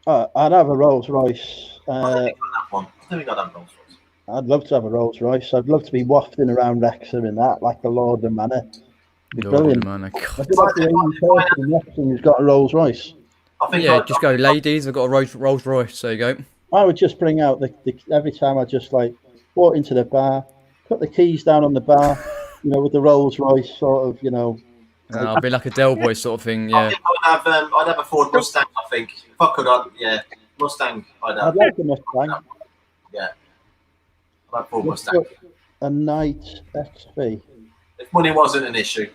I'd have a Rolls Royce. I don't think I'd have one. I don't think I'd have a Rolls Royce. I'd love to have a Rolls Royce. I'd love to be wafting around Wrexham in that, like the Lord of Manor. It'd be Lord of brilliant. the manor. God. I'd be like the only person in Wrexham who's got a Rolls Royce. I think Yeah, I'd just go, ladies, I've got a Rolls Royce, there you go. I would just bring out the every time I just like walk into the bar, put the keys down on the bar, you know, with the Rolls Royce sort of, you know. I'll be like a Del Boy sort of thing, I yeah. think I'd have a Ford Mustang, I think. If I could, Mustang, I'd have. I'd like a Mustang. Yeah. I'd have Ford Just Mustang. put a Knight XP. If money wasn't an issue.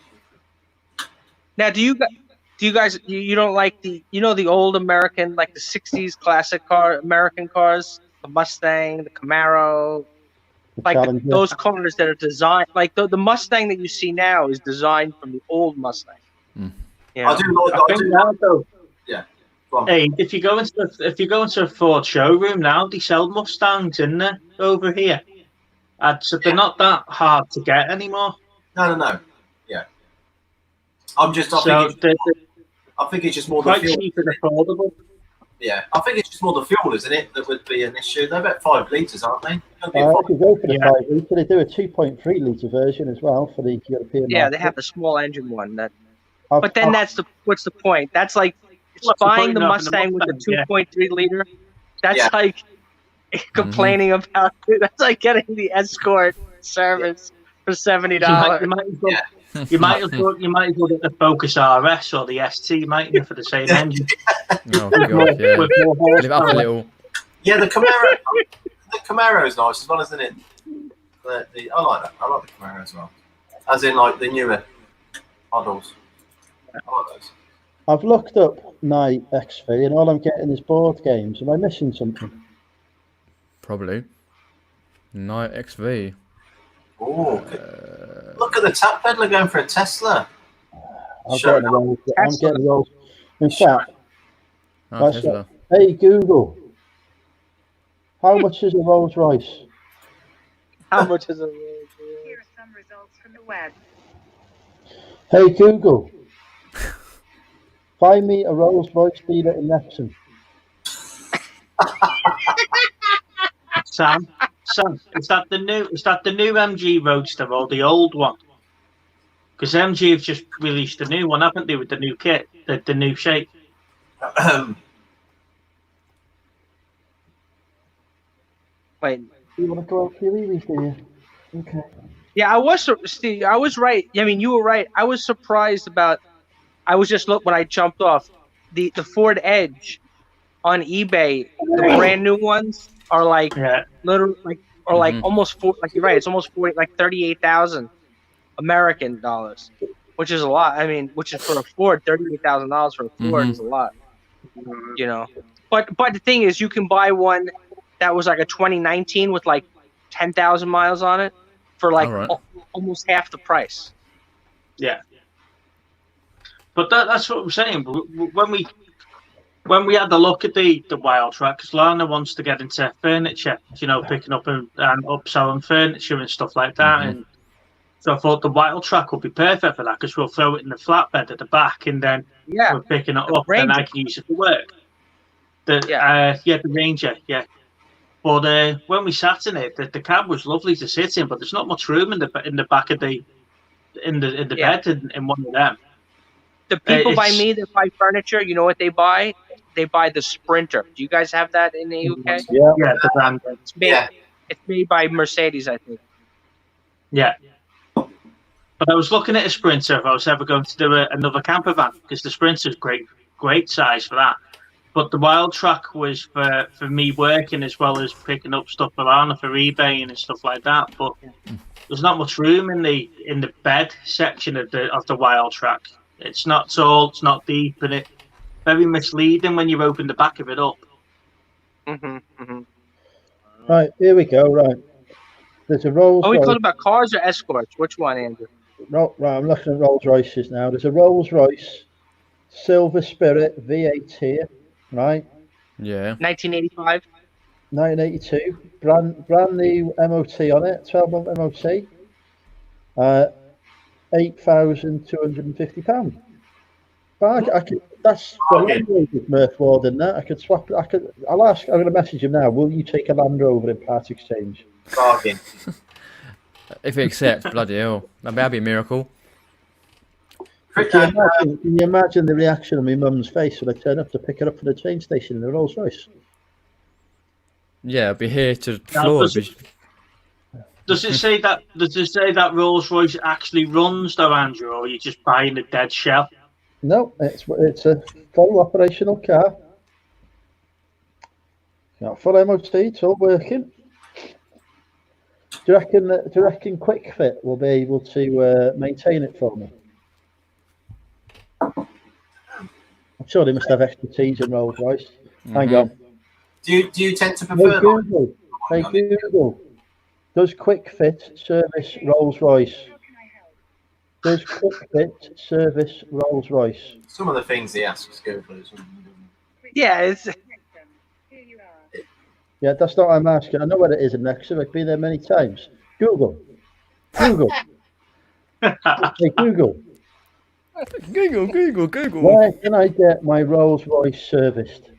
Now, do you guys you don't like the old American, like the 60s classic American cars, the Mustang, the Camaro, The like Challenger. those cars that are designed like the Mustang that you see now is designed from the old Mustang. Mm. Yeah. I do like I think now, though, Go on. hey, if you go into a Ford showroom now, they sell Mustangs in there over here. So they're not that hard to get anymore. No. Yeah. I think it's just more the Quite fuel. cheap and affordable. Yeah, I think it's just more the fuel, isn't it? That would be an issue. They're about 5 litres, aren't they? If you go for the Yeah. 5 litre, they do a 2.3 litre version as well for the European Yeah, market. they have the small engine one. I've- But then what's the point? That's like What's the buying point the of having a Mustang with the Mustang? Yeah. 2.3 liter. That's Yeah. like complaining about it. That's like getting the Escort service for $70. You might as well, you might as well get the Focus RS or the ST, might you, for the same engine. Oh god, yeah. With more Live up a horsepower. little. Yeah, the Camaro is nice as well, isn't it? I like that. I like the Camaro as well. As in, like, the newer models. I like those. I've looked up Night XV and all I'm getting is board games. Am I missing something? Probably. Night XV. Oh, look at the tap peddler going for a Tesla. I'm Sure. getting a Rolls. In fact, Oh, That's Tesla. hey Google, how much is a Rolls Royce? How much is it? Here are some results from the web. Hey Google, find me a Rolls Royce dealer in Wrexham. Sam, is that the new MG Roadster or the old one? Because MG have just released a new one, haven't they, with the new kit, the new shape. Wait. You want to go out for your EVs, do you? Okay. Yeah, Steve, I was right. I mean, you were right. I was surprised about. I was just when I jumped off the Ford Edge on eBay. The brand new ones are like literally like almost like you're right. It's almost 38,000 American dollars, which is a lot. I mean, which is for a Ford, $38,000 for a Ford is a lot. You know, but the thing is, you can buy one that was like a 2019 with like 10,000 miles on it for like almost half the price. Yeah. But that's what I'm saying. When we had a look at the Wild Track, because Lana wants to get into furniture, you know, picking up and upselling furniture and stuff like that. And so I thought the Wild Track would be perfect for that, because we'll throw it in the flatbed at the back and then we're picking it up and I can use it for work. The Ranger, yeah. But when we sat in it, the cab was lovely to sit in, but there's not much room in the back of the bed in one of them. The people by me that buy furniture, you know what they buy? They buy the Sprinter. Do you guys have that in the UK? Yeah. Yeah, the brand. It's made by Mercedes, I think. Yeah. But I was looking at a Sprinter if I was ever going to do another camper van, because the Sprinter's great size for that. But the Wild Track was for me working as well as picking up stuff around for eBay and stuff like that. But there's not much room in the bed section of the Wild Track. It's not tall, it's not deep, and it's very misleading when you open the back of it up. Right, here we go. Right, there's a Rolls. Are we Royce. talking about cars or Escorts? Which one, Andrew? Right, I'm looking at Rolls Royces now. There's a Rolls Royce Silver Spirit V8 here, right? Yeah. 1985. 1982, brand new MOT on it, 12-month MOT. £8,250. But I could, that's the Land Rover's worth more than that. I could swap. I'm going to message him now. Will you take a Land Rover in part exchange? Bargain. If he accepts, bloody hell, that'd be a miracle. Can you imagine the reaction on my mum's face when I turn up to pick her up from the train station in a Rolls Royce? Yeah, I'd be here to floor. Does it say that Rolls Royce actually runs though, Andrew, or are you just buying a dead shell? No, it's a full operational car. Got full MOT, it's all working. Do you reckon Quick Fit will be able to maintain it for me? I'm sure they must have expertise in Rolls Royce. Hang on. Do you tend to prefer? Hey Google, does Quick Fit service Rolls Royce? Does Quick Fit service Rolls Royce? Some of the things he asks Google is. Yeah, it's. Yeah, that's not what I'm asking. I know where it is in Wrexham. I've been there many times. Google. Google. Hey, Google. Google. Where can I get my Rolls Royce serviced?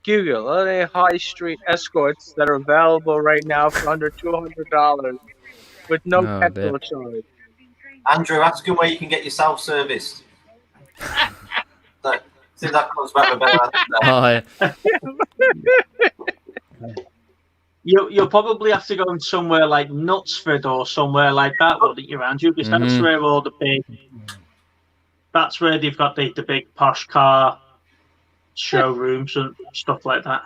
Google any high street escorts that are available right now for under $200 with no Oh, petrol charge. Andrew, ask him where you can get yourself serviced. So, see if that comes back with a better answer. Hi. You'll probably have to go in somewhere like Knutsford or somewhere like that, wouldn't you, Andrew? Because that's Mhm. where all the big. That's where they've got the big posh car showrooms and stuff like that.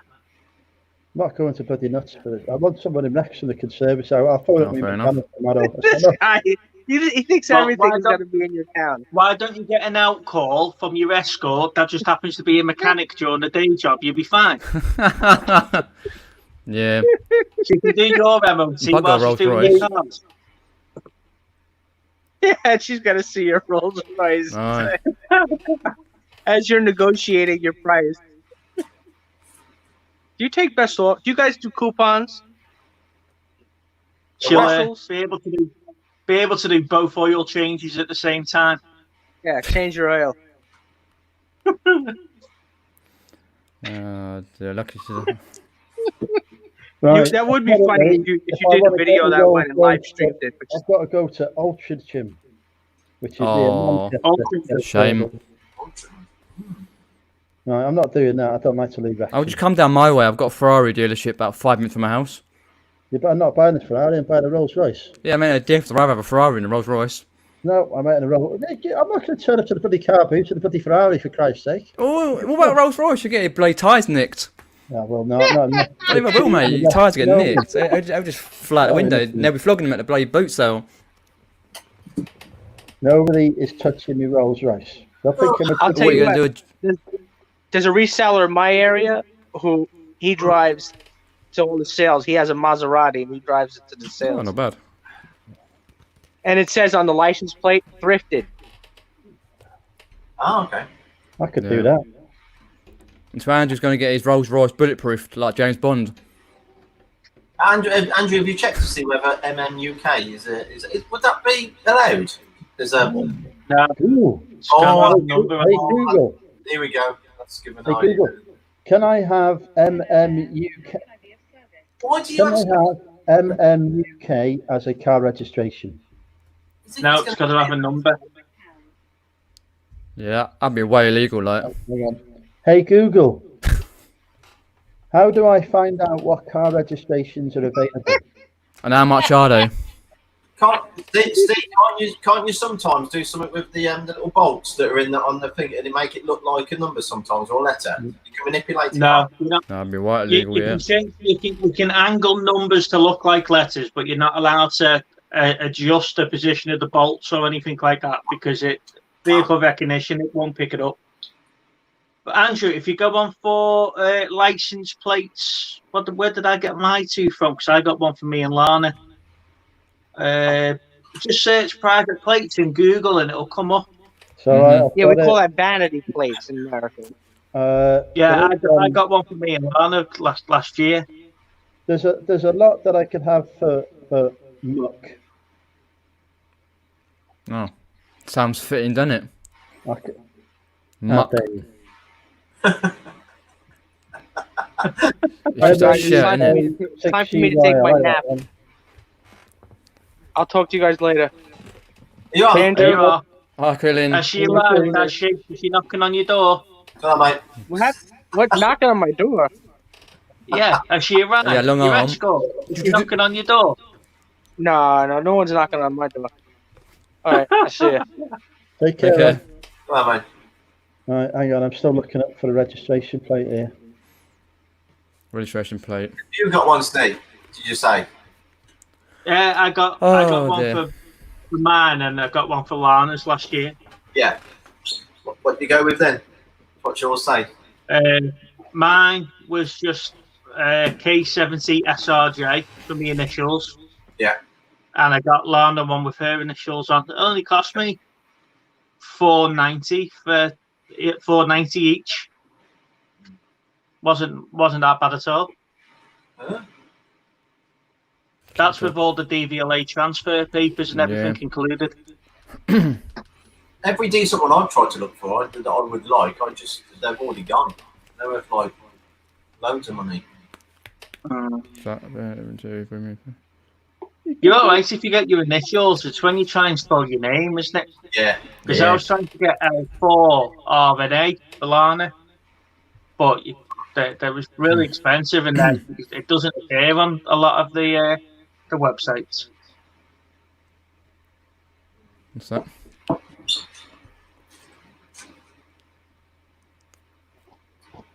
I'm not going to bloody nuts for it. I want someone in Wrexham that can service. I'll phone Oh, up my fair enough. mechanic tomorrow. I This said, "Look, guy, he thinks Well, everything's why going to be in your town. Why don't you get an out call from your escort that just happens to be a mechanic during the day job? You'll be fine. Yeah. She can do your MOT Bugger while she's Rolls doing Royce. your cars. Yeah, she's got to see your Rolls Royce Aye. as you're negotiating your price. Do you take best off? Do you guys do coupons? She'll Russell's? be able to do both oil changes at the same time. Yeah, change your oil. Dear, lucky she. right, That would be I've got funny to- if you if did I a wanna get video the that Rolls one and live Royce, streamed it. But just, I've got to go to Altrincham, which is Oh, near Manchester. shame. No, I'm not doing that. I don't like to leave Wrexham. I'll just come down my way. I've got a Ferrari dealership about 5 minutes from my house. Yeah, but I'm not buying a Ferrari. I'm buying a Rolls Royce. Yeah, I mean, I'd rather have a Ferrari than a Rolls Royce. No, I'm out in a Rolls. I'm not going to turn up to the bloody car boot to the bloody Ferrari for Christ's sake. Oh, what about Rolls Royce? You get your bloody tyres nicked. Yeah, well, no. I Leave I will, mate. Your tyres get No. nicked. I'll just fly out the window. They'll be flogging them at the bloody boot sale. Nobody is touching me Rolls Royce. They'll think I'm a I'll What tell are you you going to do? there's a reseller in my area who he drives to all the sales. He has a Maserati and he drives it to the Oh, sales. not bad. And it says on the license plate, thrifted. Oh, okay. I could Yeah. do that. And so Andrew's going to get his Rolls Royce bulletproofed like James Bond. Andrew, have you checked to see whether MMUK is would that be allowed? There's a Ooh. It's got Oh, a number on Hey, it. Google. here we go. Let's give an Hey, idea. Google. Can I have MMUK? Why do you Can I ask? have MMUK as a car registration? No, it's got to have a number. Yeah, that'd be way illegal, like. Hang on. Hey, Google. How do I find out what car registrations are available? And how much are they? Can't you sometimes do something with the little bolts that are on the thing and they make it look like a number sometimes or a letter? You can manipulate it. No, you're not. That'd be right You, illegal, you, yeah. can change, you can angle numbers to look like letters, but you're not allowed to adjust the position of the bolts or anything like that because vehicle recognition, it won't pick it up. But Andrew, if you go on for license plates, where did I get my two from? Because I got one for me and Lana. Just search private plates in Google and it'll come up. So Mhm. Yeah, we call that vanity plates in America. Yeah, I got one for me and Lana last year. There's a lot that I can have for muck. Oh, sounds fitting, doesn't it? I c- Muck. Dave. It's just that shit, time innit? for me- time for me to take my nap. I'll talk to you guys later. You are. Andrew. There you are. Hi, Krillin. Has she arrived? Has she? Is she knocking on your door? Come on, mate. What knocking on my door? Yeah, has she arrived? Yeah, long your arm. escort. Is she knocking on your door? No one's knocking on my door. All right, I see you. Take care. Take care. Come on, mate. Right, hang on. I'm still looking up for the registration plate here. Registration plate. You got one, Steve. Did you say? Yeah, I got Oh, one dear. for mine and I got one for Lana's last year. Yeah. What do you go with then? What's yours say? Mine was just K70 SRJ for me initials. Yeah. And I got Lana one with her initials on. It only cost me $4.90 for $4.90 each. Wasn't that bad at all. Huh? That's with all the DVLA transfer papers and everything included. Every decent one I've tried to look for that I would like, they've already gone. They're worth like loads of money. You're alright if you get your initials. It's when you try and spell your name, isn't it? Yeah. Because I was trying to get L4 RNA Balana, but that was really expensive, and then it doesn't appear on a lot of the websites. What's that?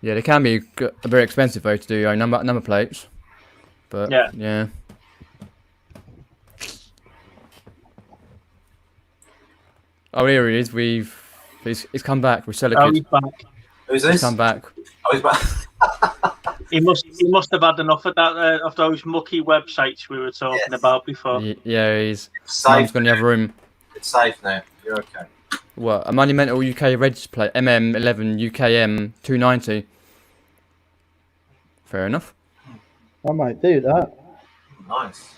Yeah, they can be a very expensive way to do your own number plates, but yeah. Oh, here he is. He's come back. We're selling. Oh, he's back. Who's this? He's come back. Oh, he's back. He must have had enough of that of those mucky websites we were talking about before. Yeah, he's safe. Mum's gone in the other room. It's safe now. You're okay. What? A Monumental UK register plate, MM11 UKM 290. Fair enough. I might do that. Nice.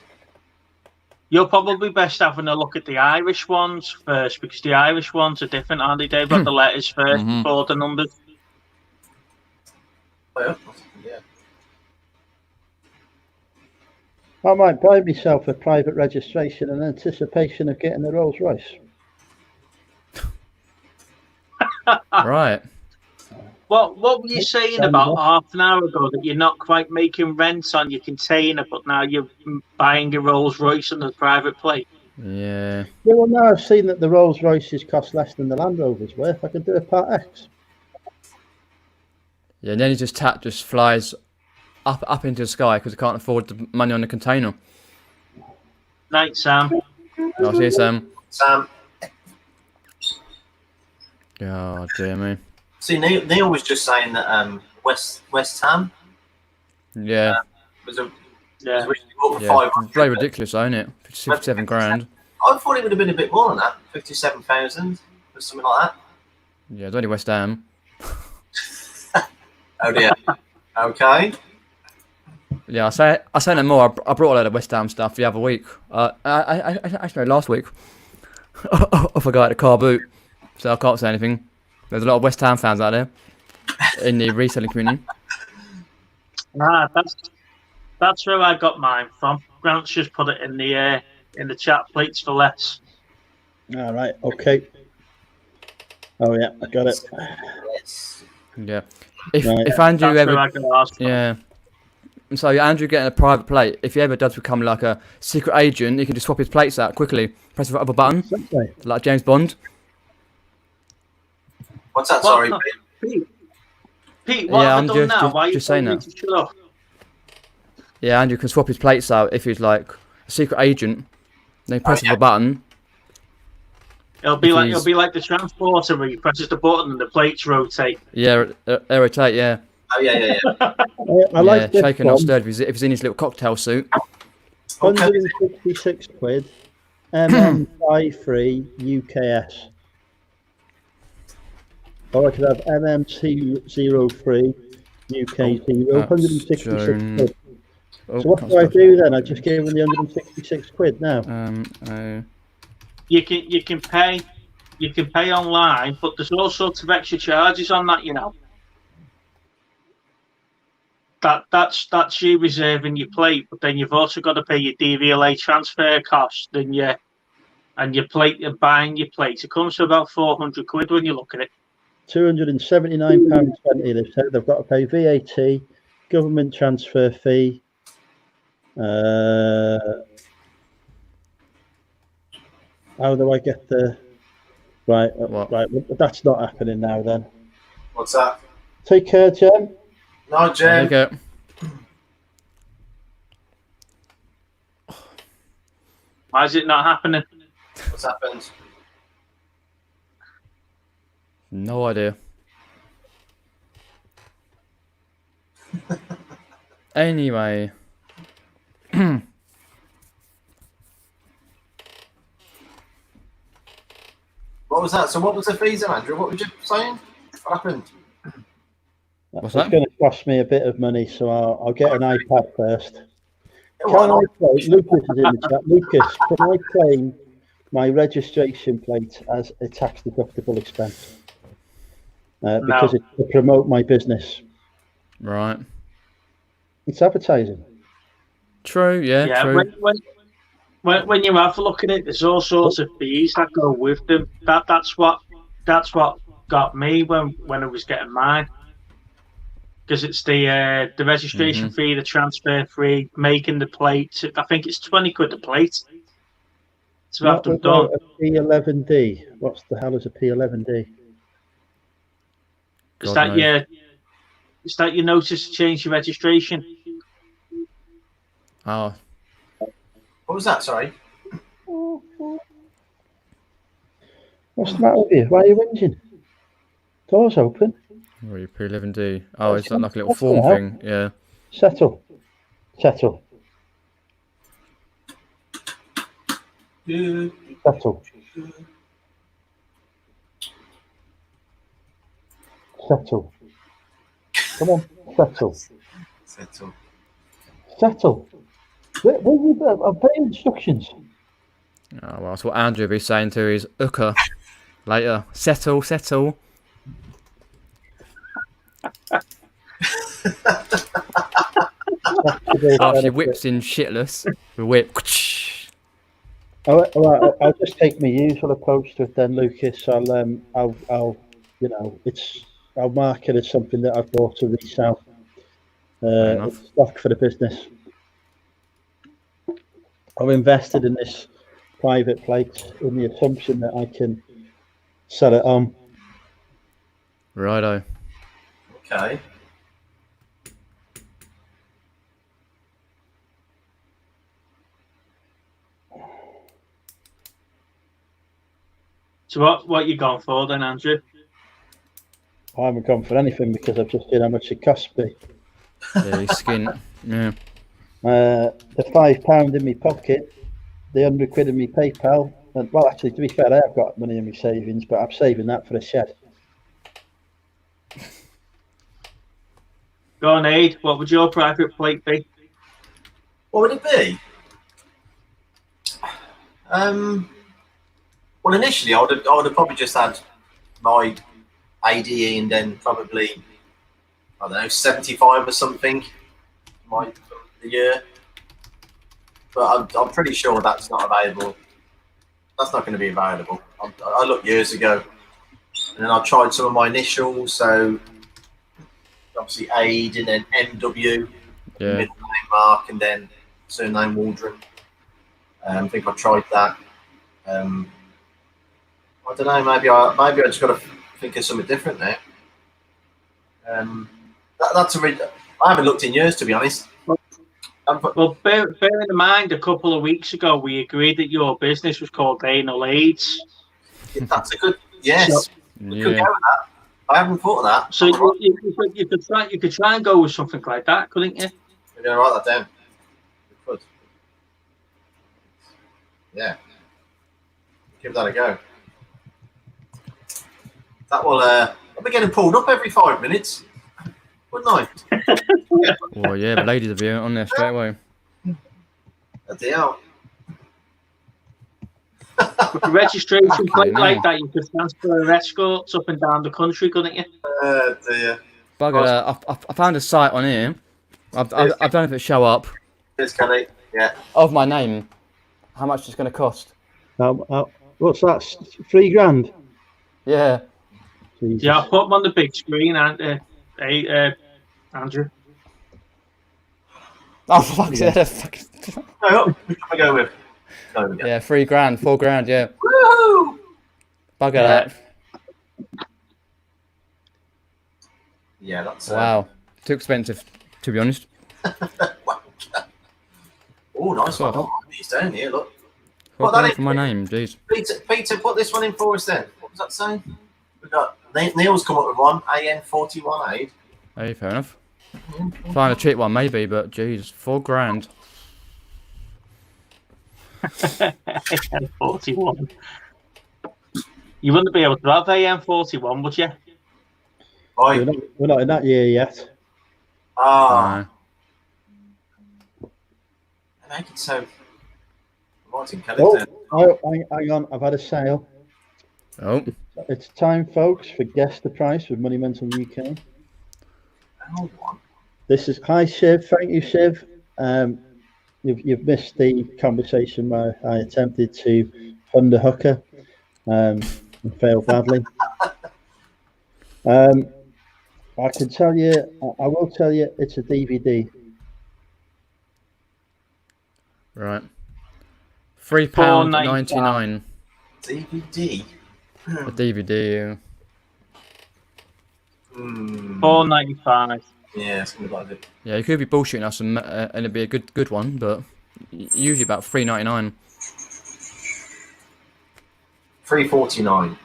You're probably best having a look at the Irish ones first, because the Irish ones are different, aren't they? They've got the letters first before the numbers. Oh, yeah. I might buy myself a private registration in anticipation of getting a Rolls Royce. Right. What were you saying about half an hour ago, that you're not quite making rent on your container, but now you're buying a Rolls Royce on a private plate? Yeah. Yeah, well, now I've seen that the Rolls Royces cost less than the Land Rover's worth. I can do a Part X. Yeah, and then his tap just flies up into the sky because he can't afford the money on the container. Night, Sam. I'll see you, Sam. Sam. Oh, dear me. See, Neil was just saying that West Ham Yeah. was a Yeah. was bought for Yeah. 500. Very ridiculous, isn't it? 57 grand. I thought it would have been a bit more than that. 57,000 or something like that. Yeah, it's only West Ham. Oh dear. Okay. Yeah, I say no more. I brought a load of West Ham stuff the other week. I actually last week. I forgot the car boot, so I can't say anything. There's a lot of West Ham fans out there in the reselling community. That's where I got mine from. Grant's just put it in the chat. Plates for less. All right. Okay. Oh yeah, I got it. Yes. Yeah. If Andrew That's ever, where I can ask for. yeah. So Andrew getting a private plate. If he ever does become like a secret agent, he can just swap his plates out quickly. Press the other button, Exactly. like James Bond. What's that? Well, Sorry, no, Pete. Pete, what Yeah, have I'm I done just- now? Why are you just saying telling me that. to shut up? Yeah, Andrew can swap his plates out if he's like a secret agent. Then he presses yeah. the button. It'll be He's- like the transporter where you presses the button and the plates rotate. Yeah, rotate. Yeah. Oh yeah. I like this shaking one. off stirred if he's in his little cocktail suit. 166 quid. MM53 UKS. Or I could have MM03 UK0. 166 quid. Oh, So what do I do then? I just give them the 166 quid now. You can pay online, but there's all sorts of extra charges on that, you know. That's you reserving your plate, but then you've also got to pay your DVLA transfer cost and your plate, you're buying your plate. It comes to about 400 quid when you look at it. £279.20 they said. They've got to pay VAT, government transfer fee. How do I get the right? What? Right, that's not happening now. Then What's that? take care, Jem. No, Jen. Okay. Why is it not happening? What's happened? No idea. Anyway. What was that? So what was the fees, Andrew? What were you saying? What happened? What's It's that? going to cost me a bit of money, so I'll get an iPad first. Why Can I not? claim, Lucas is in the chat. Lucas, can I claim my registration plate as a tax deductible expense? Because it's to promote my business. Right. It's advertising. True. Yeah. Yeah, True. when you have a look at it, there's all sorts of fees that go with them. That's what got me when I was getting mine, because it's the registration fee, the transfer fee, making the plate. I think it's 20 quid a plate to have them done. A P11D. What the hell is a P11D? Is God that knows. your notice to change your registration? Oh. What was that? Sorry. What's the matter with you? Why are you whinging? Door's open. What are you, P11D? Oh, it's like a little What's form that? thing. Yeah. Settle. Settle. Settle. Settle. Come on, settle. Settle. Settle. Obey instructions. Oh, well, that's what Andrew will be saying to his hooker later. Settle, settle. After she whips in shitless, the whip. I'll just take my usual approach to it then, Lucas. I'll mark it as something that I've bought to resell. It's stock for the business. I've invested in this private plate in the assumption that I can sell it on. Righto. Okay. So what you gone for then, Andrew? I haven't gone for anything because I've just seen how much it cost me. Yeah, his skin. Yeah. The £5 in my pocket, the £100 in my PayPal, and well, actually, to be fair, I have got money in my savings, but I'm saving that for a shed. Go on, Aid. What would your private plate be? What would it be? Well, initially, I would have probably just had my ADE and then probably, I don't know, 75 or something the year. But I'm pretty sure that's not available. That's not going to be available. I looked years ago, and then I tried some of my initials. So obviously Aid and then MW, Yeah. middle name Mark, and then surname Waldron. I think I tried that. I don't know. Maybe I just got to think of something different there. That's I haven't looked in years, to be honest. Well, bear in mind, a couple of weeks ago, we agreed that your business was called Anal AIDS. That's a good yes. We could Yeah. go with that. I haven't thought of that. So you could try and go with something like that, couldn't you? We're going to write that down. We could. Yeah. Give that a go. That will. I'll be getting pulled up every 5 minutes, wouldn't I? Well, yeah, the ladies will be on there straight away. Bloody hell. With a registration plate like that, you could transfer escorts up and down the country, couldn't you? Dear. Bugger that. I found a site on here. I don't know if it show up. Here's Kelly. Yeah. Of my name. How much it's going to cost? What's that? $3,000? Yeah. Jesus. Yeah, I'll put them on the big screen, and Andrew. Oh, fuck it. No, we can go with. Go again. Yeah, $3,000, $4,000, yeah. Woo! Bugger Yeah. that. Yeah, that's. Wow. Too expensive, to be honest. Oh, nice one. Cool. Oh, these down here, look. What that is- for my name, jeez. Peter, put this one in for us then. What was that saying? We got Neil's come up with one. AN41 Hey, fair enough. Find a cheap one, maybe, but jeez, $4,000. 41. You wouldn't be able to have AM41, would you? Right. We're not in that year yet. Ah, make it so. Martin Oh, Kellington. hang on. I've had a sale. Oh, It's time, folks, for Guess the Price with Money Mental UK. Hold on. This is hi Shiv. Thank you, Shiv. You've missed the conversation where I attempted to fund a hooker and failed badly. I can tell you. I will tell you. It's a DVD. right. £3.99. DVD. A DVD. £4.95. Yeah, it's gonna be like it. Yeah, you could be bullshitting us and it'd be a good one, but usually about £3.99. $3.49.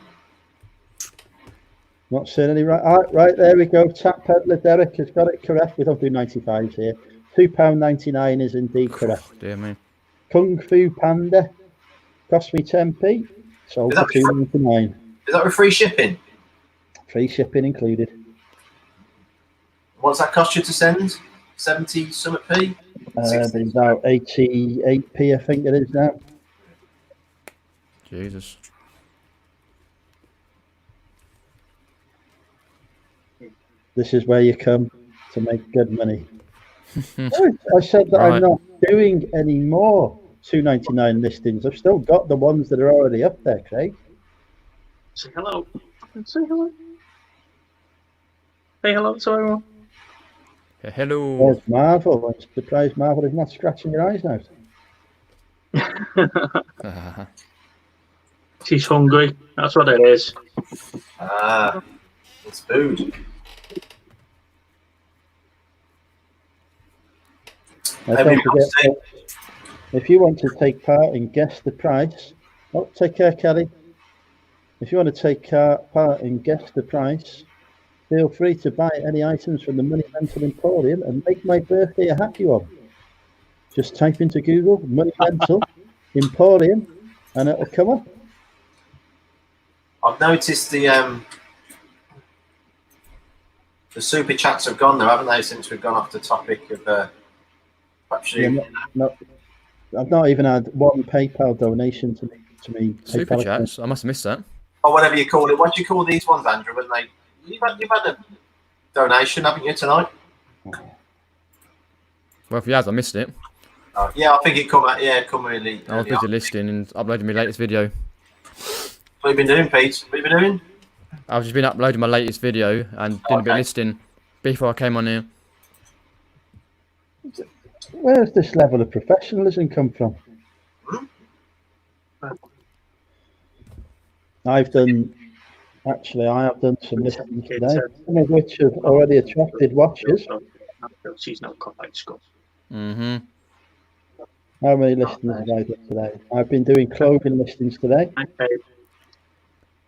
Not saying any right. Right, there we go. Tap Peddler Derek has got it correct. We don't do 95s here. £2.99 is indeed correct. Oh, dear me. Kung Fu Panda cost me 10p. Sold Is for that £2.99. Is that with free shipping? Free shipping included. What's that cost you to send? 70 something p? It's about 88p, I think it is now. Jesus. This is where you come to make good money. I said that Right. I'm not doing any more $2.99 listings. I've still got the ones that are already up there, Craig. Say hello. Say hello. Say hello to everyone. Yeah, hello. There's Marvel. I'm surprised Marvel is not scratching your eyes out. She's hungry. That's what it is. Ah, it's food. Now, Have don't you forget, got if you want to take part in Guess the Price, oh, take care, Kelly. If you want to take part in Guess the Price, feel free to buy any items from the Money Mental Emporium and make my birthday a happy one. Just type into Google Money Mental Emporium and it'll come up. I've noticed the super chats have gone there, haven't they, since we've gone off the topic of perhaps you. I've not even had one PayPal donation to me. Super PayPal chats. I must have missed that. Or whatever you call it. What do you call these ones, Andrew? When you've had a donation, haven't you, tonight? Well, if he has, I missed it. Yeah, I think it come out. Yeah, it come really. I was busy listing and uploading my latest video. What have you been doing, Pete? What have you been doing? I've just been uploading my latest video and doing a bit of listing before I came on here. Where's this level of professionalism come from? I have done some listings today, some of which have already attracted watchers. She's not quite school. Mm-hmm. How many listings have I done today? I've been doing clothing listings today.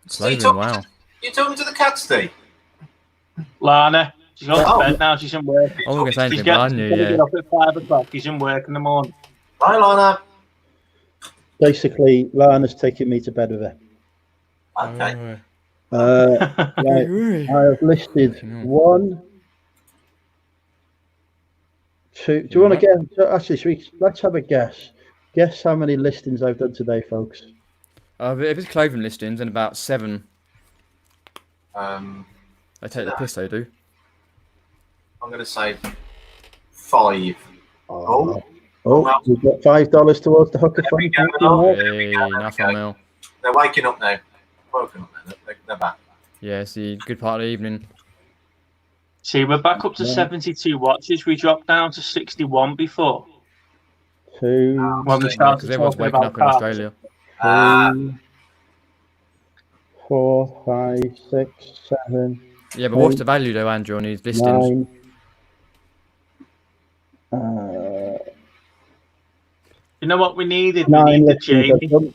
So Wow. You're talking to the cat, Steve? Lana, she's on to bed now. She's in work. I wasn't going to say She's anything, but I knew, gonna get yeah. up at 5 o'clock. She's in work in the morning. Hi, Lana. Basically, Lana's taking me to bed with her. Okay. Right, I have listed 1, 2. Do you want to guess? Actually, let's have a guess. Guess how many listings I've done today, folks. If it's clothing listings, then about 7. I'm They take the piss, they do. going to say 5. Oh, well. We've got $5 towards the hooker fund. There we go. Hey, nice one, Mel. They're waking up now. Woken up now. They're back. Yeah, see, good part of the evening. See, we're back up to 72 watches. We dropped down to 61 before. 2, When we Because started everyone's talking waking about up in cars. Australia. 3, 4, 5, 6, 7, Yeah, but what's the value though, Andrew, on these listings? 9. You know what we needed? We 9 needed listings. I've Jamie. done.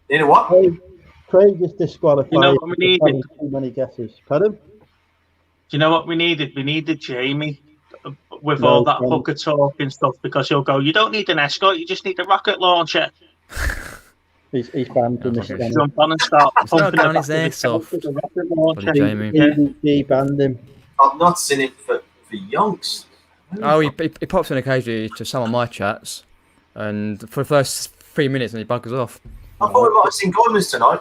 You know what? Craig is disqualified. You know what we for needed? having too many guesses. Pardon? Do you know what we needed? We needed Jamie with No, all that no. hooker talk and stuff, because he'll go, you don't need an escort, you just need a rocket launcher. He's banned from this Okay. channel. Jump on and start It's not pumping down the his back of airsoft. with a rocket launcher. Bloody Jamie. Yeah. BBC banned him. I've not seen it for yonks. Oh, he pops in occasionally to some of my chats, and for the first 3 minutes, and he buggers off. I thought we might have seen Goymans tonight.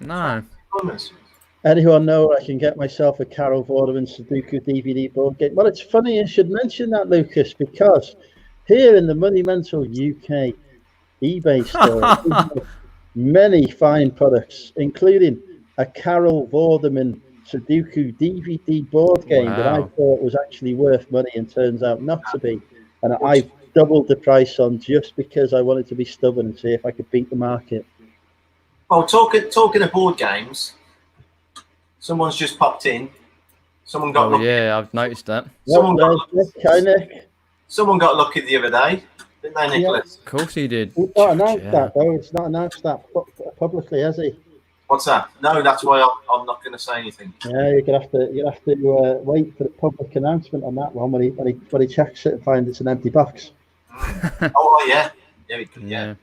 No. Goymans. Anyone know where I can get myself a Carol Vorderman Sudoku DVD board game? Well, it's funny you should mention that, Lucas, because here in the Money Mental UK eBay store, many fine products, including a Carol Vorderman Sudoku DVD board game that I Wow. thought was actually worth money and turns out not to be. And I've doubled the price on just because I wanted to be stubborn and see if I could beat the market. Well, talking of board games, someone's just popped in. Someone got Oh, lucky. yeah, I've noticed that. Someone got Nick. Someone got lucky the other day, didn't they, Nicholas? Of course he did. He's not announced Yeah. that, though. It's not announced that publicly, has he? What's that? No, that's why I'm not going to say anything. Yeah, you're gonna have to wait for the public announcement on that one when he checks it and finds it's an empty box. Oh yeah, yeah, we could, yeah. Yeah.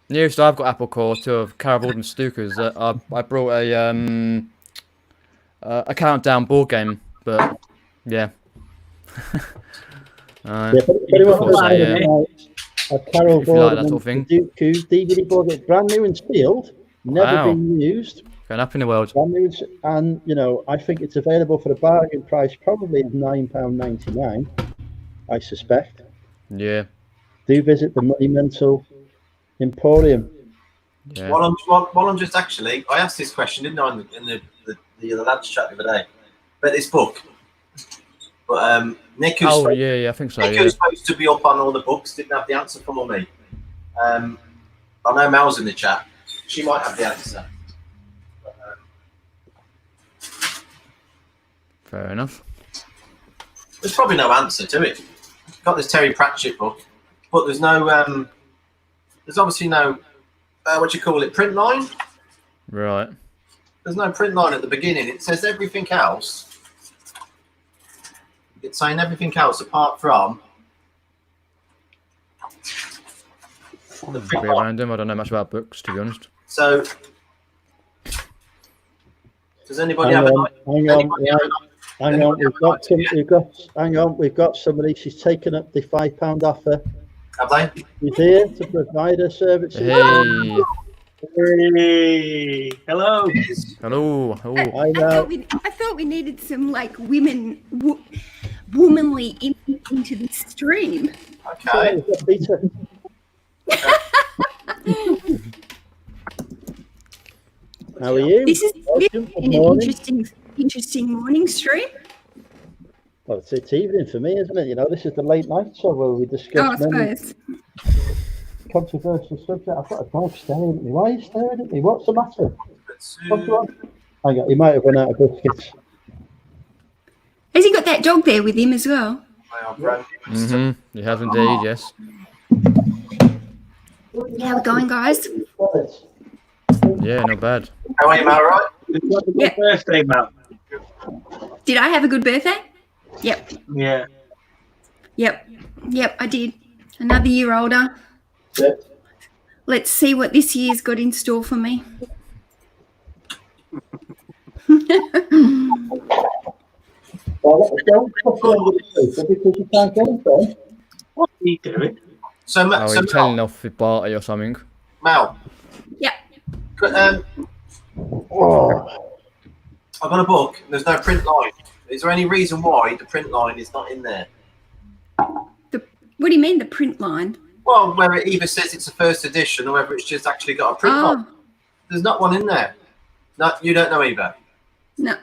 News I've got Apple Core 2 of Carol Vorderman Stukas. I brought a countdown board game, but yeah. Yeah, but anyone course, who's yeah. a Carol If you like that Vorderman sort of thing. Sudoku DVD board game, brand new and sealed, never Wow. been used, Going up in the world. brand new, and I think it's available for a bargain price, probably of £9.99. I suspect. Yeah. Do visit the Money Mental Emporium. Yeah. While I'm just actually, I asked this question, didn't I, in the lads chat the other day, about this book. But Nick, who's Oh, yeah, I think so, Nick, yeah. who's supposed to be up on all the books, didn't have the answer from me. I know Mel's in the chat. She might have the answer. But, Fair enough. there's probably no answer to it. Got this Terry Pratchett book, but there's no. There's obviously no. What do you call it? Print line. Right. There's no print line at the beginning. It says everything else. It's saying everything else apart from the print Pretty line. random. I don't know much about books, to be honest. So, does anybody Hang have on, hang on, anybody have hang on. anybody We've got somebody. She's taken up the £5 offer. Have they? She's here to provide her services. Hey. Hey, hello. Hello. Oh. I know. I thought we needed some like womanly into the stream. Okay. Peter. How are you? This has Welcome. been Good an morning. interesting morning stream. Well, it's evening for me, isn't it? This is the late night show where we Oh, I discuss many suppose. controversial subjects. I've got a dog staring at me. Why are you staring at me? What's the matter? Let's, What's wrong? Hang on, he might have run out of biscuits. Has he got that dog there with him as well? You have indeed, yes. How we going, guys? Yeah, not bad. How are you, Mal? Right? Yeah. Birthday, Matt. Did I have a good birthday? Yep. Yeah. Yep, I did. Another year older. Yep. Let's see what this year's got in store for me. Well, don't put on with the paper because you can't get it done. What are you doing? So, Oh, so he's telling off with Barty or something. Mal, Yep. Oh, I've got a book. There's no print line. Is there any reason why the print line is not in there? What do you mean the print line? Well, where it either says it's a first edition or whether it's just actually got a print line. Oh, There's not one in there. No, you don't know either. no.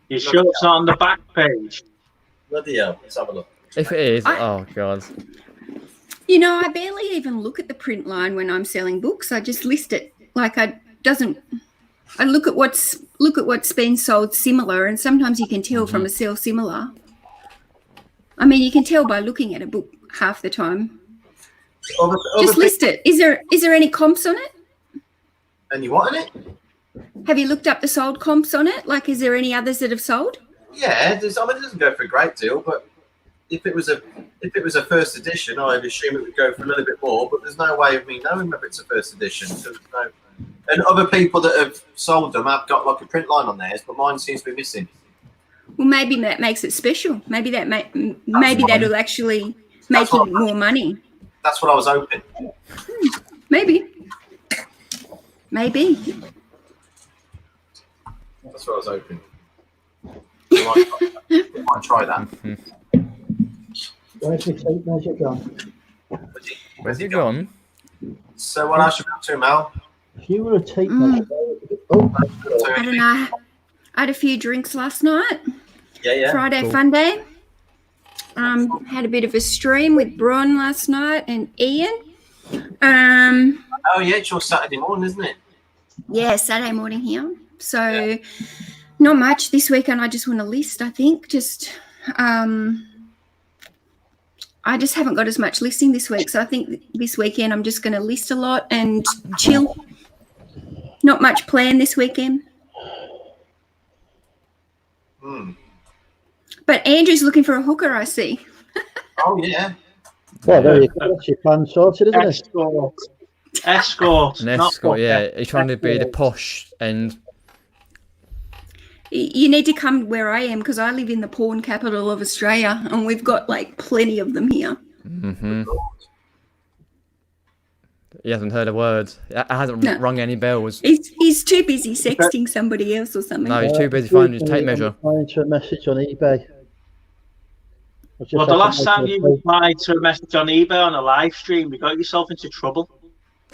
Your shorts on the back page. Bloody hell. Let's have a look. If it is, I- oh god. You know, I barely even look at the print line when I'm selling books. I just list it. Like I look at what's been sold similar, and sometimes you can tell from a sell similar. I mean, you can tell by looking at a book half the time. Just list it. Is there any comps on it? And you want in it? Have you looked up the sold comps on it? Like, is there any others that have sold? Yeah, it doesn't go for a great deal, but if it was a first edition, I'd assume it would go for a little bit more. But there's no way of me knowing whether it's a first edition. And other people that have sold them have got like a print line on theirs, but mine seems to be missing. Well, maybe that makes it special. Maybe that'll actually make you more money. That's what I was hoping. Maybe. That's what I was hoping. We might try that. Where's your tape measure gone? Where's he gone? So what else should we do, Mel? If you were a tape measure, oh, I don't know. I had a few drinks last night. Yeah. Friday Cool. fun day. Had a bit of a stream with Bron last night and Ian. Oh, yeah, it's your Saturday morning, isn't it? Yeah, Saturday morning here. So not much this weekend. I just want to list, I think. I just haven't got as much listing this week. So I think this weekend I'm just going to list a lot and chill. Not much plan this weekend. But Andrew's looking for a hooker, I see. Oh, yeah. well, there you go. That's your plan sorted, isn't it? Escort. An not escort, hooker. yeah. He's trying to be the posh end. You need to come where I am because I live in the porn capital of Australia and we've got like plenty of them here. Mm-hmm. He hasn't heard a word. It hasn't No. rung any bells. He's too busy sexting somebody else or something. No, he's too busy finding his tape measure. I'm replying to a message on eBay. I've just Well, had the to last make time a you post. replied to a message on eBay on a live stream, you got yourself into trouble.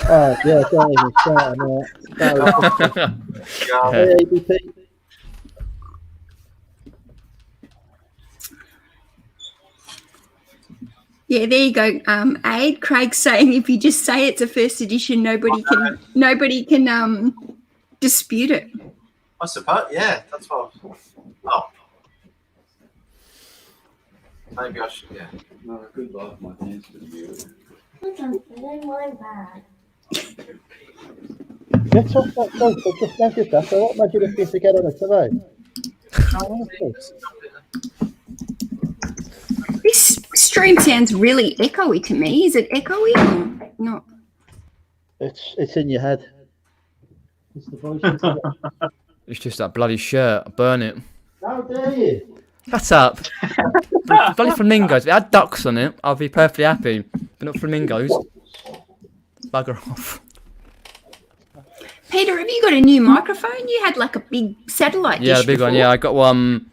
Oh, yeah, don't even start on that. Yeah. Hey, ABP. Yeah, there you go. Aid. Craig's saying if you just say it's a first edition, nobody can dispute it. I suppose, yeah, that's what. Oh. Maybe I should, yeah. No, good luck, my hands to you. Get off that phone. I just measured that. So what measured if you forget on it today? Honestly. This stream sounds really echoey to me. Is it echoey or not? It's in your head. It's the voice. in your head. It's just that bloody shirt. Burn it. How dare you? Shut up. Bloody flamingos. If it had ducks on it, I'd be perfectly happy. But not flamingos. Bugger off. Peter, have you got a new microphone? You had like a big satellite dish Yeah, the big one. before. Yeah, I got one.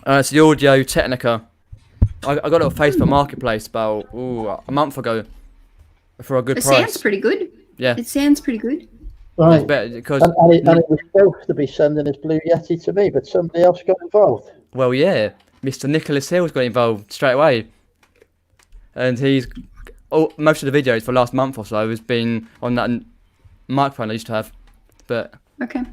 It's the Audio Technica. I got it on Facebook Marketplace about a month ago for a good It price. sounds pretty good. Yeah, It sounds pretty good. it's Right. better because And it was supposed to be sending his Blue Yeti to me, but somebody else got involved. well, yeah, Mr. Nicholas Hill's got involved straight away, and he's most of the videos for the last month or so has been on that microphone I used to have, but Okay.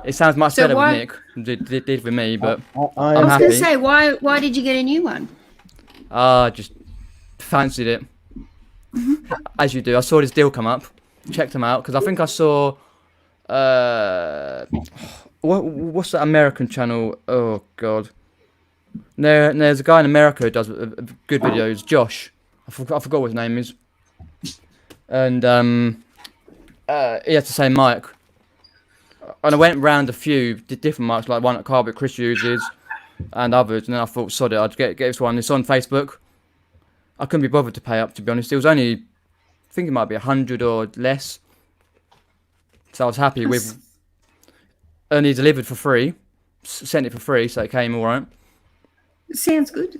it sounds much So better why- with Nick. Did with me, but I I I'm was going happy. to say, why did you get a new one? I just fancied it. As you do. I saw this deal come up, checked them out, because I think I saw what's that American channel? Oh god. There's a guy in America who does good videos, Josh. I forgot what his name is. And he has the same mic. And I went round a few different mics, like one that Carpet Chris uses and others, and then I thought, sod it, I'd get this one. It's on Facebook. I couldn't be bothered to pay up, to be honest. It was only, I think it might be 100 or less. So I was happy with, and he delivered for free, sent it for free, so it came all right. It sounds good.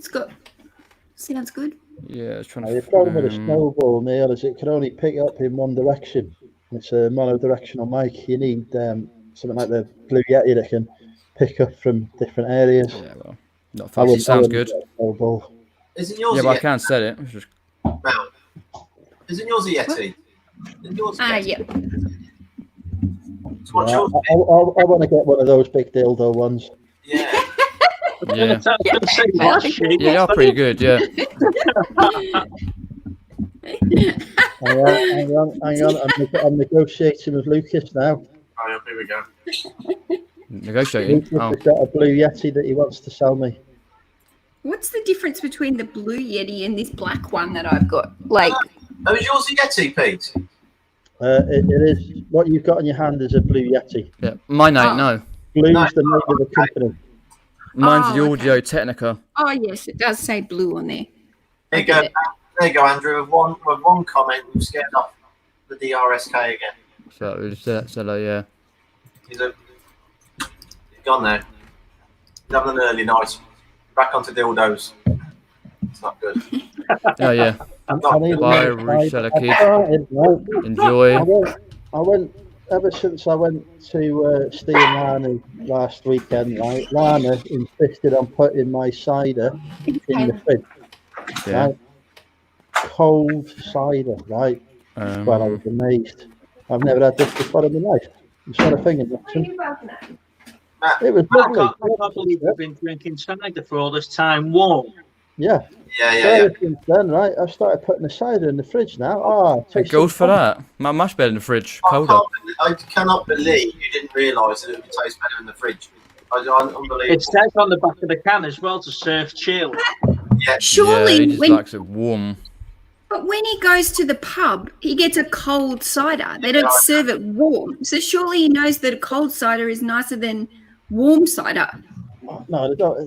Sounds good. Yeah, I was trying to. The problem with a snowball, Neil, is it can only pick up in one direction. It's a mono-directional mic. You need something like the Blue Yeti that can pick up from different areas. Yeah, well, not fast. It sounds good. Snowball. Isn't yours Yeah, a but I Yeti? can't set it. It's just- Mel? Isn't yours a Yeti? Isn't yours a Yeti? Yeah. So what's Yeah, yours? I want to get one of those big dildo ones. Yeah. Yeah, So I was gonna say, what shape? yeah, they are pretty good. Yeah, Hang on. I'm negotiating with Lucas now. Oh, here we go. negotiating. Lucas Oh, has got a Blue Yeti that he wants to sell me. What's the difference between the blue Yeti and this black one that I've got? Like, Oh, is yours a Yeti, Pete? It is what you've got in your hand is a Blue Yeti. yeah. Mine ain't. No. Blue's No. the name of the company. Mine's Oh, the okay. Audio Technica. Oh yes, it does say blue on there. There you go. There you go, Andrew. With one comment, we've scared off the DRSK again. So yeah. He's gone now. He's having an early night. Back onto dildos. It's not good. Oh yeah. Not good. Bye, reseller kid. started, right? Enjoy. I went ever since I went to Steve and Lana last weekend, right? Lana insisted on putting my cider in the fridge, Yeah. right? Cold cider, right? Well, I was amazed. I've never had this before in my life. It's not a thing in Nixon. It was I lovely. can't believe you've been drinking cider for all this time warm. Yeah. Yeah. So since then, right, I've started putting the cider in the fridge now. Oh, It goes for that. Much better in the fridge. Colder. I cannot believe you didn't realise that it would taste better in the fridge. Unbelievable. It says on the back of the can as well to serve chill. Yeah. Surely, Yeah, he just when likes it warm. but when he goes to the pub, he gets a cold cider. They don't serve it warm, so surely he knows that a cold cider is nicer than warm cider. No, they don't.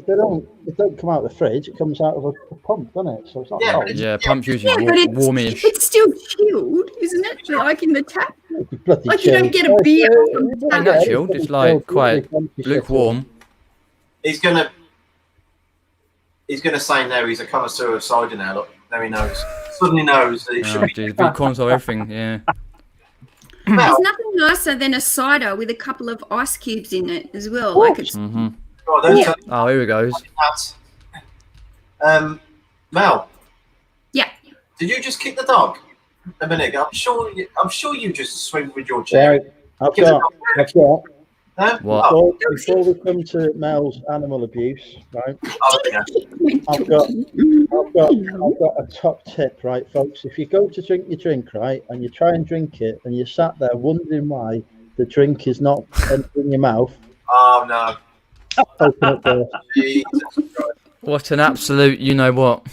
It don't come out of the fridge. It comes out of a pump, doesn't it? So it's not Yeah, cold. but Yeah, pump's usually Yeah, but warmish. it's still chilled, isn't it? Like in the tap. It's bloody Like you don't chilled. get a beer. Yeah, Ain't that chilled? It's like quite lukewarm. He's gonna say now he's a connoisseur of cider now. Look, now he knows. Suddenly knows that it should Oh, be. geez, big console, everything. Yeah. There's Well, nothing nicer than a cider with a couple of ice cubes in it as well. Like it's hmm oh, don't Yeah. tell me Oh, here he goes. that. Mel, yeah. did you just kick the dog a minute ago? I'm sure you just swing with your chair. Right, I've got. Huh? What? Oh, Before we come to Mel's animal abuse, right? oh, yeah. I've got a top tip, right, folks. If you go to drink your drink, right, and you try and drink it, and you're sat there wondering why the drink is not entering your mouth, Oh no. open up the. Jesus Christ. What an absolute, you know what?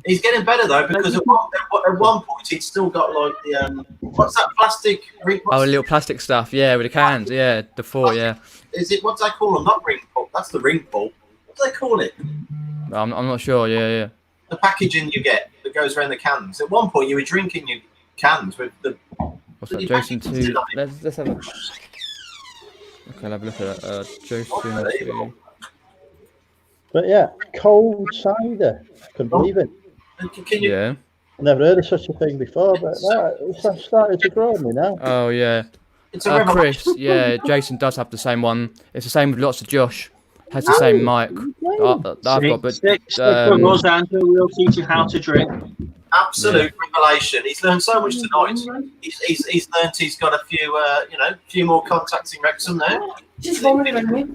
He's getting better though because at one point he'd still got like the what's that plastic ring? Oh, little plastic stuff. Yeah, with the cans. Yeah, the four. Yeah. Is it what do they call them? Not ring pull. That's the ring pull. What do they call it? I'm not sure. Yeah. The packaging you get that goes around the cans. At one point you were drinking your cans with the. What's that? Jason 2. Let's have a. Okay, I'll have a look at that. Jason 2. But yeah, cold cider. Couldn't believe it. Can you? Yeah. Never heard of such a thing before, but it's started to grow on me now. Oh yeah. It's a Chris. Yeah, Jason does have the same one. It's the same with lots of Josh. Has the same mic. That I've got, but Six from us, Andrew. We'll teach you how to drink. Absolute revelation. He's learned so much tonight. He's learned he's got a few more contacts in Wrexham now. Just vomited on me.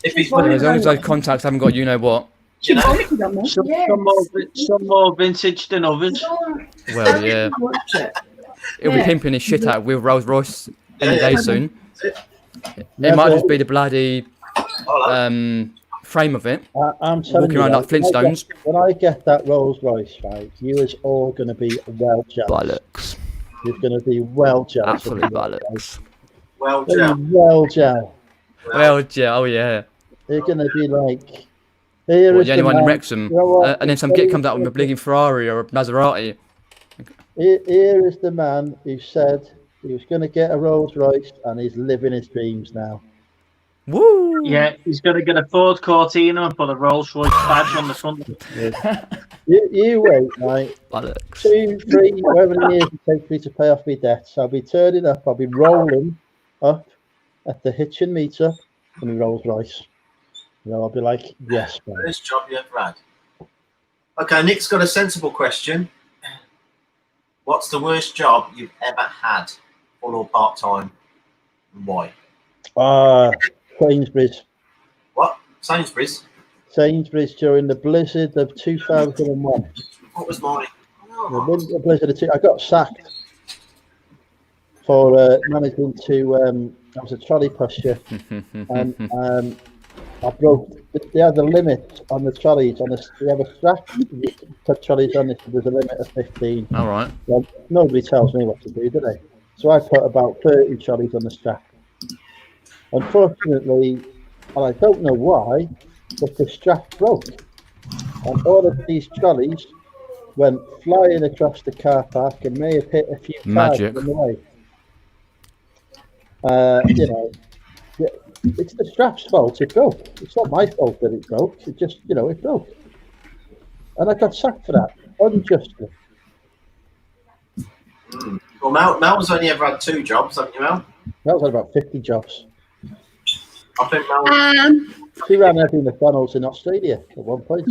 If he's as long as those contacts haven't got, you know what. She You know? vomited on me. Some more vintage than others. Well, yeah. He'll be pimping his shit out with Rolls Royce any day soon. It might just be the bloody frame of it. I'm telling Walking you, around right, like Flintstones. when I get that Rolls Royce, right, you is all going to be well jealous. Bollocks. You're going to be well jealous. Absolute bollocks. Well, You're Joe. well jealous. Well, yeah, oh yeah. You're going to be like, here What, is the only one in man- Wrexham? you know what? And then some git comes out with a bleeding Ferrari or a Maserati. Here is the man who said he was going to get a Rolls Royce and he's living his dreams now. Woo! Yeah, he's going to get a Ford Cortina and put a Rolls Royce badge on the front. You wait, right? Bollocks. 2, 3, however many years it takes me to pay off my debts, I'll be turning up, I'll be rolling up at the Hitchin meter in my Rolls Royce. You know, I'll be like, yes, man. First job you ever had. Okay, Nick's got a sensible question. What's the worst job you've ever had, full or part time, and why? Sainsbury's. What? Sainsbury's. Sainsbury's during the blizzard of 2001. What was mine? The winter blizzard of I got sacked for managing to. I was a trolley pusher, and I broke. They have a limit on the trolleys. They have a strap. You put trolleys on it. There's a limit of 15. All right. Well, nobody tells me what to do, do they? So I put about 30 trolleys on the strap. Unfortunately, and I don't know why, but the strap broke. And all of these trolleys went flying across the car park and may have hit a few cars Magic. on the way. You know, it's the strap's fault it broke. It's not my fault that it broke. It just, you know, it broke. And I got sacked for that, unjustly. Well, Mel's only ever had 2 jobs, haven't you, Mel? That was about 50 jobs. I think Mel. She ran every McDonald's in Australia at one point.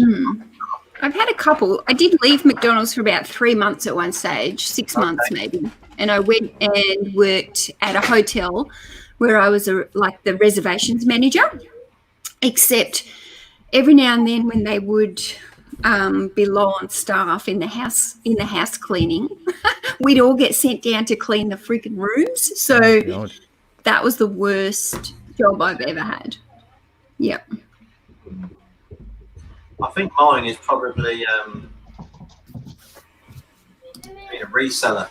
I've had a couple. I did leave McDonald's for about 3 months at one stage, 6 months maybe. And I went and worked at a hotel where I was like the reservations manager, except every now and then when they would be low on staff in the house cleaning, we'd all get sent down to clean the freaking rooms. So that was the worst job I've ever had. Yep. I think mine is probably being a reseller.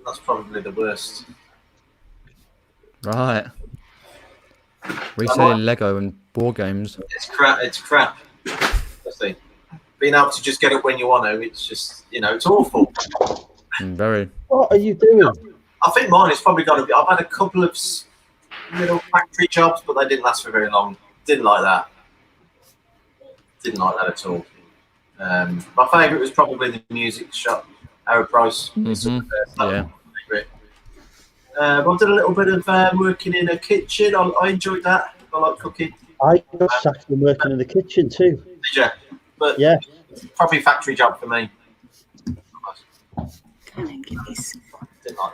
That's probably the worst. Right. Reselling Lego and board games. It's crap. Honestly. Being able to just get it when you want to, it's just, you know, it's awful. Very. What are you doing? I think mine is probably going to be. I've had a couple of little factory jobs, but they didn't last for very long. Didn't like that. Didn't like that at all. My favourite was probably the music shop, Aeroprice. Yeah. I've done a little bit of working in a kitchen. I enjoyed that. I like cooking. I got sacked from working in the kitchen too. Did you? But yeah, probably factory job for me. Can't get this. Didn't like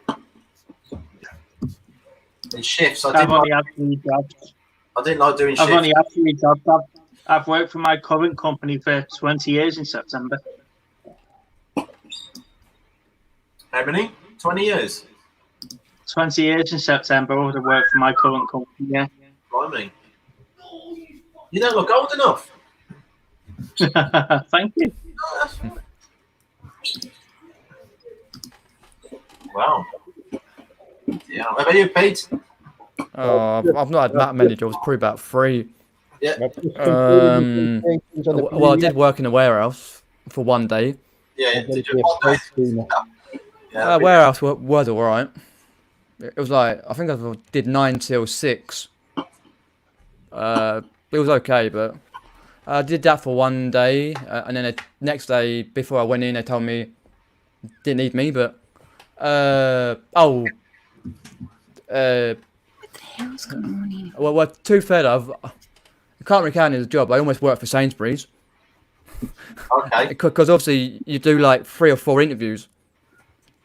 that. And shifts. I've only had 3 jobs. I didn't like doing shifts. I've only had 3 jobs. I've worked for my current company for 20 years in September. How many? 20 years? 20 years in September. I would have worked for my current company, yeah. Blimey. You don't look old enough. Thank you. Wow. Yeah. How about you, Pete? I've not had that many jobs, probably about 3. Yeah. Well, I did work in a warehouse for 1 day. Yeah. Did you? Warehouse was alright. It was like, I think I did 9 till 6. It was okay, but I did that for 1 day, and then the next day before I went in, they told me didn't need me, but What the hell's going on here? well, to be fair, I can't really count it as a job. I almost worked for Sainsbury's. Okay. Because obviously you do like 3 or 4 interviews,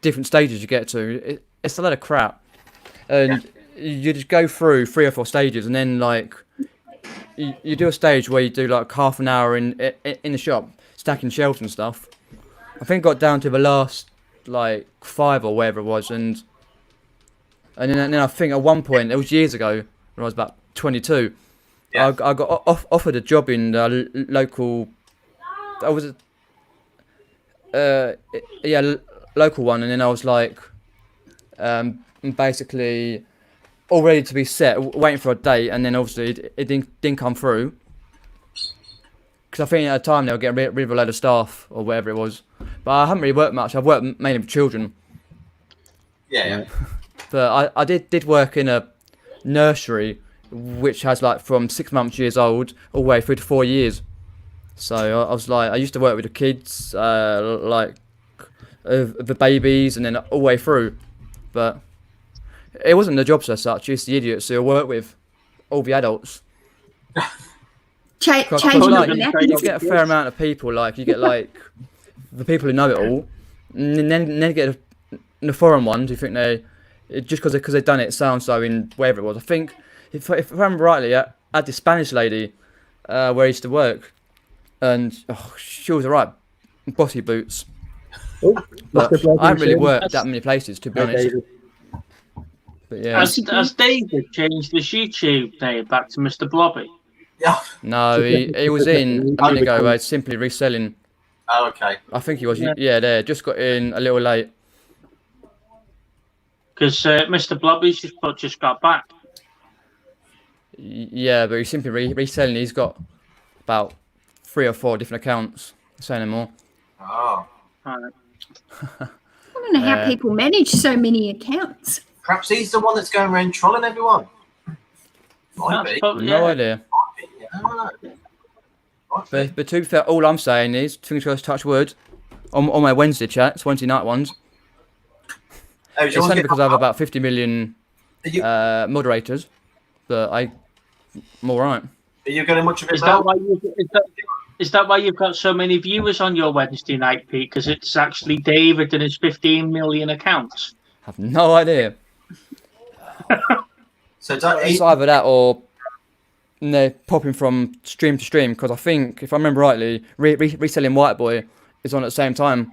different stages you get to. It's a lot of crap, and you just go through 3 or 4 stages, and then like you do a stage where you do like half an hour in the shop, stacking shelves and stuff. I think I got down to the last like 5 or whatever it was, and then I think at one point, it was years ago when I was about 22. Yeah. I got offered a job in the local. I was local one, and then I was like, basically all ready to be set, waiting for a date, and then obviously it didn't come through. Because I think at the time they were getting rid of a load of staff or whatever it was. But I haven't really worked much. I've worked mainly with children. Yeah. But I did work in a nursery, which has like from 6 months years old all the way through to 4 years. So I was like, I used to work with the kids, like the babies, and then all the way through. But it wasn't the jobs as such, it's the idiots who I work with, all the adults. Changing Like, the you get a fair amount of people, like you get like the people who know it all, and then you get the foreign ones who think just because they've done it so in wherever it was. I think if I remember rightly, I had this Spanish lady where I used to work, and she was alright, bossy boots. But I haven't really worked that many places, to be honest. But yeah. Has David changed his YouTube name back to Mr. Blobby? Yeah. No, he was in a minute ago, simply reselling. Oh, okay. I think he was, yeah, there. Just got in a little late. Because Mr. Blobby's just got back. Yeah, but he's simply reselling. He's got about 3 or 4 different accounts. Say no more. Oh, Right. I don't know how people manage so many accounts. perhaps he's the one that's going around trolling everyone. Might That's be. probably, No yeah. idea. I don't know. Might be. But to be fair, all I'm saying is, fingers crossed, touch wood, on my Wednesday chats, Wednesday night ones, Oh, it's only because I have about 50 million Are you, moderators, but I'm all right. are you getting much of it? Is that why you've got so many viewers on your Wednesday night, Pete? Because it's actually David and his 15 million accounts. I have no idea. So don't, It's either that or they're popping from stream to stream, because I think, if I remember rightly, reselling White Boy is on at the same time.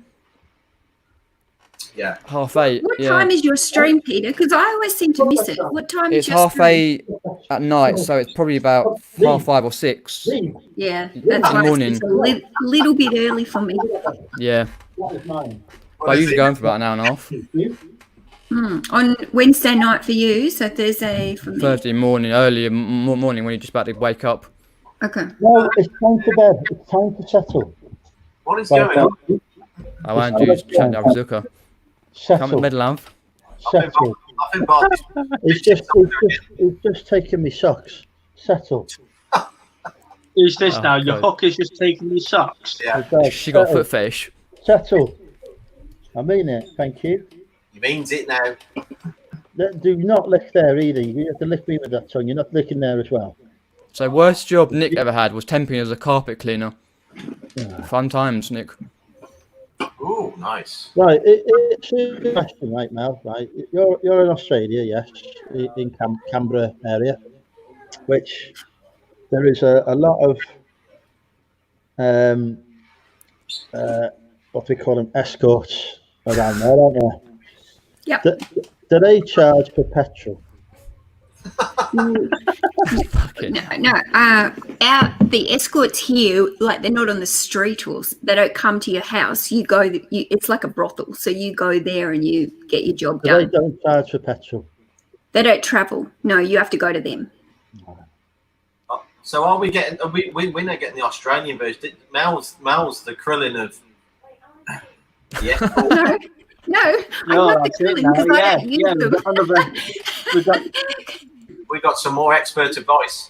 yeah. 8:30. What Yeah. time is your stream, Peter? Because I always seem to miss it. What time It's is your stream? 8:30 at night, so it's probably about 5:30 or 6. Yeah, in that's the why morning. it's a little bit early for me. Yeah. What is mine? But I usually go in for about an hour and a half. On Wednesday night for you, so Thursday for me. Thursday morning, early morning, when you're just about to wake up. Okay. No, it's time to bed. It's time to settle. What is going on? I won't do chat to Abrazuka. Come Settle. mid love. Settle. I think Bob, He's just taking me socks. Settle. Who's this Oh, now? Your God. hook is just taking your socks. yeah, She got foot fetish. Settle. I mean it. Thank you. he means it now. Do not lick there either. You have to lick me with that tongue. You're not licking there as well. So worst job Nick ever had was temping as a carpet cleaner. Fun times, Nick. Ooh, nice. Right, it's a question, right, Mel. Right, you're in Australia, yes, in Canberra area, which there is a lot of what we call them, escorts around there, aren't there? Yep. Do they charge for petrol? Fucking No. The escorts here, like they're not on the street, or they don't come to your house. You go. It's like a brothel, so you go there and you get your job They done. don't charge for petrol. They don't travel. No, you have to go to them. So are we getting? We're not getting the Australian version. Mel's the Krillin of. Yeah. No, I No, love the that's it Krillin now. because I don't use Yeah, them. We got some more expert advice.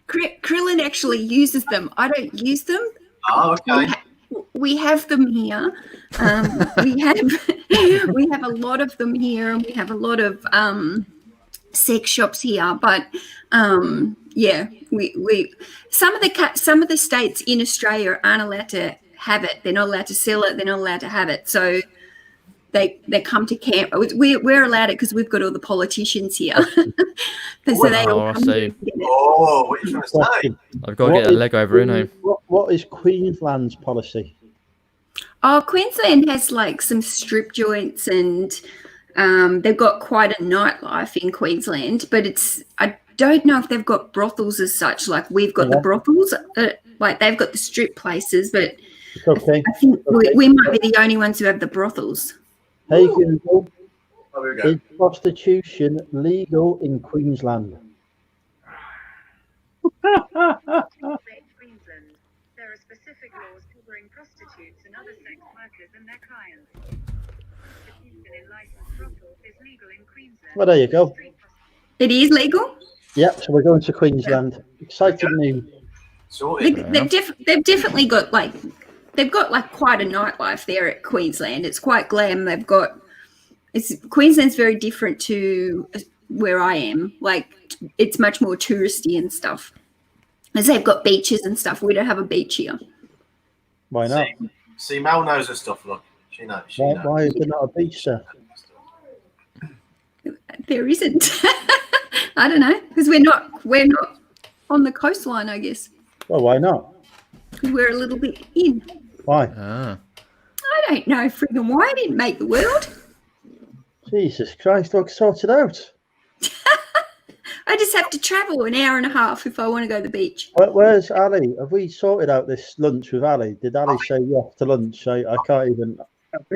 Krillin actually uses them. I don't use them. Oh, okay. We have them here. We have a lot of them here, and we have a lot of sex shops here. But yeah, we some of the states in Australia aren't allowed to have it. They're not allowed to sell it. They're not allowed to have it. So they come to camp. We're allowed it because we've got all the politicians here. So they all I come see. here and get it. Oh, what are you trying to say? Question. I've got to get a leg over in, eh? What is Queensland's policy? Oh, Queensland has like some strip joints, and they've got quite a nightlife in Queensland. But I don't know if they've got brothels as such. Like we've got the brothels, like they've got the strip places. But It's okay. I think we might be the only ones who have the brothels. Hey Google, Oh, here we go. is prostitution legal in Queensland? Queensland. There are specific laws covering prostitutes and other sex workers and their clients. Prostitution in licensed brothels is legal in Queensland. Well, there you go. It is legal. Yep, so we're going to Queensland. Exciting news. Sorted. They've definitely got like quite a nightlife there at Queensland. It's quite glam. Queensland's very different to where I am. Like it's much more touristy and stuff. As they've got beaches and stuff. We don't have a beach here. Why not? See, Mel knows her stuff. Look, she knows. She knows. Why is there not a beach there? There isn't. I don't know, because we're not on the coastline, I guess. Well, why not? We're a little bit in. Why? Ah. I don't know, friggin' why I didn't make the world. Jesus Christ, look, sort it out. I just have to travel an hour and a half if I want to go to the beach. Where's Ali? Have we sorted out this lunch with Ali? Did Ali say yes to lunch? I can't even.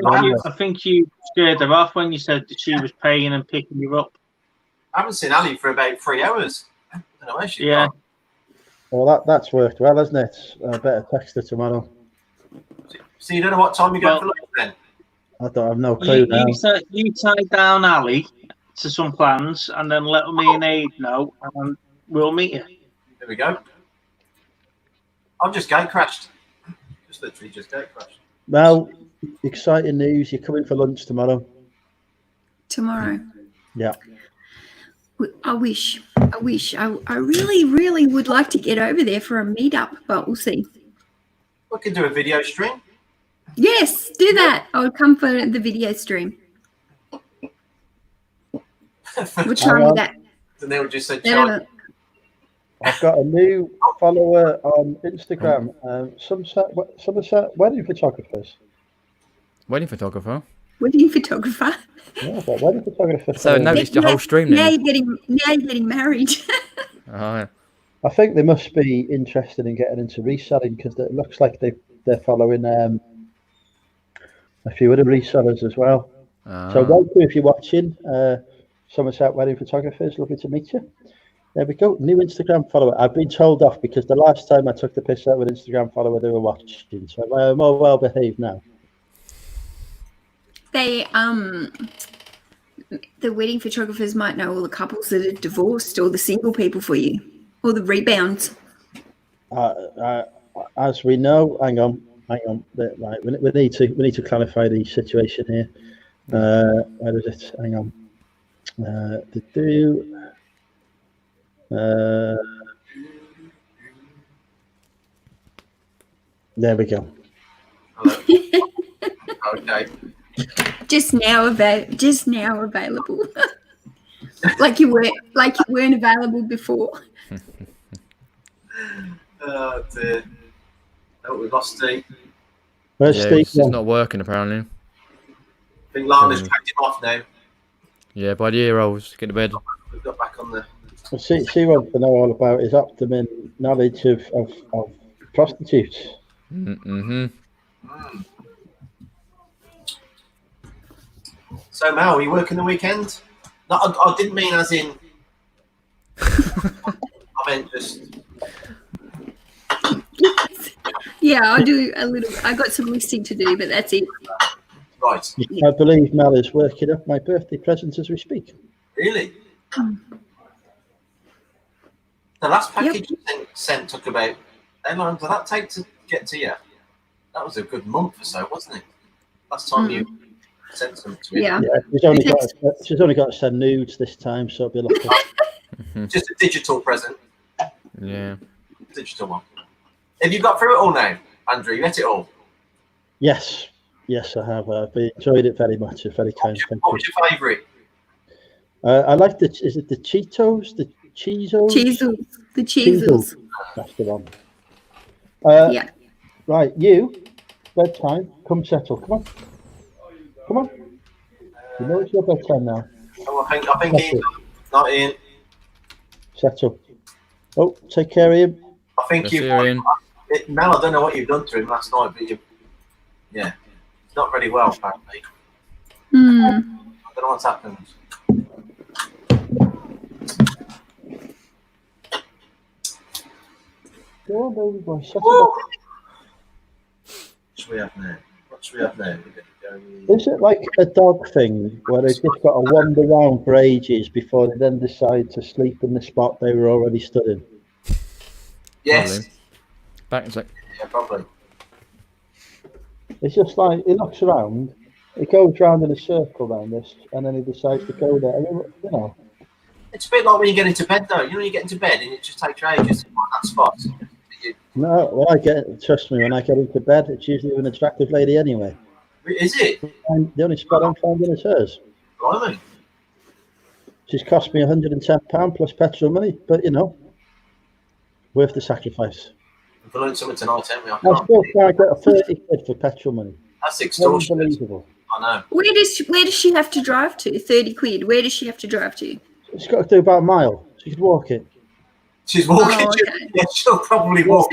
I think you scared her off when you said that she was paying and picking you up. I haven't seen Ali for about 3 hours. don't know where she's Yeah. gone. Well, that's worked well, hasn't it? I better text her tomorrow. So you don't know what time you're going Well- for lunch then? I don't have no clue now. You tie down Ali to some plans, and then let me and Aid know, and we'll meet you. There we go. I've just gate crashed. Just literally just gate crashed. Well, exciting news. You're coming for lunch tomorrow. Tomorrow. Yeah. I wish. I really, really would like to get over there for a meetup, but we'll see. We can do a video stream. Yes, do that. I would come for the video stream. We'll try Hang on. that. Neil just said, Better- I've got a new follower on Instagram. Somerset wedding photographers. Wedding photographer. Wedding photographer. Yeah, I've got wedding photographers. So noticed your whole stream Now then. you're getting married. Oh, yeah. I think they must be interested in getting into reselling because it looks like they're following a few other resellers as well. So welcome if you're watching. Somerset Wedding Photographers, lovely to meet you. There we go, new Instagram follower. I've been told off because the last time I took the piss out with Instagram follower, they were watching. So I'm more well behaved now. They the wedding photographers might know all the couples that are divorced, or the single people for you, or the rebounds. As we know, hang on. Right, we need to clarify the situation here. Where is it? Hang on. There we go. hello. Okay. Just now available. like you weren't available before. Oh, dear. Oh, we've lost Steve. Where's Yeah, Steve? it's not working apparently. I think Lana's packed him off now. Yeah, by the ear rolls. Get to bed. We've got back on the. She wants to know all about his optimum knowledge of prostitutes. Mm-hmm. So, Mal, are you working the weekend? No, I didn't mean as in. I meant just. Yeah, I'll do a little. I got some listing to do, but that's it. Right. I believe Mel is working up my birthday present as we speak. Really? The last package you sent took about. How long did that take to get to you? That was a good month or so, wasn't it? Last time you sent them to me. Yeah. Yeah, she's only got to send nudes this time, so it'll be lucky. Just a digital present. Yeah. Digital one. Have you got through it all now, Andrew? You ate it all? Yes, I have. I've enjoyed it very much. It's very kind. Thank What you. was your favourite? I like is it the Cheetos? The Cheezos? Cheezels. The cheezels. That's the one. Yeah. Right, you, bedtime, come settle. Come on. You know it's your bedtime now. Oh, I think he's not in. Settle. Oh, take care of him. I think Yes, you've. you're in. Mel, I don't know what you've done to him last night, but yeah, it's not very well, apparently. I don't know what's happened. Go on, baby boy. Settle back. What should we have now? We're gonna go with- Is it like a dog thing where they've just got to wander around for ages before they then decide to sleep in the spot they were already stood in? Yes. Probably. Back in a sec. Yeah, probably. It's just like he looks around, he goes round in a circle around this, and then he decides to go there. I mean, you know, It's a bit like when you get into bed, though. You know, when you get into bed and it just takes you ages to find that spot. no. Trust me, when I get into bed, it's usually with an attractive lady anyway. Is it? And the only spot I'm finding is hers. Blimey. She's cost me £110 plus petrol money, but you know, worth the sacrifice. We've learned something tonight, haven't we? I I can't still believe- can't get a 30 quid for petrol money. That's extortionate. Unbelievable. I know. Where does she have to drive to? 30 quid. Where does she have to drive to? She's got to do about a mile. She could walk it. She's walking. Oh, okay. Yeah, she'll probably walk.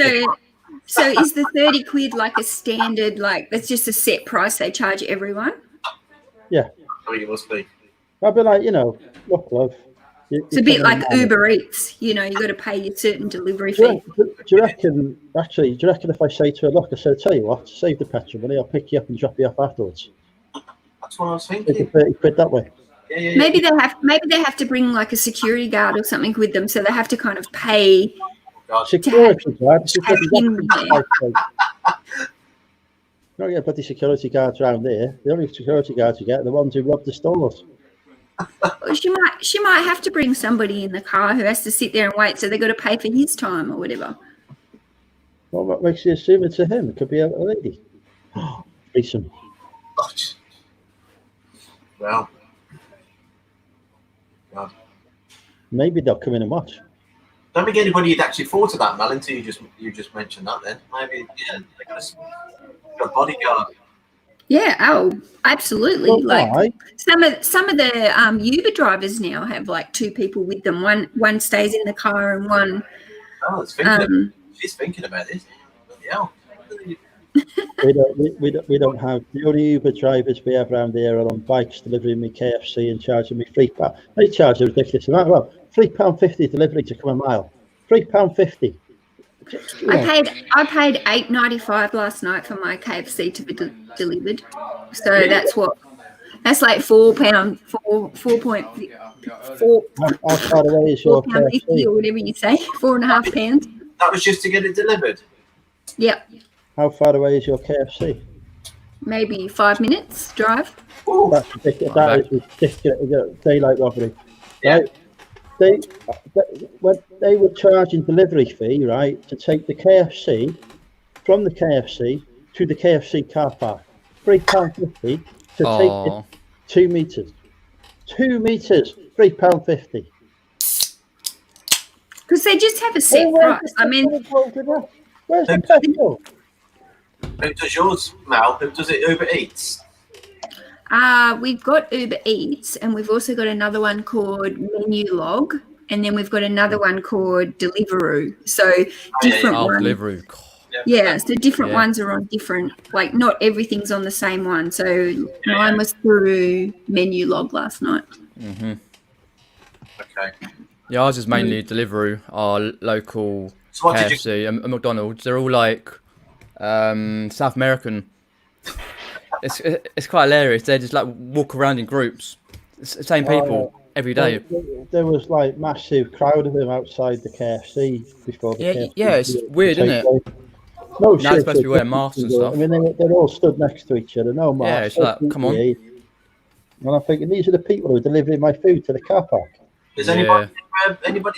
So is the 30 quid like a standard, like that's just a set price they charge everyone? Yeah. I mean, it must be. I'd be like, you know, look, love, It's a bit like Uber Eats. You know, you got to pay your certain delivery fee. Do you reckon if I say to her, look, I said, tell you what, save the petrol money, I'll pick you up and drop you off afterwards. That's what I was Take thinking. the 30 quid that way. Yeah. Maybe they have to bring like a security guard or something with them, so they have to kind of pay. God. Security guard. have him there. Not get bloody security guards around there. The only security guards you get are the ones who rob the stores. Well, she might have to bring somebody in the car who has to sit there and wait, so they got to pay for his time or whatever. Well, what makes you assume it's a him? It could be a lady. Threesome. Well. God. Maybe they'll come in and watch. Don't think anybody had actually thought of that, Mel, until you just mentioned that. Then maybe they're got a bodyguard. Yeah. Oh, absolutely. Well, like why? some of the Uber drivers now have like two people with them. One stays in the car and one. Oh, it's thinking. She's thinking about this. Bloody hell. We don't have the only Uber drivers we have around here are on bikes delivering me KFC and charging me £3. They charge a ridiculous amount. Well, £3.50 delivery to come a mile. £3.50. I paid $8.95 last night for my KFC to be delivered. So that's like £4, 4.4. How far away is your KFC? Or whatever you say, £4.5. That was just to get it delivered. Yep. How far away is your KFC? Maybe 5 minutes drive. Ooh. That's ridiculous. That is ridiculous. Daylight robbery. Yeah. Right? When they were charging delivery fee, right, to take the KFC from the KFC to the KFC car park. £3.50 to take it 2 meters. 2 meters, £3.50. Because they just have a set price. I mean, where's the petrol? Who does yours, Mal? Who does it? Uber Eats. we've got Uber Eats, and we've also got another one called Menulog, and then we've got another one called Deliveroo. So different ones. Deliveroo. Yeah, so different ones are on different, like not everything's on the same one. So mine was through Menulog last night. Mm-hmm. Okay. Yeah, ours is mainly Deliveroo, our local KFC and McDonald's. They're all like South American. It's quite hilarious. They just like walk around in groups, same people every day. There was like massive crowd of them outside the KFC before the KFC. Yeah, it's weird, isn't it? No, now it's supposed to be wearing masks and stuff. I mean, they're all stood next to each other, no masks. Yeah, it's like, come on. And I'm thinking, these are the people who are delivering my food to the car park. Has anybody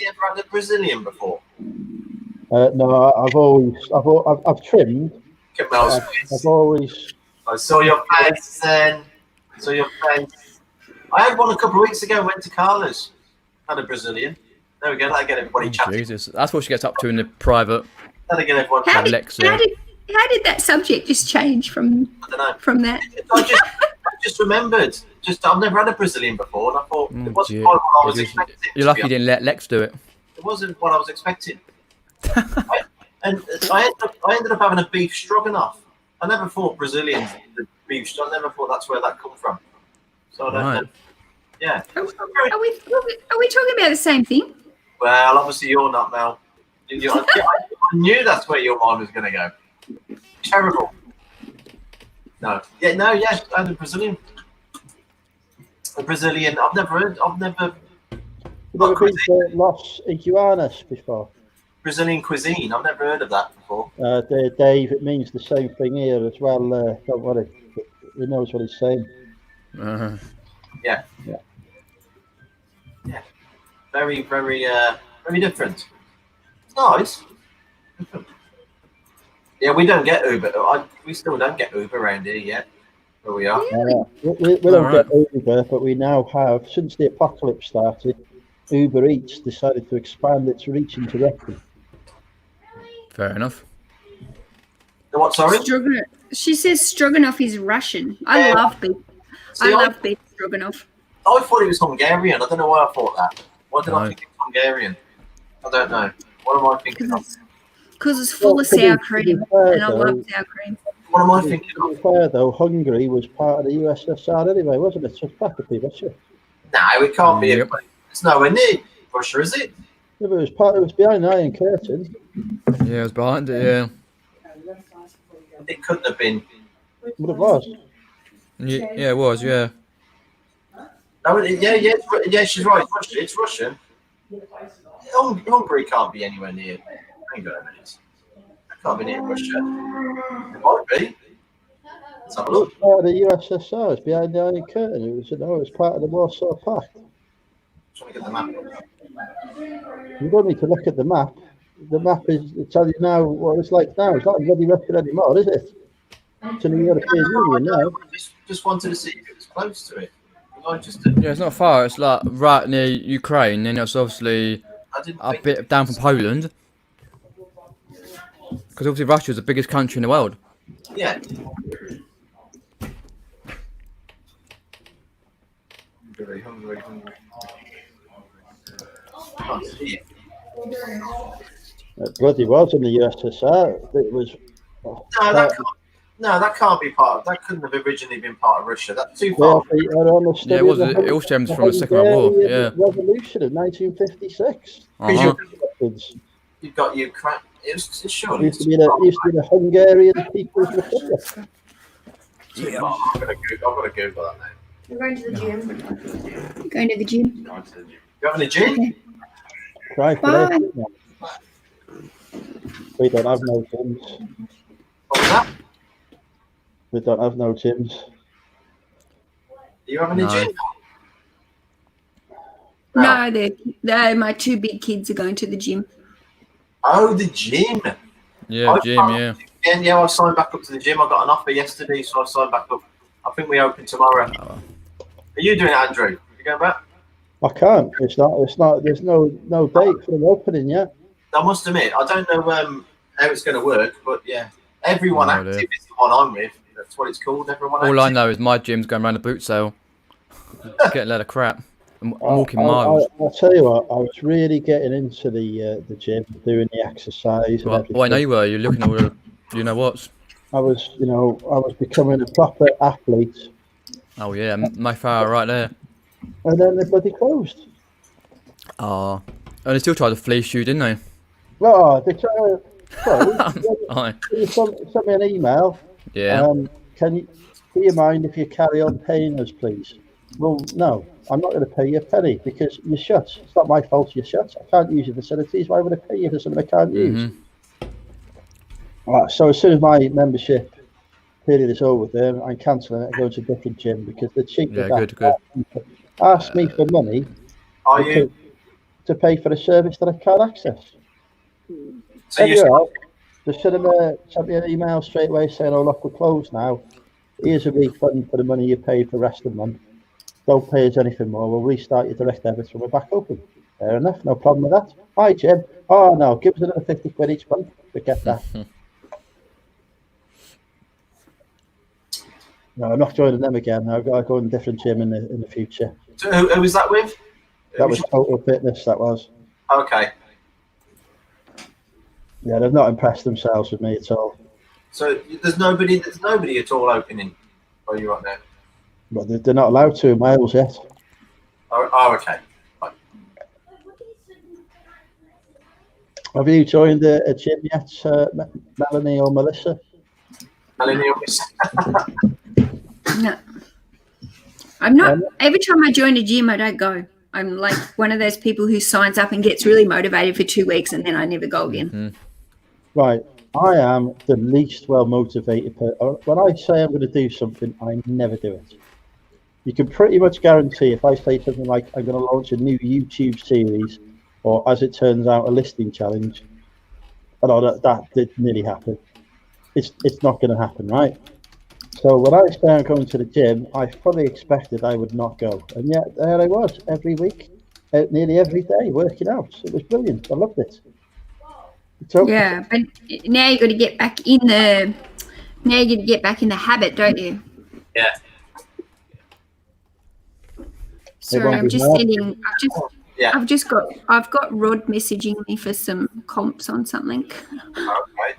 ever had a Brazilian before? No, I've trimmed. I've always. I saw your face then. I had one a couple of weeks ago. Went to Carla's. Had a Brazilian. There we go. That'll get everybody chatting. Jesus, that's what she gets up to in the private. That'll get everyone How chatting. did that subject just change from that? I just remembered. I've never had a Brazilian before, and I thought it wasn't what I was expecting. You're lucky you didn't let Lex do it. It wasn't what I was expecting. I ended up having a beef stroganoff. I never thought Brazilians did beef stroganoff. I never thought that's where that come from. So I don't know. Yeah. Are we talking about the same thing? Well, obviously you're not, Mel. I knew that's where your mind was going to go. Terrible. No. Yeah. No. Yes. And a Brazilian. I've never heard. You've never been to Los Iguanas before? Brazilian cuisine. I've never heard of that before. Dave, it means the same thing here as well. Don't worry. He knows what he's saying. Yeah. Very, very, very different. Nice. Different. Yeah, we don't get Uber. We still don't get Uber around here yet. Where we are. We don't get Uber, but we now have, since the apocalypse started, Uber Eats decided to expand its reach into Wrexham. Fair enough. What, sorry? She says stroganoff is Russian. I love beef. I love beef stroganoff. I thought it was Hungarian. I don't know why I thought that. Why did I think it's Hungarian? I don't know. What am I thinking of? Because it's full of sour cream, and I love sour cream. What am I thinking of? To be fair, though, Hungary was part of the USSR anyway, wasn't it? So it's back to people, sure. No, it can't be. It's nowhere near Russia, is it? Yeah, but it was behind the Iron Curtain. Yeah, it was behind it. Yeah. It couldn't have been. But it was. Yeah, it was. Yeah. No, yeah, she's right. It's Russian. Hungary can't be anywhere near. Hang on a minute. It can't be near Russia. It might be. Let's have a look. It's part of the USSR. It's behind the Iron Curtain. It was part of the Warsaw Pact. Trying to get the map. You don't need to look at the map. The map is to tell you now what it's like now. It's not bloody Russia anymore, is it? It's in the European Union now. Just wanted to see if it was close to it. Yeah, it's not far. It's like right near Ukraine, and it's obviously a bit down from Poland. Because obviously Russia is the biggest country in the world. Yeah. Hungary. Can't see it. It bloody was in the USSR. It was. No, that can't be part of. That couldn't have originally been part of Russia. That's too Yeah, far. Yeah, it was. It all stems from the Second World War. Yeah. Revolution in 1956. You've got Ukraine. It's surely. Used to be the Hungarian People's Republic. Yeah. I'm gonna Google that now. We're going to the gym. Going to the gym. You having a gym? Okay. Try for Bye. it. We don't have no gyms. What was that? We don't have no gyms. Are you having a gym? No, they're my two big kids are going to the gym. Oh, the gym. Yeah, gym. Yeah. Yeah, I signed back up to the gym. I got an offer yesterday, so I signed back up. I think we open tomorrow. Are you doing it, Andrew? You going back? I can't. It's not. There's no date for them opening yet. I must admit, I don't know how it's going to work, but yeah, everyone active is the one I'm with. That's what it's called. Everyone. All I active. know is my gym's going around the boot sale, getting a load of crap. I'm walking miles. I'll tell you what. I was really getting into the gym, doing the exercise. Well, I know you were. You're looking at all the, you know what? I was becoming a proper athlete. Oh yeah, Mayflower right there. And then they bloody closed. Oh, and they still tried to fleece you, didn't they? Oh, they tried to close. Aye. You sent me an email. Yeah. Do you mind if you carry on paying us, please? Well, no, I'm not going to pay you a penny because you're shut. It's not my fault you're shut. I can't use your facilities. Why would I pay you for something I can't use? Right, so as soon as my membership period is over with them, I'm cancelling it and going to a different gym because the cheap good. Ask me for money to pay for a service that I can't access. So you just send me an email straight away saying, "Oh look, we're closed now. Here's a refund for the money you paid for the rest of the month. Don't pay us anything more. We'll restart your direct debits when we're back open." Fair enough, no problem with that. Hi Jim. Oh no, give us another 50 quid each month. Forget that. No, I'm not joining them again. I've got to go in a different gym in the future. So who was that with? That was Total Fitness. That was. Okay. Yeah, they've not impressed themselves with me at all. So there's nobody at all opening where you're at now. But they're not allowed to in Wales yet. Oh, okay. Fine. Have you joined a gym yet, Melanie or Melissa? Melanie. No, I'm not. Every time I join a gym, I don't go. I'm like one of those people who signs up and gets really motivated for 2 weeks and then I never go again. Right. I am the least well motivated person. When I say I'm going to do something, I never do it. You can pretty much guarantee if I say something like I'm going to launch a new YouTube series, or as it turns out, a listing challenge, and that did nearly happen. It's not going to happen, right? So when I say I'm going to the gym, I fully expected I would not go, and yet there I was every week, nearly every day, working out. It was brilliant. I loved it. Yeah, but now you got to get back in the. Now you got to get back in the habit, don't you? Yeah. Sorry, I'm just sending. I've got Rod messaging me for some comps on something. Okay.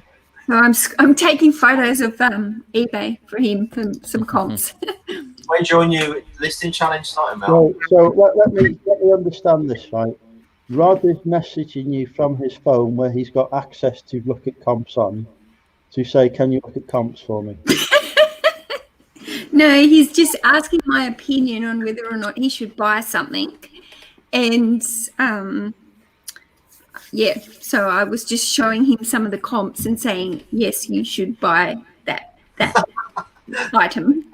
So I'm taking photos of eBay for him for some comps. Where When's your new listing challenge starting, Mel? So let me understand this, right? Rod is messaging you from his phone where he's got access to look at comps on to say, can you look at comps for me? No, he's just asking my opinion on whether or not he should buy something. And yeah, so I was just showing him some of the comps and saying, yes, you should buy that item.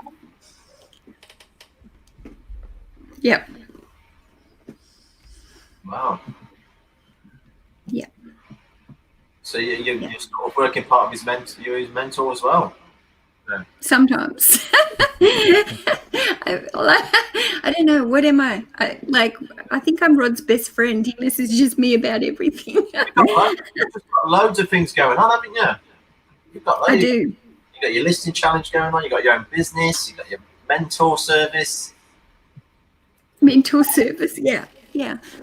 Yep. Wow. Yeah. So you're sort of working part of his mentor. You're his mentor as well. Sometimes. I don't know. What am I? I think I'm Rod's best friend. He messages me about everything. You've got loads of things going on, haven't you? You've got loads. I do. You got your listing challenge going on. You got your own business. You got your mentor service. Mentor service. Yeah.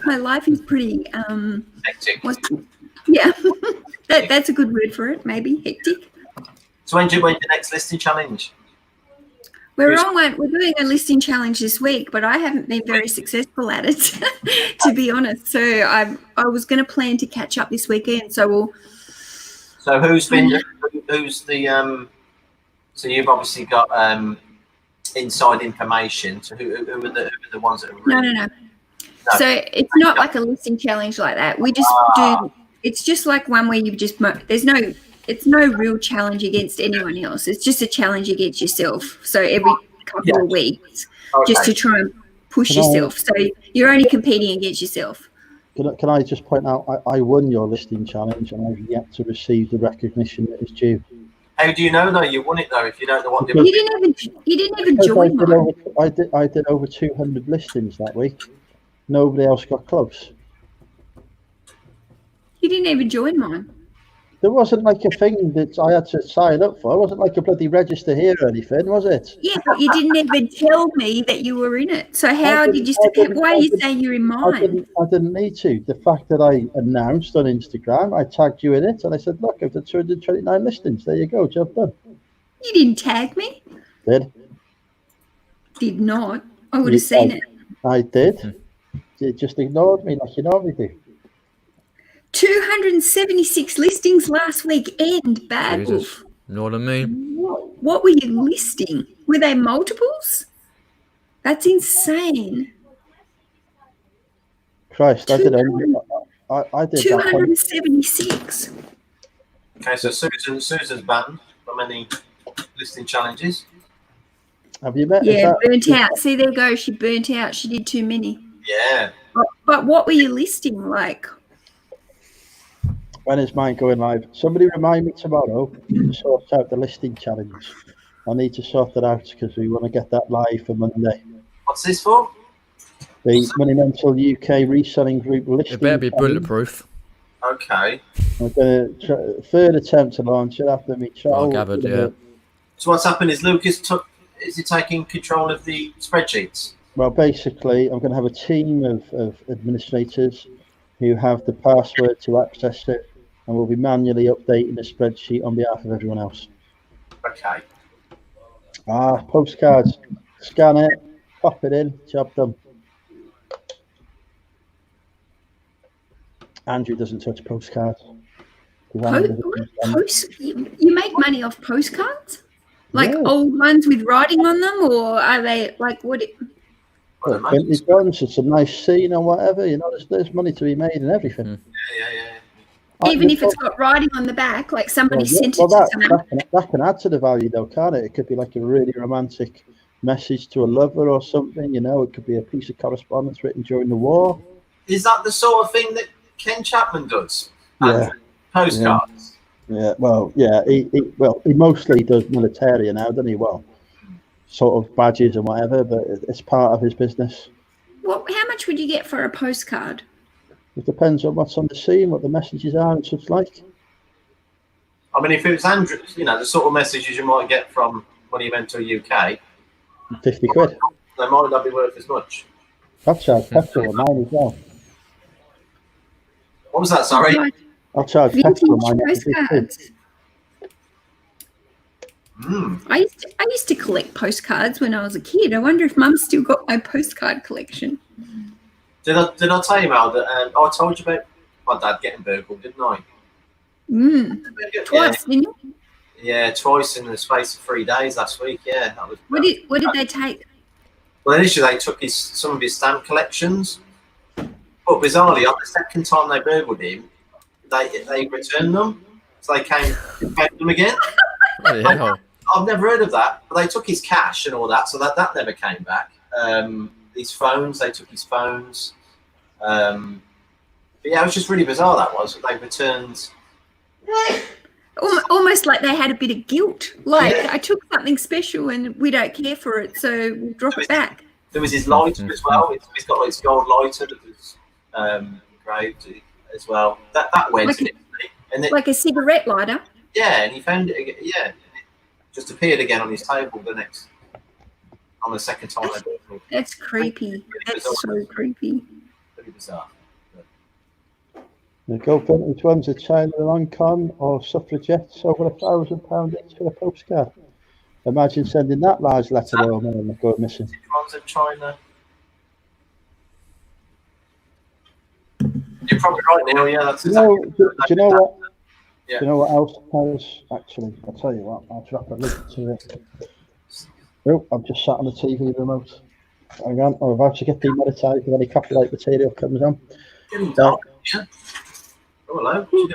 My life is pretty. Hectic. Yeah. That's a good word for it. Maybe hectic. So when's your next listing challenge? We're doing a listing challenge this week, but I haven't been very successful at it, to be honest. So I was going to plan to catch up this weekend. So who's the so you've obviously got inside information. So who are the ones that are really... No. So it's not like a listing challenge like that. We just do. It's just like one where you just it's no real challenge against anyone else. It's just a challenge against yourself. So every couple of weeks, just to try and push yourself. So you're only competing against yourself. Can I just point out, I won your listing challenge and I've yet to receive the recognition that is due. How do you know though you won it though if you don't know what? You didn't even join mine. I did over 200 listings that week. Nobody else got close. You didn't even join mine. There wasn't like a thing that I had to sign up for. It wasn't like a bloody register here or anything, was it? Yeah, but you didn't even tell me that you were in it. So how did you? Why are you saying you're in mine? I didn't need to. The fact that I announced on Instagram, I tagged you in it, and I said, "Look, I've done 229 listings. There you go, job done." You didn't tag me. Did not. I would have seen it. I did. You just ignored me like you normally do. 276 listings last weekend, Bad Wolf. More than me. What were you listing? Were they multiples? That's insane. Christ, I did. I did 276. Okay, so Susan's banned from any listing challenges. Have you met? Yeah, burnt out. See, there you go. She burnt out. She did too many. Yeah. But what were you listing like? When is mine going live? Somebody remind me tomorrow to sort out the listing challenge. I need to sort it out because we want to get that live for Monday. What's this for? The Money Mental UK reselling group listing. It better be bulletproof. Okay. We're going to third attempt to launch it after me. I gathered, yeah. So what's happened is Lucas is he taking control of the spreadsheets? Well, basically, I'm going to have a team of administrators who have the password to access it, and we'll be manually updating the spreadsheet on behalf of everyone else. Okay. Postcards. Scan it, pop it in, job done. Andrew doesn't touch postcards. You make money off postcards? Like Yeah. old ones with writing on them, or are they like what? Vintage guns, it's a nice scene or whatever, you know, there's money to be made and everything. Yeah. Even if it's got writing on the back, like somebody sent it to someone. That can add to the value though, can't it? It could be like a really romantic message to a lover or something, you know, it could be a piece of correspondence written during the war. Is that the sort of thing that Ken Chapman does? Yeah. Postcards? Yeah, well, yeah, he mostly does military now, doesn't he? Well, sort of badges and whatever, but it's part of his business. Well, how much would you get for a postcard? It depends on what's on the scene, what the messages are and such like. I mean, if it was Andrew, you know, the sort of messages you might get from Money Mentor UK, 50 quid. they might not be worth as much. I'll charge petrol on mine as well. What was that, sorry? I'll charge Vintage petrol on mine. postcards. Mm. I used to collect postcards when I was a kid. I wonder if Mum's still got my postcard collection. Did I tell you, Mal, that I told you about my dad getting burgled, didn't I? Twice, didn't you? Yeah, twice in the space of 3 days last week. Yeah, that was. What did they take? Well, initially they took some of his stamp collections, but bizarrely, on the second time they burgled him, they returned them, so they came and found them again. Yeah. I've never heard of that, but they took his cash and all that, so that never came back. His phones, they took his phones. But yeah, it was just really bizarre. That was they returned. Almost like they had a bit of guilt. Like, Yeah. I took something special and we don't care for it, so we'll drop it back. There was his lighter as well. He's got like his gold lighter that was engraved as well. That went Like in it, and it, Like a cigarette lighter. yeah, and he found it again. Yeah, and it just appeared again on his table on the second time I did it. That's creepy. That's so creepy. Pretty bizarre. The go vintage ones are China and Hong Kong or suffragettes over £1,000 each for a postcard. Imagine sending that large letter home and then go missing. Ones in China. You're probably right, Neil. Yeah, that's Do you know what? Yeah. Do you know what else has actually? I'll tell you what. I'll drop a link to it. Oh, I'm just sat on the TV remote. Hang on, I'm about to get demonetized if any copyright material comes on. Getting dark. Yeah. Oh, hello. What you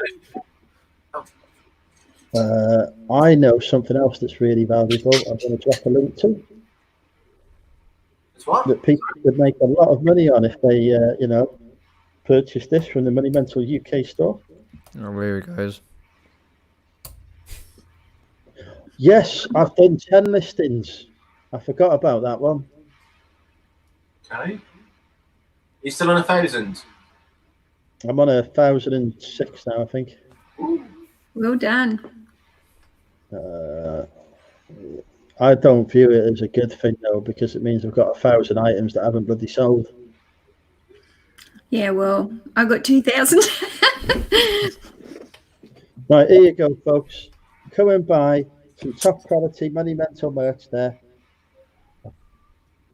doing? I know something else that's really valuable. I'm going to drop a link to It's what? that people could make a lot of money on if they, purchase this from the Money Mental UK store. Oh, here he goes. Yes, I've done 10 listings. I forgot about that one. Okay. You still on 1,000? I'm on 1,006 now, I think. Well done. I don't view it as a good thing though, because it means I've got 1,000 items that haven't bloody sold. Yeah, well, I got 2,000. Right, here you go, folks. Come and buy some top quality Money Mental merch there.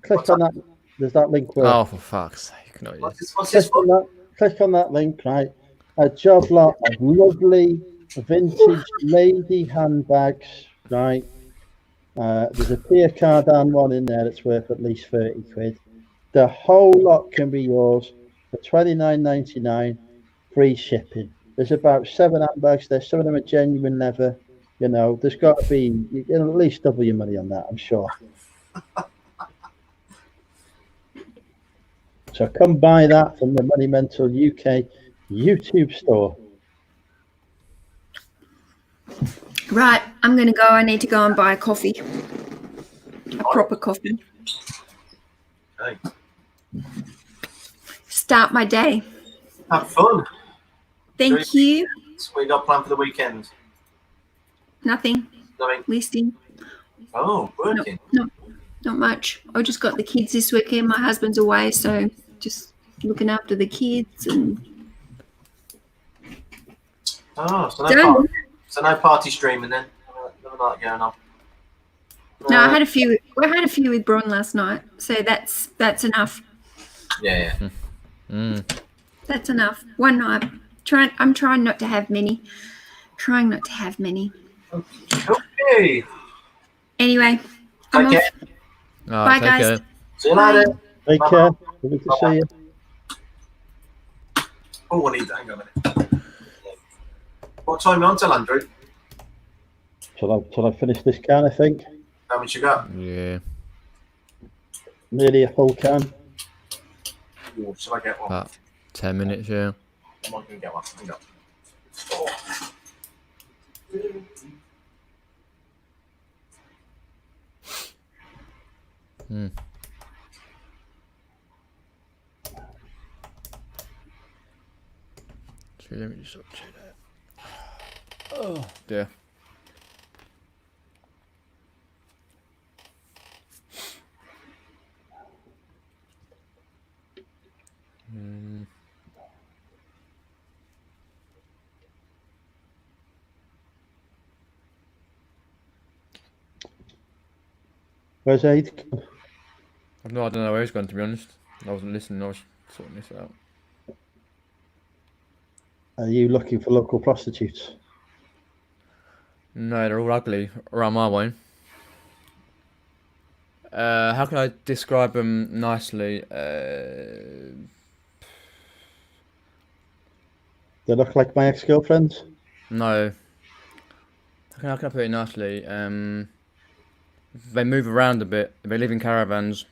Click on that. There's that link where. Oh, for fuck's sake. No, What's this one? Click on that link, right? A job lot of lovely vintage lady handbags, right? There's a Pierre Cardin one in there that's worth at least 30 quid. The whole lot can be yours for $29.99, free shipping. There's about 7 handbags there. Some of them are genuine leather. You know, there's got to be, you can at least double your money on that, I'm sure. So come buy that from the Money Mental UK YouTube store. Right, I'm going to go. I need to go and buy a coffee. A proper coffee. Okay. Start my day. Have fun. Thank you. What you got planned for the weekend? Nothing. Nothing. Listing. Oh, working. Not much. I just got the kids this weekend. My husband's away, so just looking after the kids and Oh, done. no party streaming then. Nothing like that going on. No, I had a few. I had a few with Bron last night, so that's enough. Yeah. That's enough. One night. I'm trying not to have many. Trying not to have many. Okay. Anyway, I'm Okay. off. Bye, take guys. care. See you later. Take care. Good to see you. Oh, I need that. Hang on a minute. What time are you on till, Andrew? Till I finish this can, I think. How much you got? Yeah. Nearly a full can. Ooh, shall I get one? About 10 minutes, yeah. I'm not going to get one. Hang on. So let me just update that. Oh, dear. Where's Aid? I don't know where he's gone, to be honest. I wasn't listening, I was sorting this out. Are you looking for local prostitutes? No, they're all ugly around my way. How can I describe them nicely? They look like my ex-girlfriends? No. How can I put it nicely? They move around a bit. They live in caravans.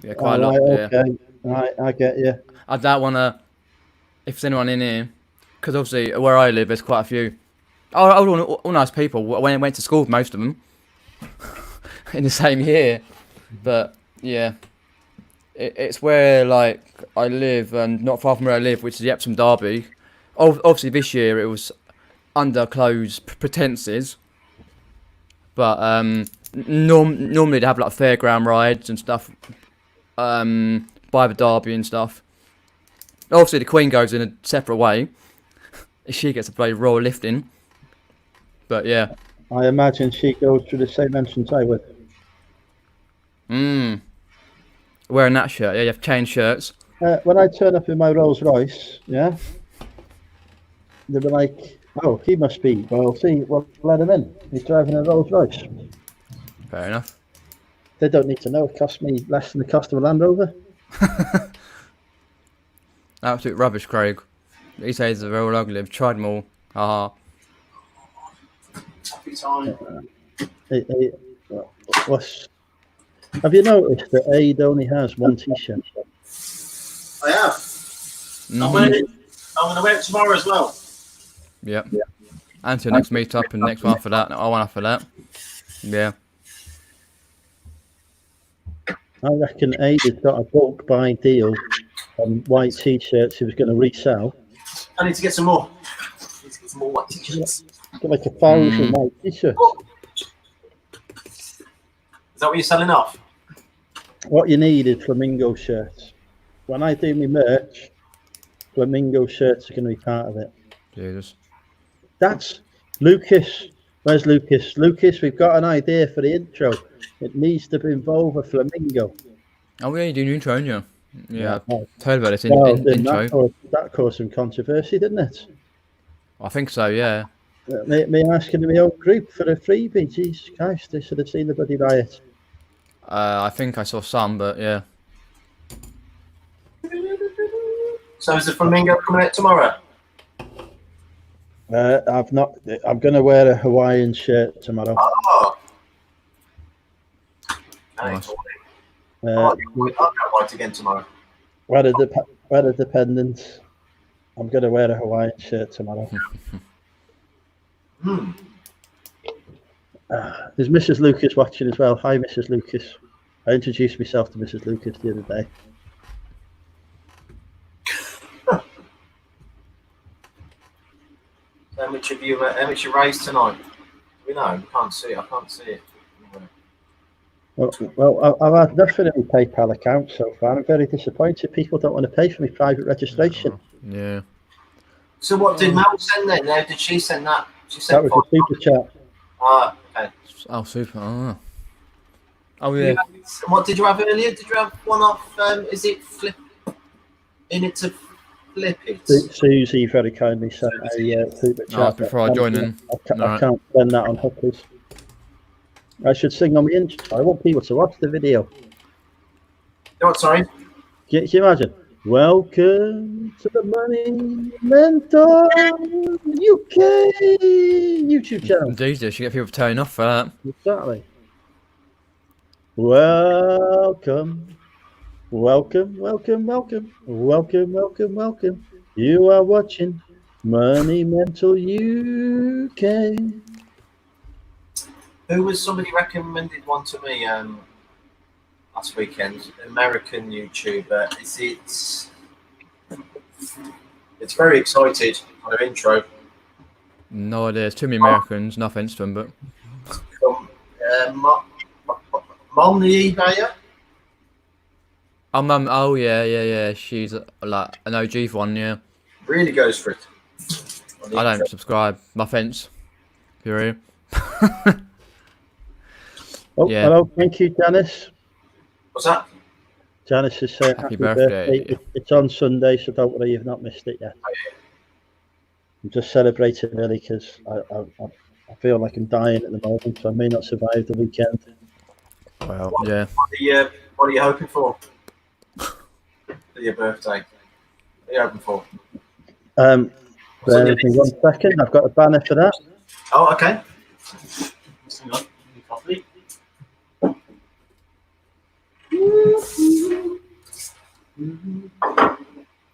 Yeah, quite a lot. Right, Yeah. okay. Right, I get you. I don't wanna. If there's anyone in here, because obviously where I live, there's quite a few. All nice people. I went to school with most of them in the same year, but yeah, it's where like I live, and not far from where I live, which is the Epsom Derby. Obviously, this year it was under closed pretenses, but normally they have like fairground rides and stuff, by the Derby and stuff. Obviously, the Queen goes in a separate way. She gets to play royal lifting, but yeah. I imagine she goes through the same entrance I would. Wearing that shirt, yeah, you have chain shirts. When I turn up in my Rolls Royce, yeah, they'll be like, "Oh, he must be royalty. Well, let him in. He's driving a Rolls Royce." Fair enough. They don't need to know. It cost me less than the cost of a Land Rover. Absolute rubbish, Craig. He says they're all ugly. I've tried them all. Haha. Happy time. Have you noticed that Aid only has one T-shirt? I have. I'm going to wear it tomorrow as well. Yep. Until next meet-up and next one after that. Oh, one after that. Yeah. I reckon Aid has got a bulk buy deal on white T-shirts he was going to resell. I need to get some more. I need to get some more white t-shirts. Got like 1,000 white T-shirts. Is that what you're selling off? What you need is flamingo shirts. When I do my merch, flamingo shirts are going to be part of it. Jesus. That's Lucas. Where's Lucas? Lucas, we've got an idea for the intro. It needs to involve a flamingo. Oh yeah, you do an intro, don't you? Yeah, Yeah. I've heard about this intro. That caused some controversy, didn't it? I think so, yeah. Me asking my own group for a freebie. Jesus Christ, they should have seen the bloody riot. I think I saw some, but yeah. So is the flamingo coming out tomorrow? I've not. I'm going to wear a Hawaiian shirt tomorrow. Oh. Nice. I'll get white again tomorrow. Weather dependent. I'm going to wear a Hawaiian shirt tomorrow. There's Mrs. Lucas watching as well. Hi, Mrs. Lucas. I introduced myself to Mrs. Lucas the other day. How much you raised tonight? We know. We can't see it. I can't see it. Well, I've had nothing in my PayPal account so far. I'm very disappointed. People don't want to pay for my private registration. Yeah. So what did Mel send then? Now did she send that? She That sent was a super chat. Ah, okay. Oh, super. Oh yeah. What did you have earlier? Did you have one off? Is it flip? In it to flip it. Susie very kindly sent a super chat. Oh, before I join in. I can't send that on hookers. I should sing on the intro. I want people to watch the video. Oh, sorry. Can you imagine? Welcome to the Money Mentor UK YouTube channel. Jesus, you get people turning off for that. Exactly. Welcome. You are watching Money Mental UK. Who was somebody recommended one to me last weekend? American YouTuber. It's very excited on her intro. No idea. It's too many Americans. No offense to them, but. Mom the eBayer. Oh, Mum. Oh, yeah. She's like an OG one, yeah. Really goes for it. I don't subscribe. No offense. You're here. Oh, Yeah. hello. Thank you, Janice. What's that? Janice is saying Happy birthday. It's on Sunday, so don't worry, you've not missed it yet. I'm just celebrating early because I feel like I'm dying at the moment, so I may not survive the weekend. Well, yeah. What are you hoping for your birthday? What are you hoping for? Bear with me 1 second. I've got a banner for that. Oh, okay. Hang on, coffee.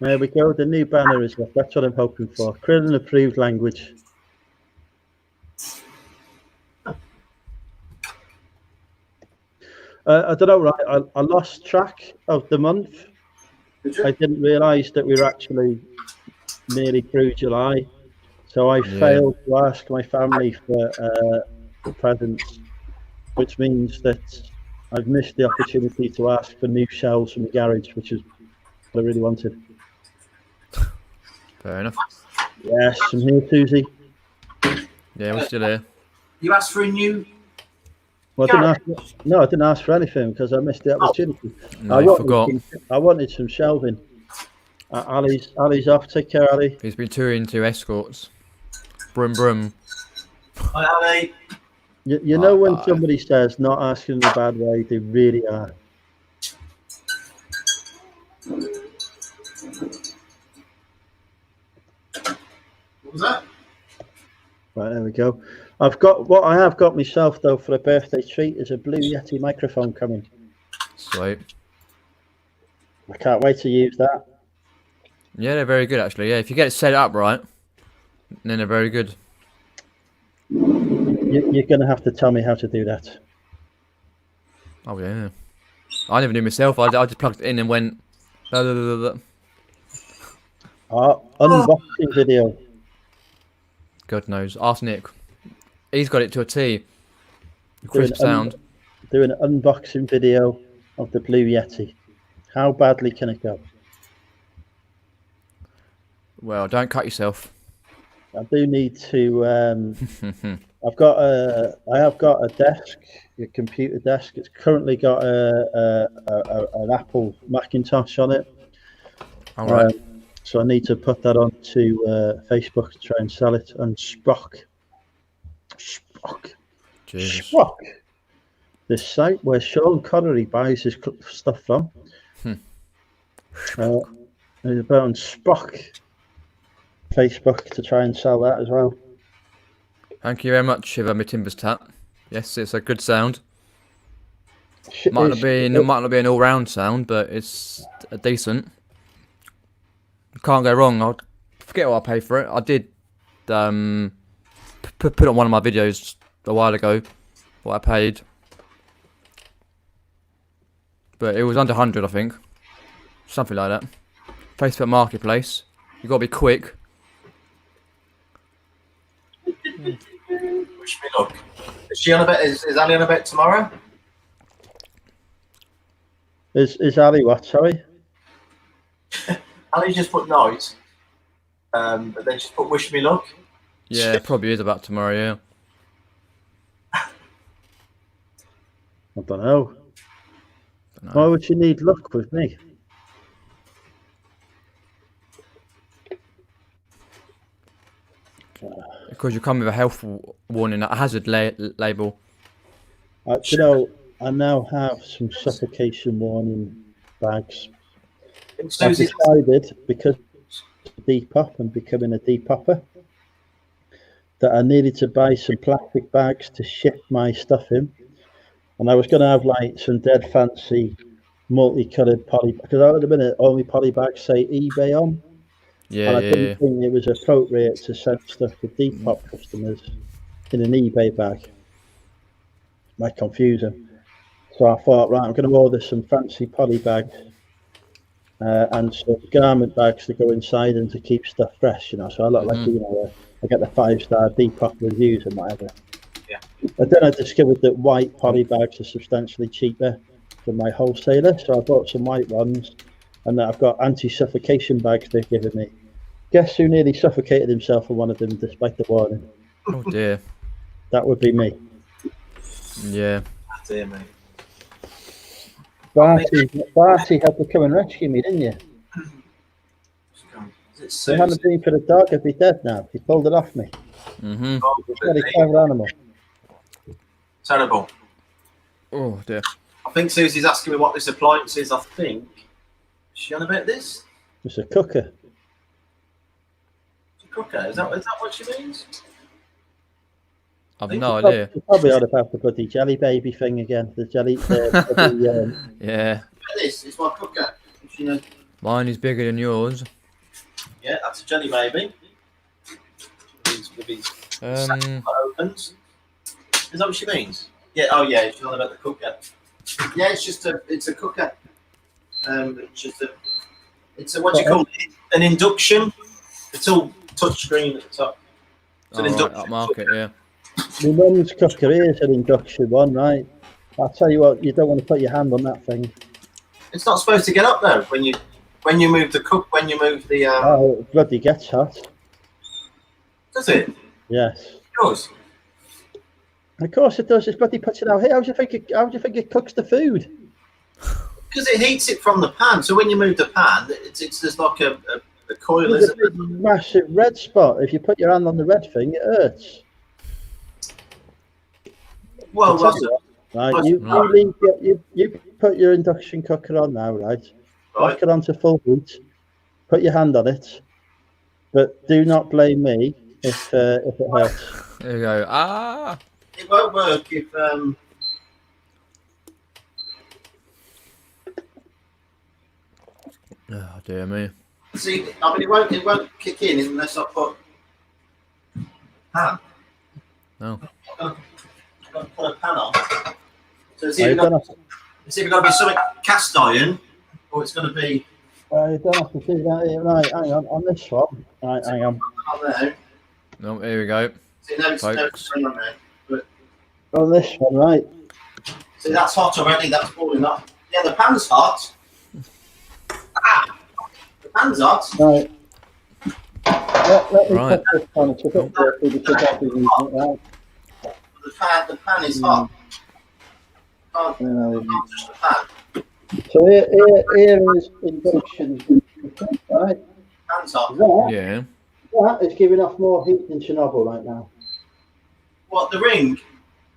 There we go. The new banner is up. That's what I'm hoping for. Krillin approved language. I don't know, right? I lost track of the month. I didn't realise that we were actually nearly through July. So I failed to ask my family for presents, which means that I've missed the opportunity to ask for new shelves from the garage, which is what I really wanted. Fair enough. Yes, I'm here, Susie. Yeah, we're still here. You asked for a new. Well, I didn't ask for anything because I missed the opportunity. No, you forgot. I wanted some shelving. Ali's off. Take care, Ali. He's been touring to escorts. Brum brum. Hi, Ali. You know when somebody says not asking in a bad way, they really are. What was that? Right, there we go. What I have got myself though for a birthday treat is a Blue Yeti microphone coming. Sweet. I can't wait to use that. Yeah, they're very good actually. Yeah, if you get it set up right, then they're very good. You're going to have to tell me how to do that. Oh yeah. I never knew myself. I just plugged it in and went. Blah, blah, blah, blah. Unboxing video. God knows. Ask Nick. He's got it to a T. Crisp sound. Do an unboxing video of the Blue Yeti. How badly can it go? Well, don't cut yourself. I do need to. I have got a desk, a computer desk. It's currently got an Apple Macintosh on it. All right. So I need to put that onto Facebook to try and sell it. And Spock. Jesus. Spock. This site where Sean Connery buys his stuff from. It's about on Spock. Facebook to try and sell that as well. Thank you very much, Shiver My Timbers Tap. Yes, it's a good sound. Might not be an all-round sound, but it's decent. Can't go wrong. I forget what I paid for it. I did put on one of my videos a while ago what I paid, but it was under 100, I think, something like that. Facebook Marketplace. You got to be quick. Wish me luck. Is she on a bet? Is Ali on a bet tomorrow? Is Ali what? Sorry. Ali just put night, but then just put wish me luck. Yeah, it probably is about tomorrow. Yeah. I don't know. Why would you need luck with me? Because you come with a health warning, a hazard label. You know, I now have some suffocation warning bags. I've decided, because of Depop and becoming a Depopper, that I needed to buy some plastic bags to ship my stuff in. And I was going to have like some dead fancy multicoloured poly, because at the minute all my poly bags say eBay on. Yeah, and I didn't think it was appropriate to send stuff to Depop customers in an eBay bag. Might confuse them. So I thought, right, I'm going to order some fancy poly bags and some garment bags to go inside and to keep stuff fresh, you know. So I look like, you know, I get the 5-star Depop reviews and whatever. Yeah. But then I discovered that white poly bags are substantially cheaper than my wholesaler, so I bought some white ones, and I've got anti-suffocation bags they've given me. Guess who nearly suffocated himself in one of them despite the warning? Oh dear. That would be me. Yeah. dear me. Barty had to come and rescue me, didn't you? Is it If Susie? it hadn't been for the dog, I'd be dead now. He pulled it off me. Mm-hmm. Very clever animal. Terrible. Oh dear. I think Susie's asking me what this appliance is. I think. Is she on about this? It's a cooker. It's a cooker. Is that what she means? I've no idea. You probably ought to have the bloody jelly baby thing again. The jelly. Yeah. This is my cooker. You know, Mine is bigger than yours. yeah, that's a jelly baby. With these opens. Is that what she means? Yeah. Oh yeah. She's on about the cooker. Yeah, it's a cooker. It's a what do you call it? An induction. It's all touchscreen at the top. It's an induction. Upmarket, yeah. My mum's cooker is an induction one, right? I'll tell you what, you don't want to put your hand on that thing. It's not supposed to get up though when you move the Oh, it bloody gets hot. Does it? Yes. It does. Of course it does. It's bloody puts it out here. How do you think it cooks the food? Because it heats it from the pan. So when you move the pan, there's like a coil, There's isn't a big massive red spot. If you put your hand on the red thing, it hurts. Well, I'll tell you what, right, you put your induction cooker on now, right? Back it onto full heat. Put your hand on it, but do not blame me if it hurts. There you go. Ah. It won't work if Oh dear me. see. I mean, it won't kick in unless I put pan. No. I'm gonna put a pan on. So it's You either don't got to be something cast iron, or it's going to be you don't have to do that here. Right, hang on this one. Right, hang on. on there. No, here we go. See, now it's Folks. on there. But On this one, right. see, that's hot already. That's boiling up. Yeah, the pan's hot. Ah, the pan's hot. Right. Let me Right. put this on. It's a bit dirty because I've been using it, right? The pan is hot. Can't touch the pan. So here is induction, right? Pan's hot. Yeah. That is giving off more heat than Chernobyl right now. What, the ring?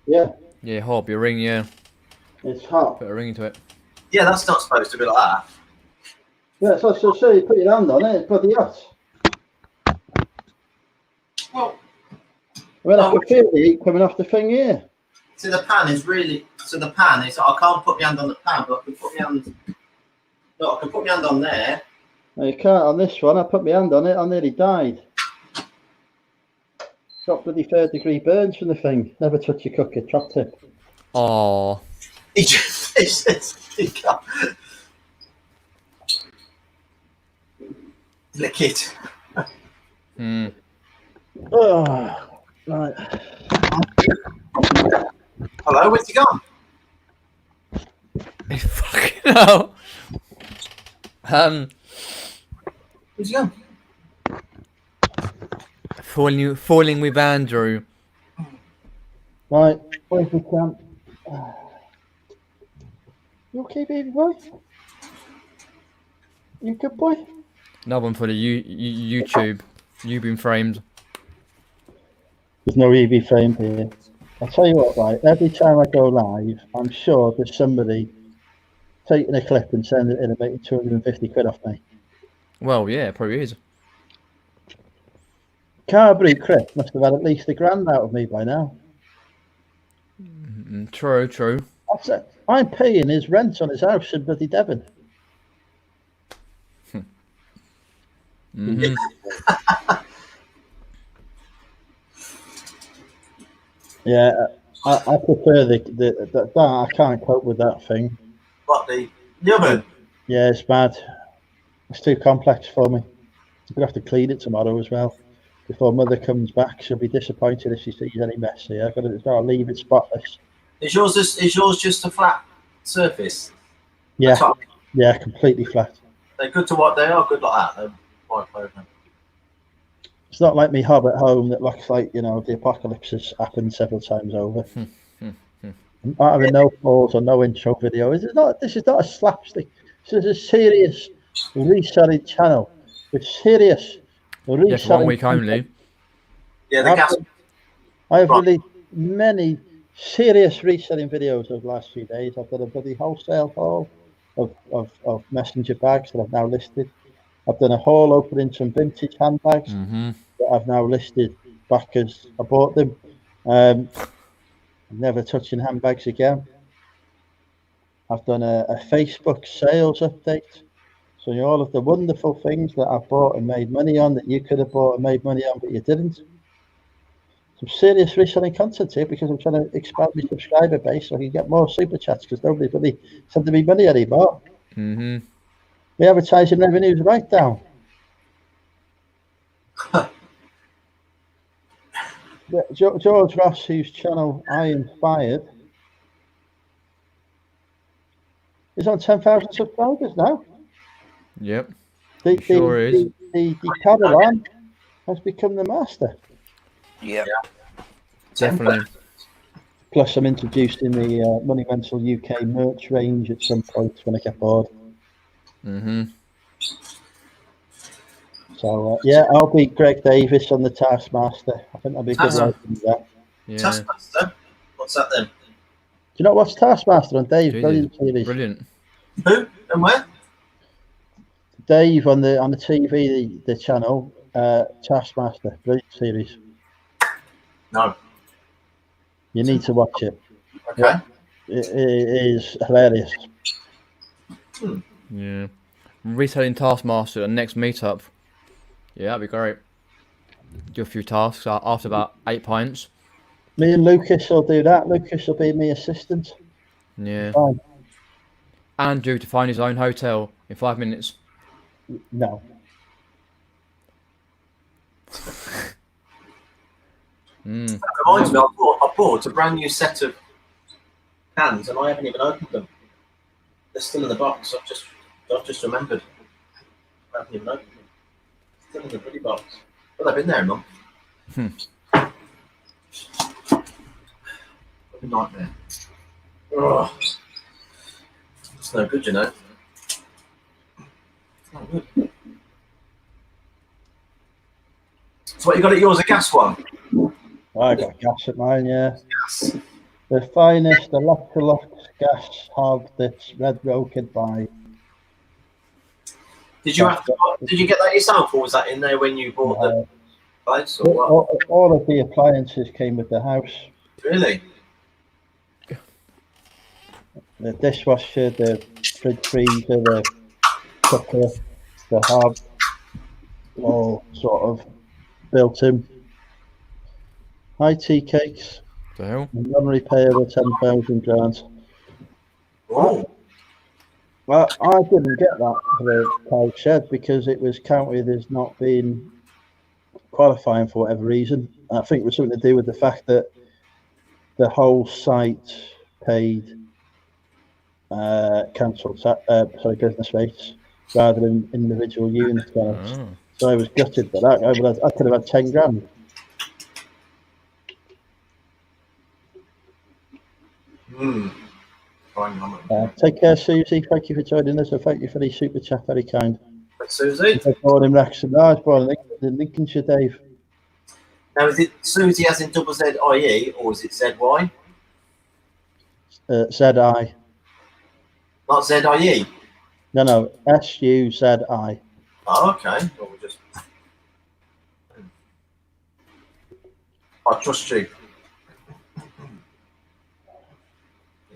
Yeah, Yeah, hob your ring, yeah. it's hot. Put a ring into it. Yeah, that's not supposed to be like that. Yeah, so you put your hand on it, it's bloody hot. Well, I mean, I can feel the heat coming off the thing here. see, the pan is really. So the pan is. I can't put my hand on the pan, but I can put my hand. No, I can put my hand on there. No, you can't on this one. I put my hand on it, I nearly died. Got bloody 3rd-degree burns from the thing. Never touch your cooker, top tip. Oh. He says he can't. Lick it. Hmm. Oh, right. Hello, where's he gone? Fucking hell. Where's he gone? Falling with Andrew. Right, where's the camp? You okay, baby boy? You good boy? Another one for the YouTube. You've been framed. There's no EV frame here. I'll tell you what, right, every time I go live, I'm sure there's somebody taking a clip and sending it in and making 250 quid off me. Well, yeah, probably is. Carberry Chris must have had at least £1,000 out of me by now. True, true. That's it. I'm paying his rent on his house in bloody Devon. Mm-hmm. Yeah, I prefer that. I can't cope with that thing. What, the oven? Yeah, it's bad. It's too complex for me. I'm gonna have to clean it tomorrow as well. Before Mother comes back, she'll be disappointed if she sees any mess here. I've got to leave it spotless. Is yours just a flat surface? Yeah, Top? yeah, completely flat. They're good to what they are good like that. They're quite pleasant. It's not like me hob at home that looks like, you know, the apocalypse has happened several times over. not having no pause or no intro video. This is not a slapstick. This is a serious reselling channel with serious reselling. Yeah, for 1 week content. only. Yeah, the gas. I've released many serious reselling videos over the last few days. I've done a bloody wholesale haul of messenger bags that I've now listed. I've done a haul opening some vintage handbags that I've now listed back as I bought them. Never touching handbags again. I've done a Facebook sales update. So all of the wonderful things that I've bought and made money on that you could have bought and made money on but you didn't. Some serious reselling content here because I'm trying to expand my subscriber base so I can get more super chats because nobody really sending me money anymore. The advertising revenue is right down. George Ross, whose channel I inspired, is on 10,000 subscribers now. Yep. The Caroline has become the master. Yeah. Definitely. Plus, I'm introducing the Money Mental UK merch range at some point when I get bored. So, I'll beat Greg Davis on the Taskmaster. I think that'll be a good way to do that. Yeah. Taskmaster? What's that then? Do you not watch Taskmaster on Dave? Brilliant. Who and where? Dave on the TV, the channel, Taskmaster, brilliant series. No. You need to watch it. Okay. It is hilarious. Yeah. Reselling Taskmaster at the next meetup. Yeah, that'd be great. Do a few tasks after about 8 pints. Me and Lucas will do that. Lucas will be my assistant. Yeah. Fine. Andrew to find his own hotel in 5 minutes. No. That reminds me, I bought a brand new set of cans and I haven't even opened them. They're still in the box. I've just remembered. I haven't even opened them. Still in the bloody box. Well, they've been there a month. What a nightmare. Oh, it's no good, you know. It's not good. So what you got at yours? A gas one? I got gas at mine, yeah. Gas. The finest Electrolux gas hob that's red broken by. Did you get that yourself, or was that in there when you bought the place? Or what? All of the appliances came with the house. Really? The dishwasher, the fridge freezer, the cooker, the hob, all sort of built in. High tea cakes. The hell? Non-repayable 10,000 grants. Oh. Well, I didn't get that for the cow shed because it was counted as not being qualifying for whatever reason. I think it was something to do with the fact that the whole site paid cancelled business rates rather than individual units. So I was gutted for that. I could have had 10 grand. Take care, Susie. Thank you for joining us, and thank you for the super chat. Very kind. Thanks, Susie. Born in Wrexham. No, I was born in Lincolnshire, Dave. Now, is it Susie as in double Z-I-E, or is it Z-Y? Z-I. Not Z-I-E? No, S-U-Z-I. Oh, okay. Well, we'll just... I trust you.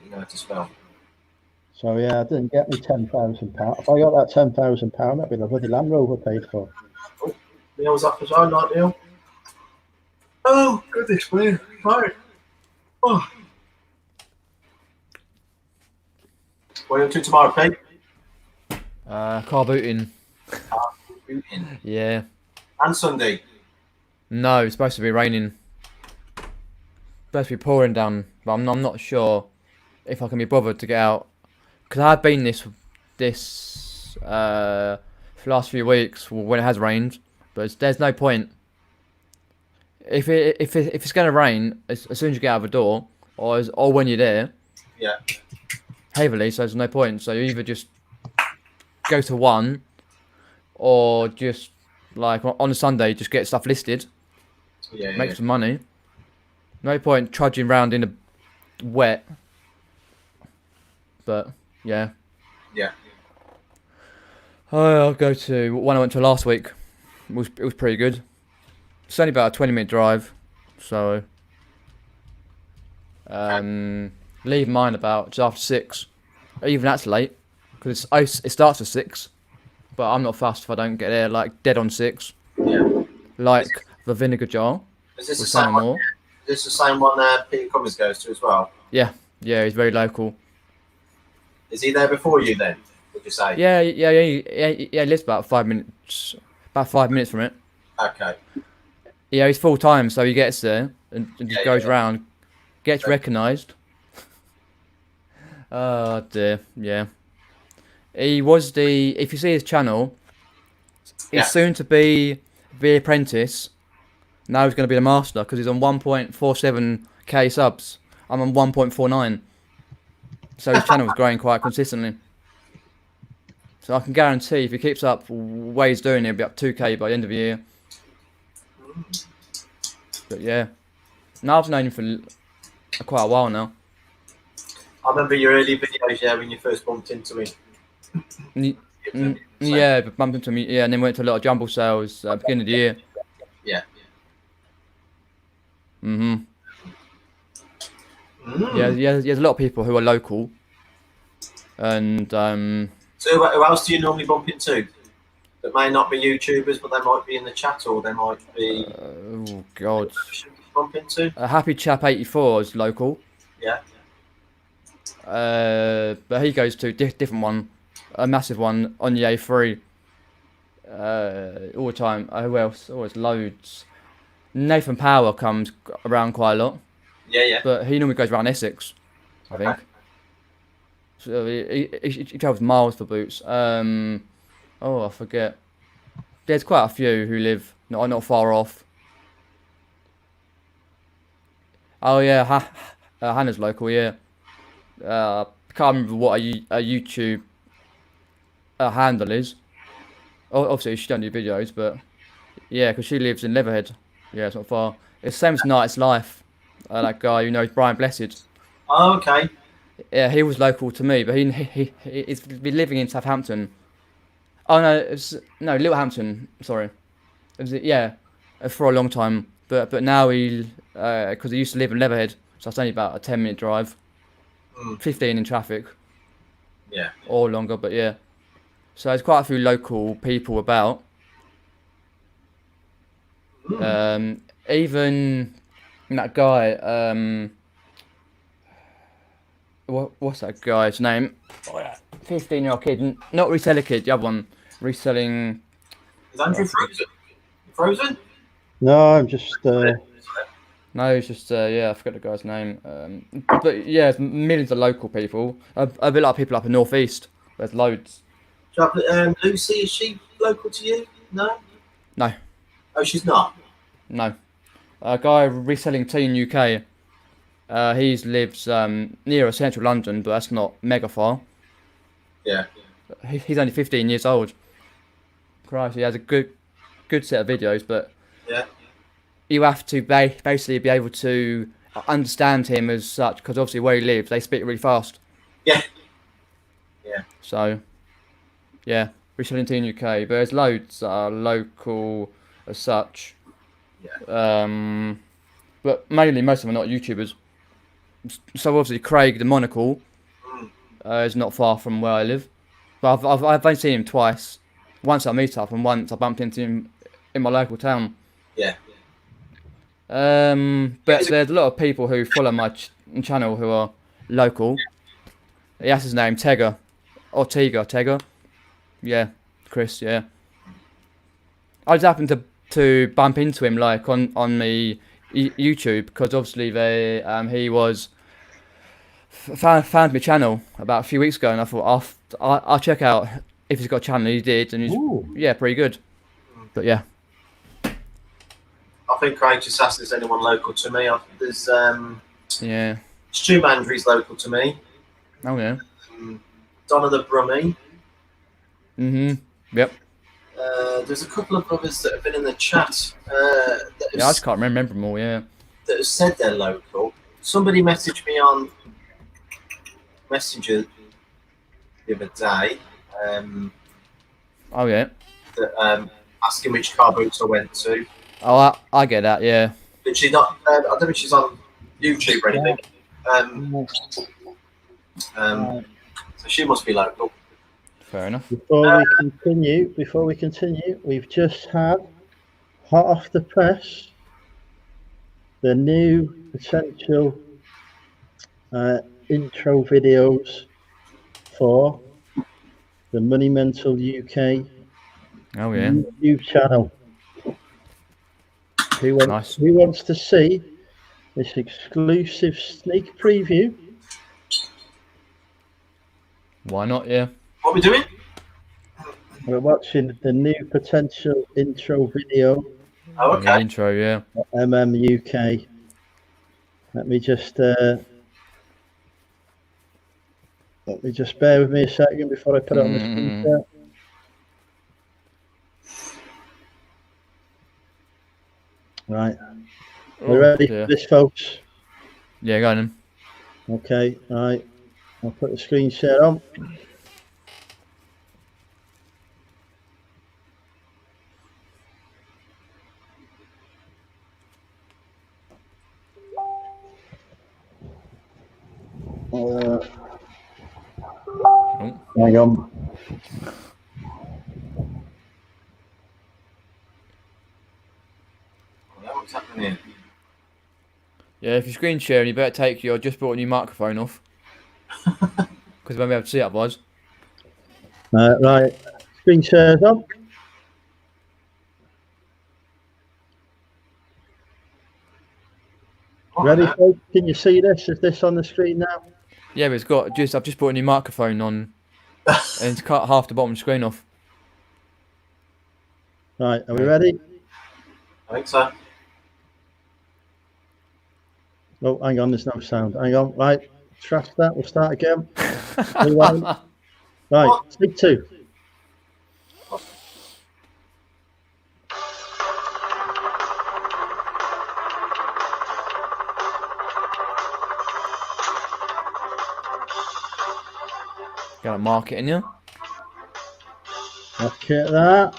You know how to spell. So yeah, I didn't get me £10,000. If I got that £10,000, that'd be the bloody Land Rover paid for. Oh, Neil's up as well, not Neil. Oh, goodness me. Right. Oh. What are you up to tomorrow, Pete? Car booting. Booting. Yeah. And Sunday? No, it's supposed to be raining. Supposed to be pouring down, but I'm not sure if I can be bothered to get out. Because I've been this for the last few weeks when it has rained, but there's no point. If it's going to rain, as soon as you get out of the door, or when you're there, Yeah. Heavily, so there's no point. So you either just go to one, or just like on a Sunday, just get stuff listed, Yeah. make Yeah. some money. No point trudging around in the wet. But yeah. Yeah. I'll go to one I went to last week. It was pretty good. It's only about a 20-minute drive, so leave mine about just after 6. Even that's late because it starts at 6, but I'm not fast if I don't get there like dead on 6. Yeah. Like the Vinegar Jar Is this the with same Simon one? Moore. Is this the same one Peter Cummins goes to as well? Yeah, he's very local. Is he there before you then? Would you say? Yeah. He lives about 5 minutes. About 5 minutes from it. Okay. Yeah, he's full time, so he gets there and just Yeah, goes yeah. round, gets Okay. recognised. Oh dear, yeah. He was if you see his channel, he's Yeah. soon to be the apprentice. Now he's going to be the master because he's on 1.47k subs. I'm on 1.49. So his channel is growing quite consistently. So I can guarantee if he keeps up the way he's doing, he'll be up 2k by the end of the year. But yeah, now I've known him for quite a while now. I remember your early videos, yeah, when you first bumped into me. Yeah, but bumped into me. Yeah, and then went to a lot of jumble sales beginning of the year. Yeah. Yeah, there's a lot of people who are local, and So who else do you normally bump into? That may not be YouTubers, but they might be in the chat, or they might be. oh god, Bump into. Happy Chap 84 is local. Yeah. But he goes to a different one, a massive one on the A3. All the time. Who else? Oh, it's loads. Nathan Power comes around quite a lot, Yeah. but he normally goes around Essex, I think. Okay. So he travels miles for boots. Oh, I forget. There's quite a few who live not far off. Oh yeah, Hannah's local. Yeah. I can't remember what a YouTube handle is. Obviously, she don't do videos, but yeah, because she lives in Leatherhead. Yeah, it's not far. It's the same as Night's Life. That guy who knows Brian Blessed. Oh, okay. Yeah, he was local to me, but he's been living in Southampton. Oh no, Littlehampton. Sorry, for a long time. But now because he used to live in Leatherhead, so it's only about a 10-minute drive, 15 in traffic. Yeah. Or longer, but yeah. So there's quite a few local people about. Even that guy. What's that guy's name? 15-year-old kid, not reseller kid. The other one, reselling. Is Andrew Frozen? Frozen? No, I'm just. No, it's just I forgot the guy's name. But yeah, there's millions of local people. A bit like people up in North East. There's loads. Lucy, is she local to you? No. No. Oh, she's not. No. A guy reselling Teen UK. He lives near central London, but that's not mega far. Yeah. He's only 15 years old. Christ, he has a good set of videos, but Yeah. you have to basically be able to understand him as such, because obviously where he lives, they speak really fast. Yeah. Yeah. So, yeah, reselling Teen UK, but there's loads that are local as such. Yeah. But mainly most of them are not YouTubers. So obviously Craig the Monocle is not far from where I live, but I've only seen him twice. Once at meet up and once I bumped into him in my local town. Yeah. But there's a lot of people who follow my channel who are local. That's his name, Tegger. Or Tegger. Yeah, Chris, yeah. I just happened to bump into him like on the YouTube, because obviously he was found my channel about a few weeks ago, and I thought I'll check out if he's got a channel. He did, and he's pretty good. But yeah. I think Craig just asked if there's anyone local to me. There's Yeah. Stu Mandry's local to me. Oh yeah. Donna the Brummie. Yep. There's a couple of brothers that have been in the chat that, Yeah, I just can't remember them all. Yeah. that have said they're local. Somebody messaged me on Messenger the other day. Oh yeah. That, asking which car boots I went to. Oh, I get that. Yeah. But she's not. I don't think she's on YouTube or anything. So she must be local. Fair enough. Before we continue, we've just had hot off the press the new potential intro videos for the Money Mental UK Oh yeah. YouTube channel. Who wants to see this exclusive sneak preview? Why not? Yeah. What are we doing? We're watching the new potential intro video. Oh, The okay. intro. Yeah. UK. Let me just bear with me a second before I put it on the screen. Share. Right. We're ready for this, folks. Yeah, go on then. Okay, right. I'll put the screen share on. Hang on. What's happening here? Yeah, if you're screen sharing, you better take your just bought a new microphone off. Because we won't be able to see it otherwise. Right. Screen share's on. Ready, folks? Can you see this? Is this on the screen now? Yeah, but I've just bought a new microphone on, and it's cut half the bottom screen off. Right, are we ready? I think so. Oh, hang on, there's no sound. Hang on, right. Trash that, we'll start again. Rewind. Right, take two. Got a mark it in you. Look at that.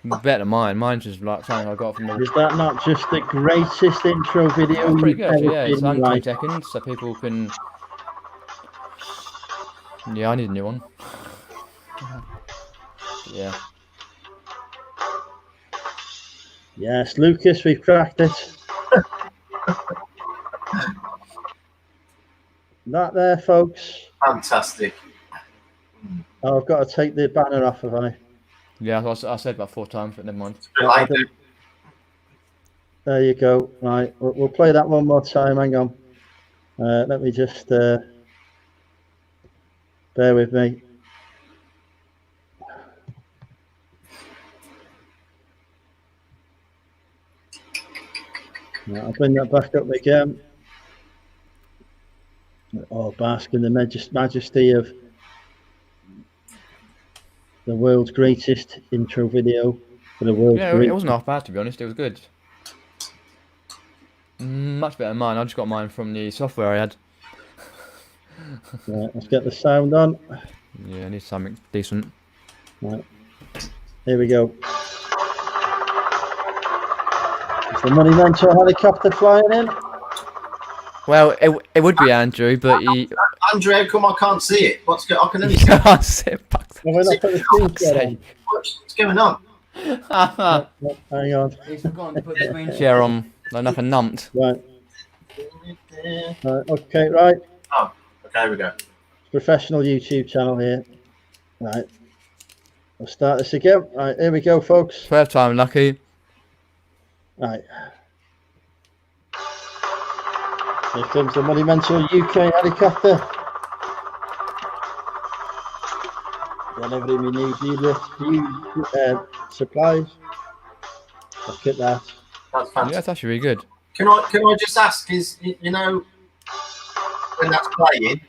Better than mine. Mine's just like something I got from the. Is that not just the greatest intro video Pretty you've good, ever yeah. It's seen? under 20 Right. seconds, so people can. Yeah, I need a new one. Yeah. Yes, Lucas, we've cracked it. That there, folks. Fantastic. Oh, I've got to take the banner off, have I? Yeah, I said about 4 times, but never mind. Like it. There you go. Right, we'll play that one more time. Hang on. Let me just bear with me. Right, I'll bring that back up again. Oh, bask in the majesty of the world's greatest intro video for the world's Yeah, it wasn't half bad to be honest. It was good. Much better than mine. I just got mine from the software I had. Right, let's get the sound on. Yeah, I need something decent. Right. Here we go. Is the Money Mental helicopter flying in? Well, it would be Andrew, but he. Andrew, how come I can't see it? I can only see can't sit back. Well, we're not putting the screen share on. what's going on. Hang on. He's forgotten to put the screen share on. Like nothing numped. Right. Okay, right. Oh, okay, here we go. Professional YouTube channel here. Right. We'll start this again. Right, here we go, folks. First time lucky. Right. Here comes the Money Mental UK helicopter. Got everything we need new supplies. Look at that. That's Yeah, fantastic. that's actually really good. Can I just ask? Is you know when that's playing,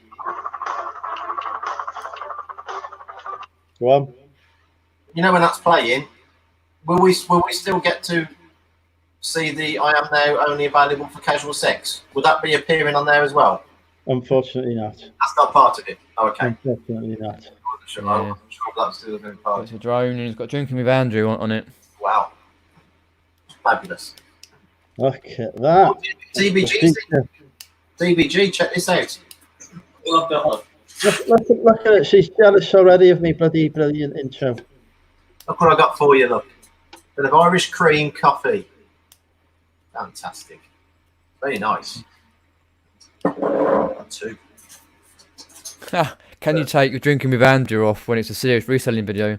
Go on. you know when that's playing, will we still get to see the I am now only available for casual sex? Would that be appearing on there as well? Unfortunately not. That's not part of it. Oh, okay. Unfortunately not. Sure, Yeah. I'm sure that's still a part. It's a drone and he's got Drinking with Andrew on it. Wow. Fabulous. Look at that. DBG, DBG, check this out. Love that one. Look at it. She's jealous already of me. Bloody brilliant intro. Look what I got for you, look. Bit of Irish cream coffee. Fantastic. Very nice. Two. Can you take your Drinking with Andrew off when it's a serious reselling video?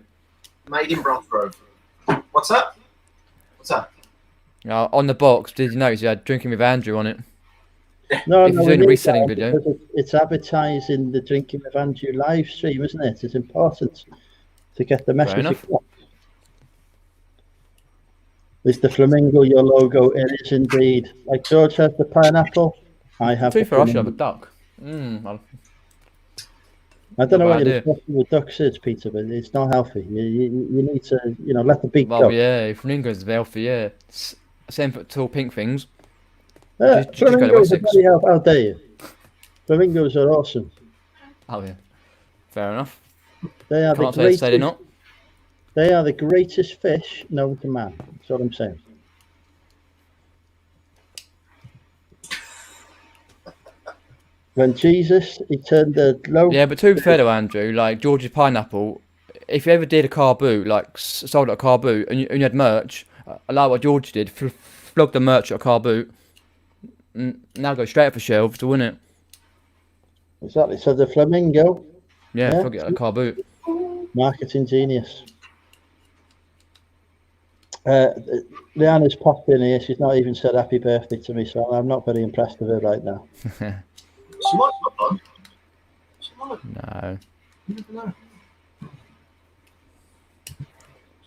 Made in Bronx. What's that? What's that? On the box, did you notice you had Drinking with Andrew on it? No, If you're we doing a need reselling that video. because it's advertising the Drinking with Andrew live stream, isn't it? It's important to get the message enough. across. Is the flamingo your logo? It is indeed. Like George has the pineapple, I have Two the for us, you have a flamingo. duck. I don't know Not what bad you're idea. discussing with ducks is, Peter, but it's not healthy. You need to, let the beak go. Well, yeah, flamingos are healthy, yeah. 7 foot tall pink things. Yeah, Just go to flamingos are Essex. bloody how dare you? Flamingos are awesome. Oh, yeah. Fair enough. They are Can't the say they're not. They are the greatest fish known to man. That's what I'm saying. When Jesus, he turned the loaf. Yeah, but to be fair to Andrew, like George's Pineapple, if you ever did a car boot, like sold at a car boot, and you had merch, like what George did, flogged the merch at a car boot, now go straight up for shelves to win it. Exactly. So the flamingo, Yeah, Yeah. flog it at a car boot. marketing genius. Leanna's popped in here. She's not even said happy birthday to me, so I'm not very impressed with her right now. She might have done. She might. No. You never know.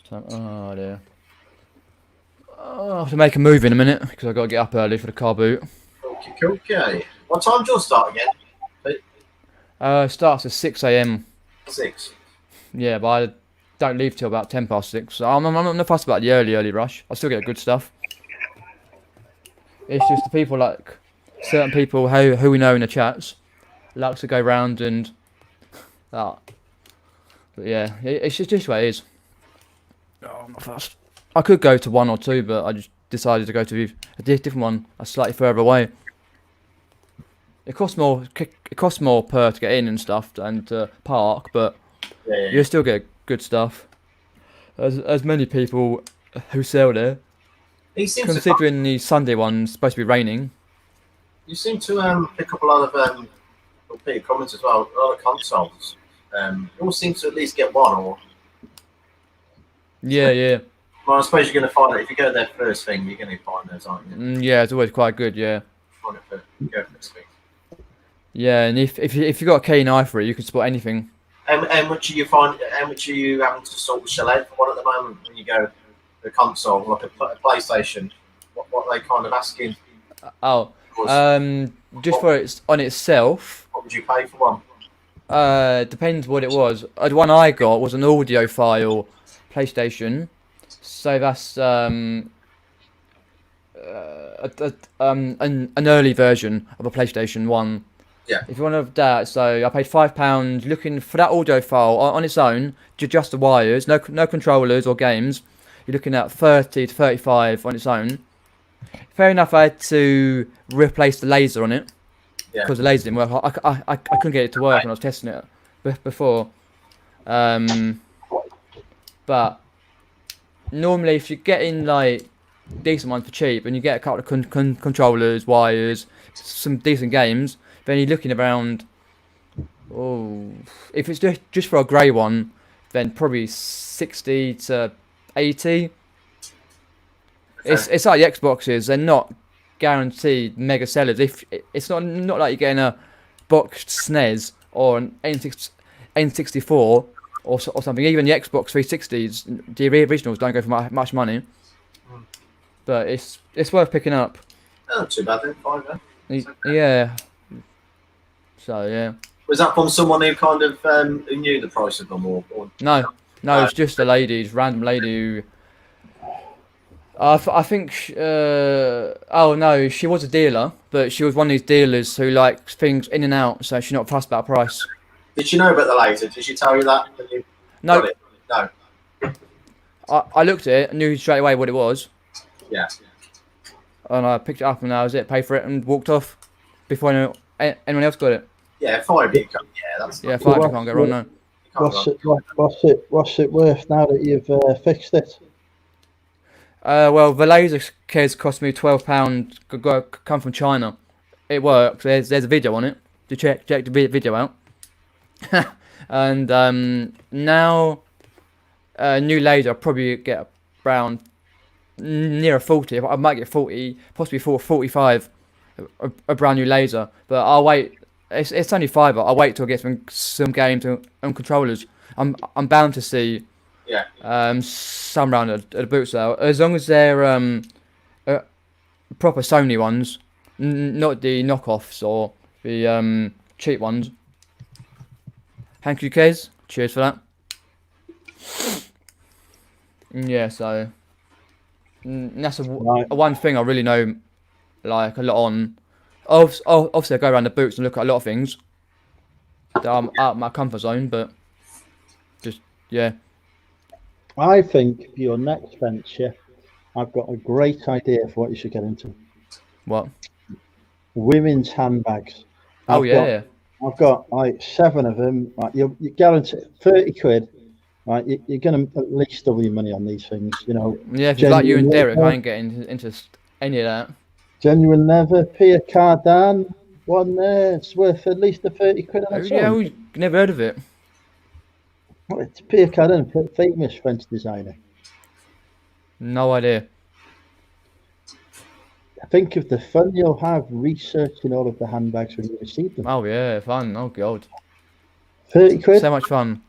So, oh dear. Oh, I have to make a move in a minute because I've got to get up early for the car boot. Okay. What time do you start again? Starts at 6 a.m. 6. Yeah, but I don't leave till about 10 past 6. So I'm not fussed about the early rush. I still get good stuff. It's just the people like certain people who we know in the chats like to go round and that. But yeah, it's just the way it is. Oh, I'm not fussed. I could go to 1 or 2, but I just decided to go to a different one, slightly further away. It costs more. It costs more per to get in and stuff and park, but Yeah. you still get good stuff. As many people who sell there, He seems considering the Sunday one's supposed to be raining. You seem to pick up a lot of repeated comments as well. A lot of consoles. You all seem to at least get one, or Yeah. well, I suppose you're going to find it if you go there first thing. You're going to find those, aren't you? Yeah, it's always quite good. Yeah. Find it first. Go first thing. Yeah, and if you got a keen eye for it, you can spot anything. And much are you find? How much are you having to sort of shell out for one at the moment when you go the console, like a PlayStation? What are they kind of asking? Oh, just for it's on itself. What would you pay for one? Depends what it was. The one I got was an audiophile PlayStation, so that's an early version of a PlayStation 1. Yeah. If you want to have that, so I paid £5 looking for that audiophile on its own, just the wires, no controllers or games. You're looking at 30 to 35 on its own. Fair enough, I had to replace the laser on it because the laser didn't work. I couldn't get it to work when I was testing it before. But normally, if you're getting like decent ones for cheap and you get a couple of controllers, wires, some decent games, then you're looking around. Oh, if it's just for a grey one, then probably 60 to 80. It's like the Xboxes; they're not guaranteed mega sellers. If it's not like you're getting a boxed SNES or an N64 or something. Even the Xbox 360s, the originals don't go for much money. But it's worth picking up. Not too bad then. Fine, then. Yeah. So yeah. Was that from someone who kind of who knew the price of them, or No, it's just a lady, just random lady who. I think. Oh no, she was a dealer, but she was one of these dealers who likes things in and out, so she's not fussed about price. did she know about the laser? Did she tell you that when you No, got it? No. I looked at it, knew straight away what it was, Yeah. and I picked it up, and that was it. Paid for it, and walked off before anyone else got it. Yeah, 5 you can't. Yeah, that's. Yeah, fine, I can't go wrong. No. What's it worth now that you've fixed it? Well, the laser case cost me £12. Come from China. It works. There's a video on it. To check the video out. And now new laser, I'll probably get around near 40. I might get 40, possibly 45. A brand new laser, but I'll wait. It's only £5. I'll wait till I get some games and controllers. I'm bound to see. Yeah. Some round at a boot sale, as long as they're proper Sony ones, not the knockoffs or the cheap ones. Thank you, Kez. Cheers for that. Yeah, so that's one thing I really know, like a lot on. Obviously, I go around the boots and look at a lot of things that I'm out of my comfort zone, but just yeah. I think for your next venture, I've got a great idea for what you should get into. What? Women's handbags. I've got like 7 of them. Right, you guarantee 30 quid. Right, you're going to at least double your money on these things. You know. Yeah, if you like you and Derek, I ain't getting into any of that. Genuine leather, Pierre Cardin, one there. It's worth at least 30 quid on its own. Yeah, never heard of it. Well, it's Pierre Cardin, famous French designer. No idea. Think of the fun you'll have researching all of the handbags when you receive them. Oh yeah, fun. Oh god. 30 quid? So much fun.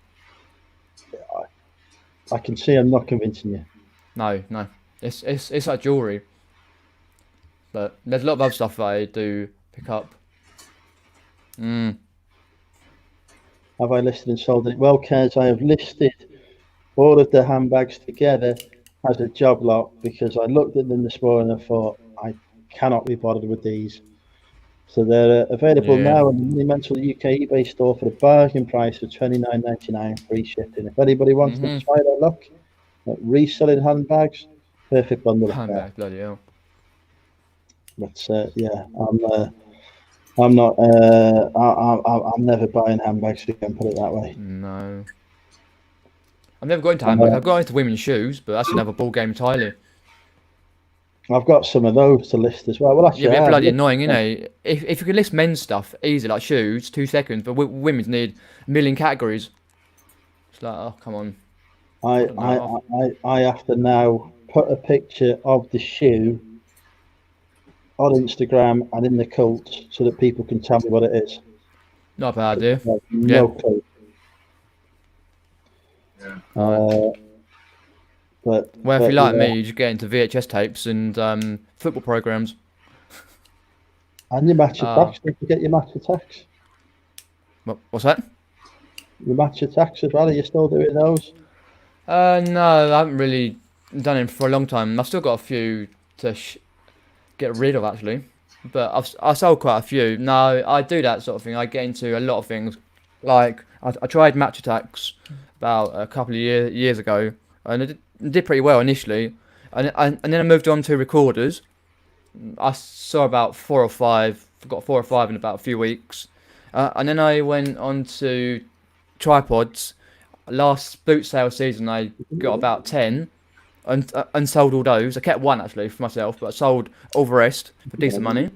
I can see I'm not convincing you. No. It's like jewellery. But there's a lot of other stuff that I do pick up. Have I listed and sold it? Well, Kez, I have listed all of the handbags together as a job lot because I looked at them this morning and I thought, I cannot be bothered with these. So they're available now in the Monumental UK eBay store for the bargain price of $29.99 free shipping. If anybody wants to try their luck at reselling handbags, perfect bundle of handbag, bloody hell. But I'm not. I'm never buying handbags again. Put it that way. No. I've never got into handbags. I've got into women's shoes, but that's another ball game entirely. I've got some of those to list as well. Well, actually, yeah, bloody annoying, you know. If you could list men's stuff easy, like shoes, 2 seconds, but women's need a million categories. It's like, oh, come on. I have to now put a picture of the shoe on Instagram and in the cult so that people can tell me what it is. Not a bad idea. No clue. Yeah. But if you like me, you just get into VHS tapes and football programs. And your match attacks. Don't forget your match attacks. What's that? Your match attacks as well. Are you still doing those? No, I haven't really done it for a long time. I've still got a few to get rid of actually, but I've sold quite a few. No, I do that sort of thing. I get into a lot of things. Like I tried match attacks about a couple of years ago, and it did pretty well initially, and then I moved on to recorders. I saw about 4 or 5. Got 4 or 5 in about a few weeks, and then I went on to tripods. Last boot sale season, I got about 10. And sold all those. I kept 1 actually for myself, but I sold all the rest for decent money.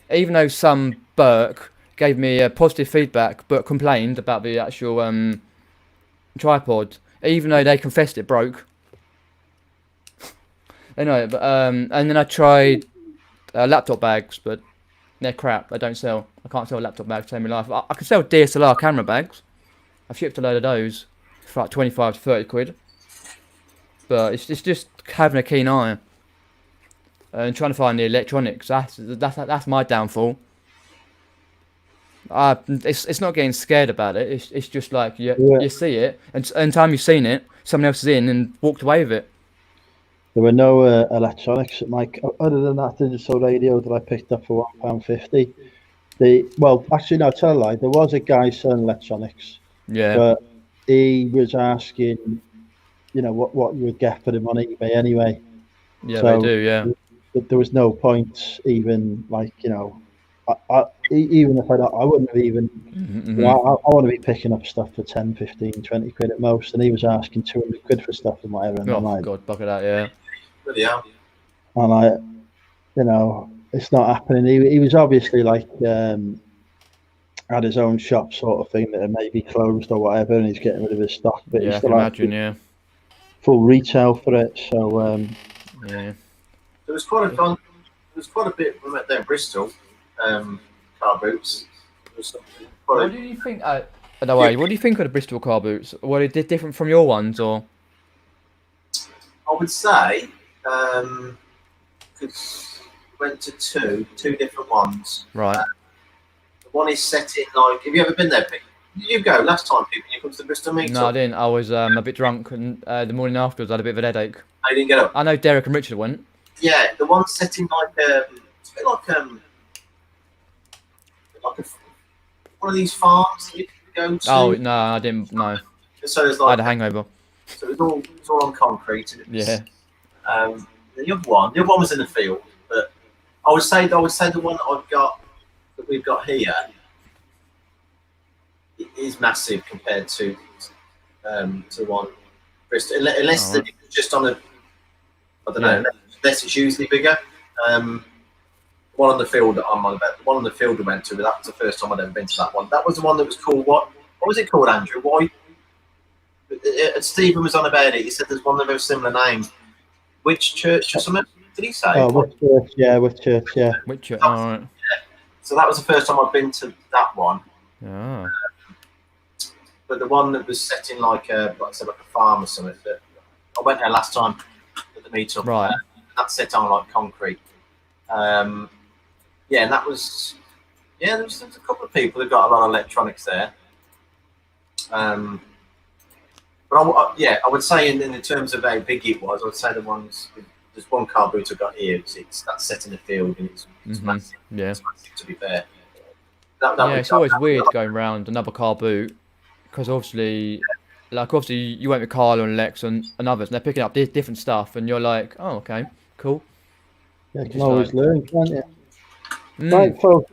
Even though some Burke gave me positive feedback, but complained about the actual tripod, even though they confessed it broke. Anyway, but and then I tried laptop bags, but they're crap. They don't sell. I can't sell laptop bags to save my life. I can sell DSLR camera bags. I've shipped a load of those for like 25 to 30 quid. But it's just having a keen eye and trying to find the electronics. That's my downfall. It's not getting scared about it. It's just like Yeah. you see it, and time you've seen it, someone else is in and walked away with it. There were no electronics at my, other than that digital radio that I picked up for £1.50. Well, actually, no, tell a lie. There was a guy selling electronics, Yeah. but he was asking, you know, what you would get for them on eBay anyway. Yeah, So they do. Yeah. there was no point even, like, you know, even if I wouldn't have even, Mhm, you know, I want to be picking up stuff for 10, 15, 20 quid at most, and he was asking 200 quid for stuff and whatever, and I'm Oh like, God, bucket that. Yeah. Bloody hell. and I, you know, it's not happening. He was obviously like had his own shop sort of thing that had maybe closed or whatever, and he's getting rid of his stock, but Yeah, he I still can had imagine. Yeah. full retail for it. So Yeah. There was quite a bit when we went there in Bristol, car boots. There was quite What do you think? No way. What do you think of the Bristol car boots? Were they different from your ones, or? I would say, because went to two different ones. Right. The one is set in like. Have you ever been there, Pete? You go last time, Pete, when you come to the Bristol meetup. No, I didn't. I was a bit drunk, and the morning afterwards, I had a bit of a headache. I didn't get up. I know Derek and Richard went. Yeah, the one set in like it's a bit like one of these farms that you can go to. Oh no, I didn't. No, So there's I like had a hangover. so it was all on concrete. And it was, Yeah. The other one was in the field, but I would say the one that we've got here is massive compared to the one Bristol, unless Alright. it's just on a, I don't know, unless it's usually bigger. One on the field that I'm on about, the one on the field we went to, but that was the first time I'd ever been to that one. That was the one that was called what was it called, Andrew? Why? Stephen was on about it. He said there's one of those similar names. Which church or something? Did he say? oh, with church, yeah. Which? All right. So that was the first time I'd been to that one. Ah. But the one that was set in like I said, like a farm or something. That I went there last time at the meetup. Right. That's set on like concrete. Yeah, and that was there was a couple of people that got a lot of electronics there. But I would say in terms of how big it was, I would say there's one car boot I got here. That's set in the field and it's massive. Yeah. It's massive, to be fair. Yeah, it's always weird going around another car boot because obviously you went with Carlo and Lex and others, and they're picking up different stuff, and you're like, oh, okay, cool. Yeah, you can Just always like- learn, can't you? Mm. Right, folks.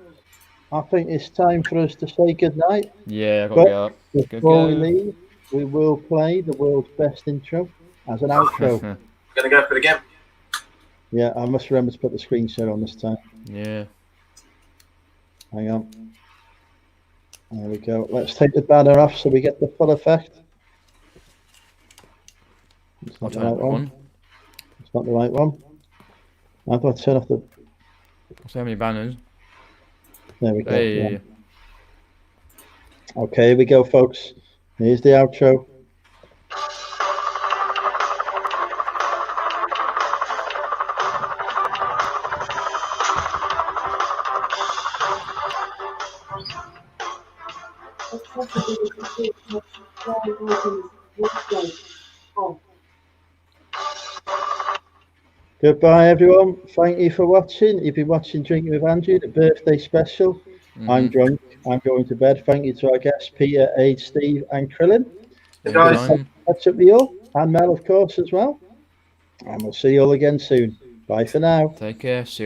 I think it's time for us to say goodnight. Yeah, I got But to go. before we leave, we will play the world's best intro as an outro. Gonna go for it again. Yeah, I must remember to put the screen share on this time. Yeah. Hang on. There we go. Let's take the banner off so we get the full effect. It's I'll not the turn right it one. on. It's not the right one. I've got to turn off the. So many banners. There we go. Hey. Yeah. Okay, here we go, folks. Here's the outro. Goodbye, everyone. Thank you for watching. You've been watching Drinking with Andrew, the birthday special. I'm drunk. I'm going to bed. Thank you to our guests, Peter, Ade, Steve, and Krillin. Hey, guys. Anytime. Catch up with you all, and Mel, of course, as well. And we'll see you all again soon. Bye for now. Take care. See you.